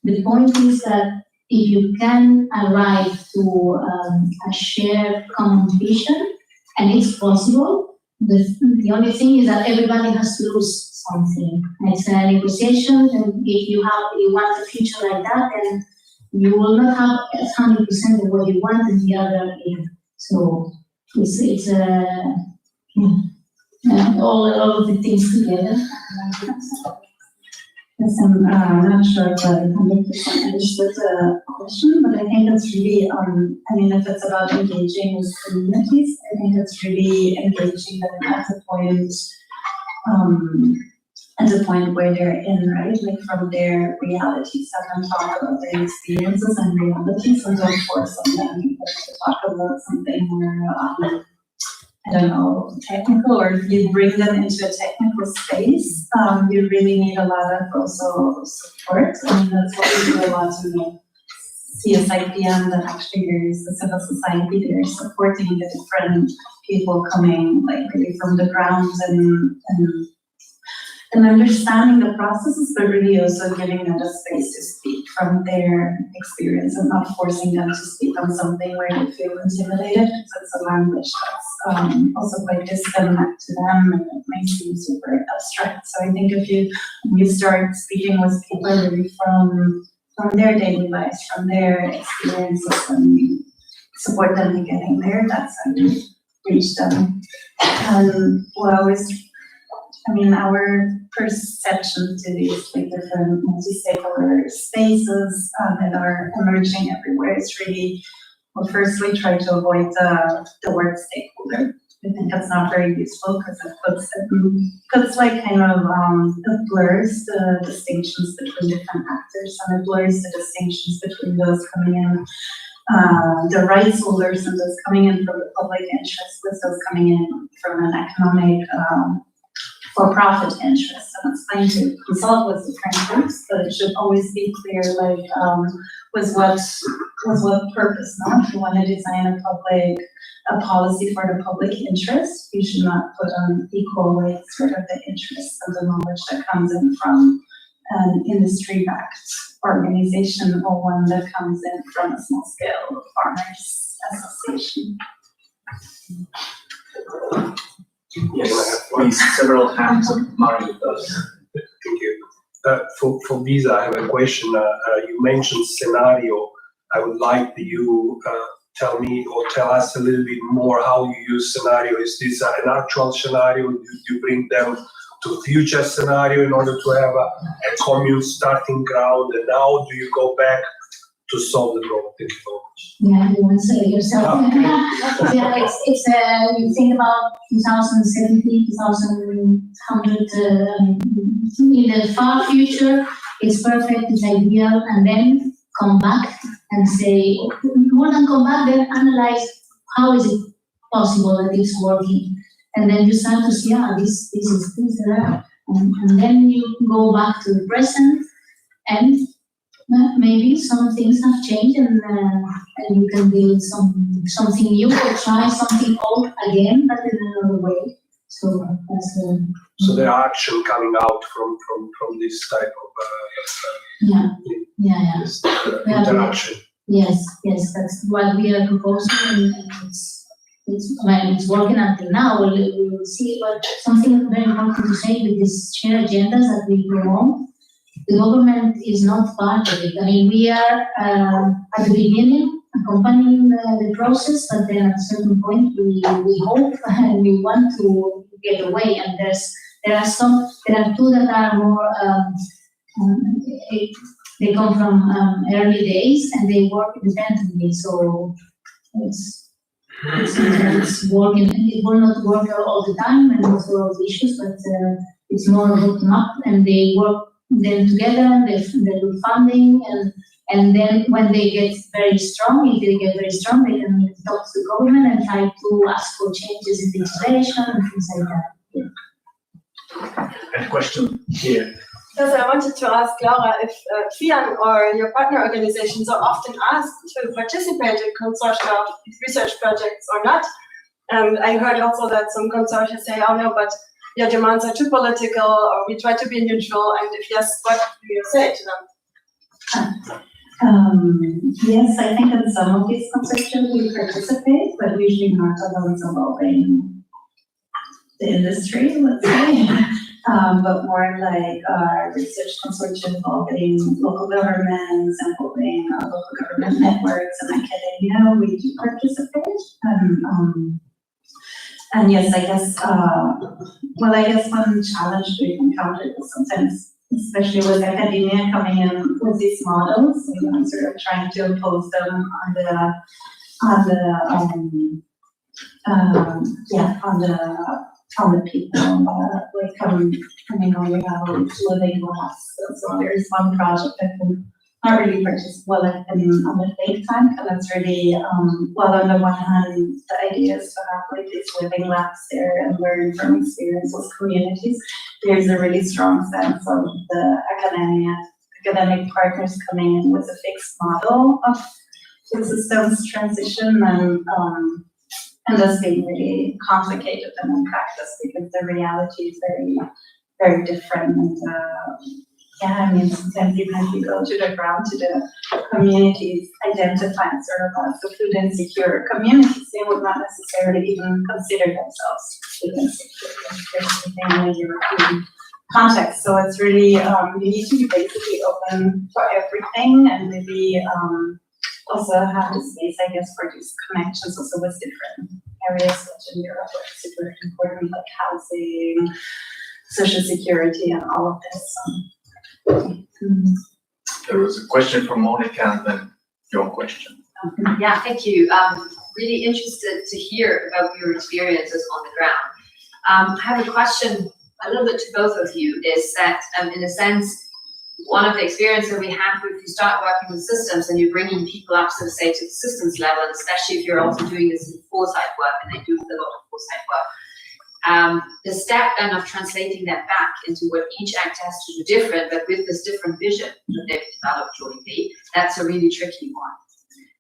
the point is that if you can arrive to a shared common vision, and it's possible, the only thing is that everybody has to lose something. It's a negotiation, and if you want a future like that, then you will not have 100% of what you want and the other in. So it's all of the things together. Yes, I'm not sure if I 100% understood the question, but I think it's really, I mean, if it's about engaging with communities, I think it's really engaging them at a point where they're in, right? Like from their realities, have them talk about their experiences and realities, and don't force on them to talk about something more, I don't know, technical, or if you bring them into a technical space, you really need a lot of also support. And that's what we do a lot in CSIPM, that actually there's the civil society there supporting the different people coming like really from the ground and understanding the processes, but really also giving them the space to speak from their experience and not forcing them to speak on something where they feel intimidated. So it's a language that's also quite distant to them, and it may seem super abstract. So I think if you start speaking with people really from their daily lives, from their experiences, and support them in getting there, that's reach them. Our perception to these like different multi-stakeholder spaces that are emerging everywhere is really, well, firstly, try to avoid the word stakeholder. I think that's not very useful because it puts like kind of it blurs the distinctions between different actors, and it blurs the distinctions between those coming in, the rights holders, and those coming in from the public interest, with those coming in from an economic for-profit interest. And it's fine to consult with different groups, but it should always be clear, like with what purpose. Now, if you want to design a policy for the public interest, you should not put on equal weight sort of the interests of the knowledge that comes in from an industry-backed organization or one that comes in from a small-scale farmers association. Yes, please, several hands on Mario first. Thank you. For Visa, I have a question. You mentioned scenario. I would like you tell me or tell us a little bit more how you use scenario. Is this an actual scenario? Do you bring them to future scenario in order to have a commune starting ground? And now do you go back to solve the problem? Thank you very much. Yeah, you want to say it yourself. Yeah, you think about 2070, 2100, in the far future, it's perfect, it's ideal, and then come back and say, more than come back, then analyze how is it possible that it's working. And then you start to see, this is there. And then you go back to the present, and maybe some things have changed, and you can build something new or try something old again, but in another way. So that's so there are action coming out from this type of interaction. Yes, that's what we are proposing, and it's working until now. We will see, but something very important to say with these shared agendas that we promote. The government is not part of it. I mean, we are at the beginning accompanying the process, but then at a certain point we hope and we want to get away. And there are two that are more, they come from early days and they work independently. So it's working. It will not work all the time and also all the issues, but it's more bottom up, and they work then together, they do funding, and then when they get very strong, if they get very strong, they can talk to the government and try to ask for changes in legislation and things like that. Yeah. And a question here. Because I wanted to ask Laura if FIAN or your partner organizations are often asked to participate in consortia of research projects or not. And I heard also that some consortia say, oh no, but your demands are too political, or we try to be neutral, and if yes, what do you say to them? Yes, I think in some of these consortia we participate, but usually not on those involving the industry, let's say, but more like research consortia involving local governments, involving local government networks and academia. We do participate. And yes, I guess, one challenge we've encountered is sometimes, especially with academia coming in with these models, and sort of trying to impose them on the people, like coming on without living glass. So there's one project that can not really purchase well on the think tank, and it's really on the one hand the idea is to have like these living labs there and learn from experience with communities. There's a really strong sense of the academic partners coming in with a fixed model of the systems transition, and that's being really complicated in practice because the reality is very, very different. And sometimes even if you go to the ground, to the communities identifying sort of as the food insecure communities, they would not necessarily even consider themselves food insecure in the European context. So it's really, you need to be basically open for everything, and maybe also have the space, I guess, for these connections also with different areas which in Europe are super important, like housing, social security, and all of this. There was a question from Monica and then your question. Yeah, thank you. Really interested to hear about your experiences on the ground. I have a question a little bit to both of you, is that in a sense, one of the experiences we have if you start working with systems and you're bringing people up, so to say, to the systems level, and especially if you're also doing this in foresight work, and they do a lot of foresight work, the step then of translating that back into what each actor has to do different, but with this different vision that they've developed jointly, that's a really tricky one.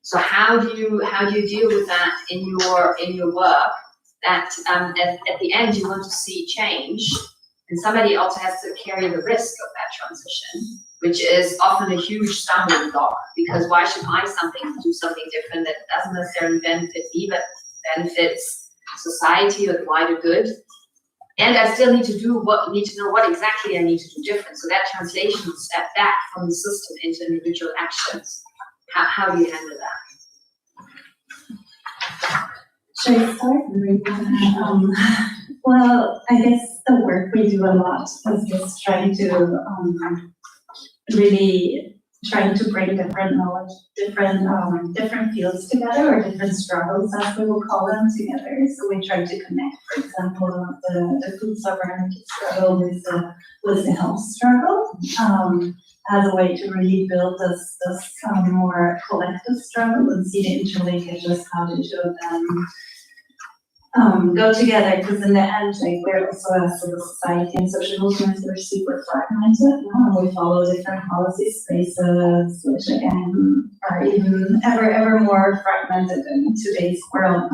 So how do you deal with that in your work? That at the end you want to see change, and somebody also has to carry the risk of that transition, which is often a huge stumbling block, because why should I do something different that doesn't necessarily benefit me, but benefits society or the wider good? And I still need to know what exactly I need to do different. So that translation step back from the system into individual actions. How do you handle that? Should I start? Well, I guess the work we do a lot is just trying to really trying to bring different knowledge, different fields together, or different struggles, as we will call them, together. So we try to connect, for example, the food sovereignty struggle with the health struggle, as a way to really build this more collective struggle and see the interlinkages, how the two of them go together, because in the end, like, we're also a civil society and social movements, we're super fragmented, and we follow different policy spaces, which again are even ever more fragmented in today's world.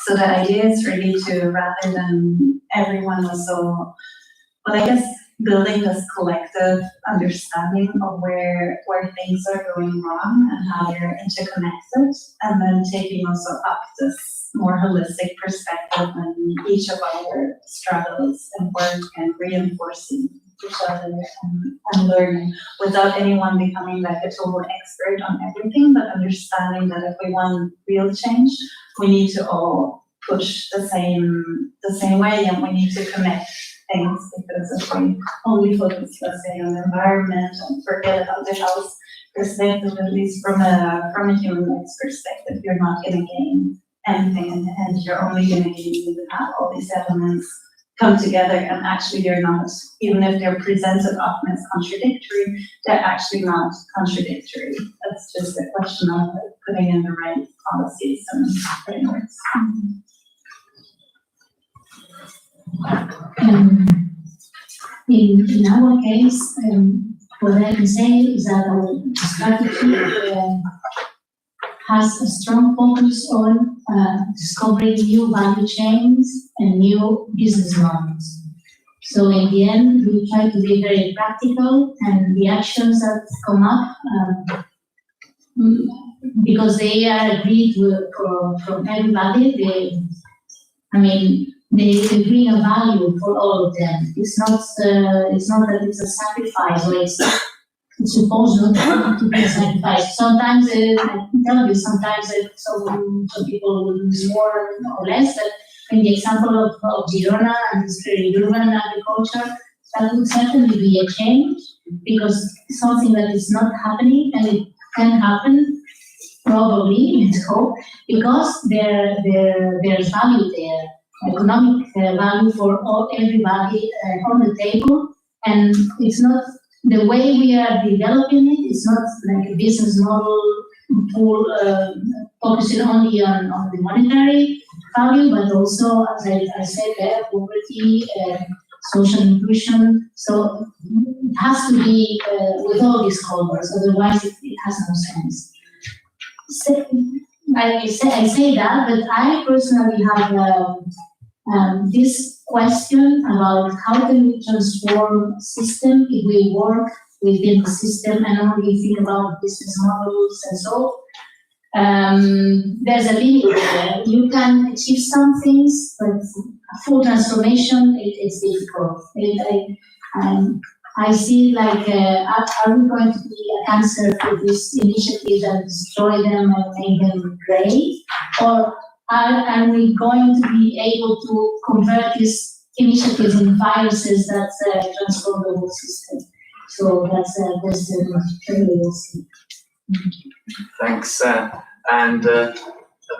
So the idea is really to, rather than everyone also, but I guess building this collective understanding of where things are going wrong and how they're interconnected, and then taking also up this more holistic perspective on each of our struggles and work, and reinforcing each other and learning, without anyone becoming like a total expert on everything, but understanding that if we want real change, we need to all push the same way, and we need to connect things, because if we only focus, let's say, on the environment and forget about the health perspective, at least from a human rights perspective, you're not going to gain anything in the end. You're only going to gain when you have all these elements come together, and actually they're not, even if they're presented often as contradictory, they're actually not contradictory. That's just a question of putting in the right policies and frameworks. In our case, what I can say is that our strategy has a strong focus on discovering new value chains and new business models. So in the end, we try to be very practical, and the actions that come up, because they are agreed from everybody, they bring a value for all of them. It's not that it's a sacrifice, or it's supposed not to be a sacrifice. Sometimes, I can tell you, sometimes some people will lose more or less. But in the example of Girona and this very urban agriculture, that would certainly be a change, because something that is not happening, and it can happen, probably, let's hope, because there's value there. Economic value for everybody on the table, and it's not the way we are developing it. It's not like a business model focusing only on the monetary value, but also, as I said, poverty, social inclusion. So it has to be with all these colors, otherwise it has no sense. So, I say that, but I personally have this question about how can we transform system if we work within the system and only think about business models and so. There's a limit there. You can achieve some things, but a full transformation, it's difficult. I see like, are we going to be a cancer for this initiative and destroy them and make them great? Or Are we going to be able to convert these initiatives in viruses that transform the whole system? So that's a question we will see. Thanks. And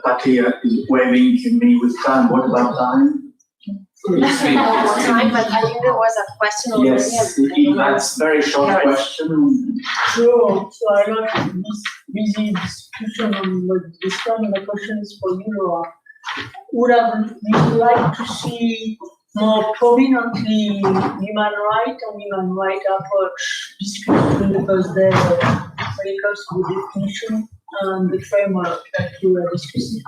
Patty is waving me with time. What about time? Time, but I think there was a question already. Yes, that's a very short question. Sure. So I like this busy discussion on this one. The question is for you, Laura. Would you like to see more prominently human rights and human rights approach discussed in the first day when it comes to the definition and the framework that you were discussing?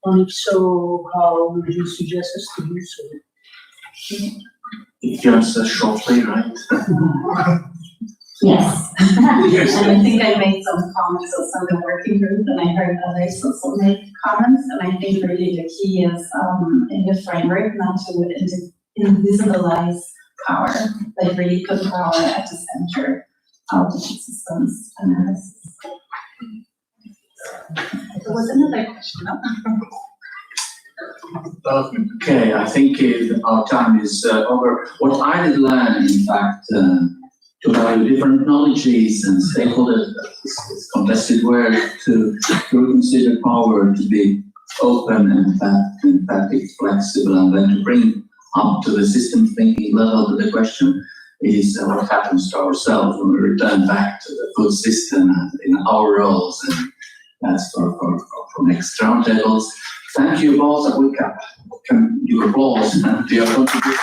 And if so, how would you suggest us to do so? If you answer shortly, right? Yes. And I think I made some comments also in the working group, and I heard others also make comments, and I think really the key is in the framework not to invisibilize power, like really put power at the center of the systems analysis. There was another question, no? Okay, I think our time is over. What I did learn, in fact, to value different knowledges and stakeholders, this contested word, to consider power to be open and empathic, flexible, and then to bring up to the system thinking level to the question is what happens to ourselves when we return back to the food system and in our roles, and that's for next roundtables. Thank you both. We can give applause to your contribution.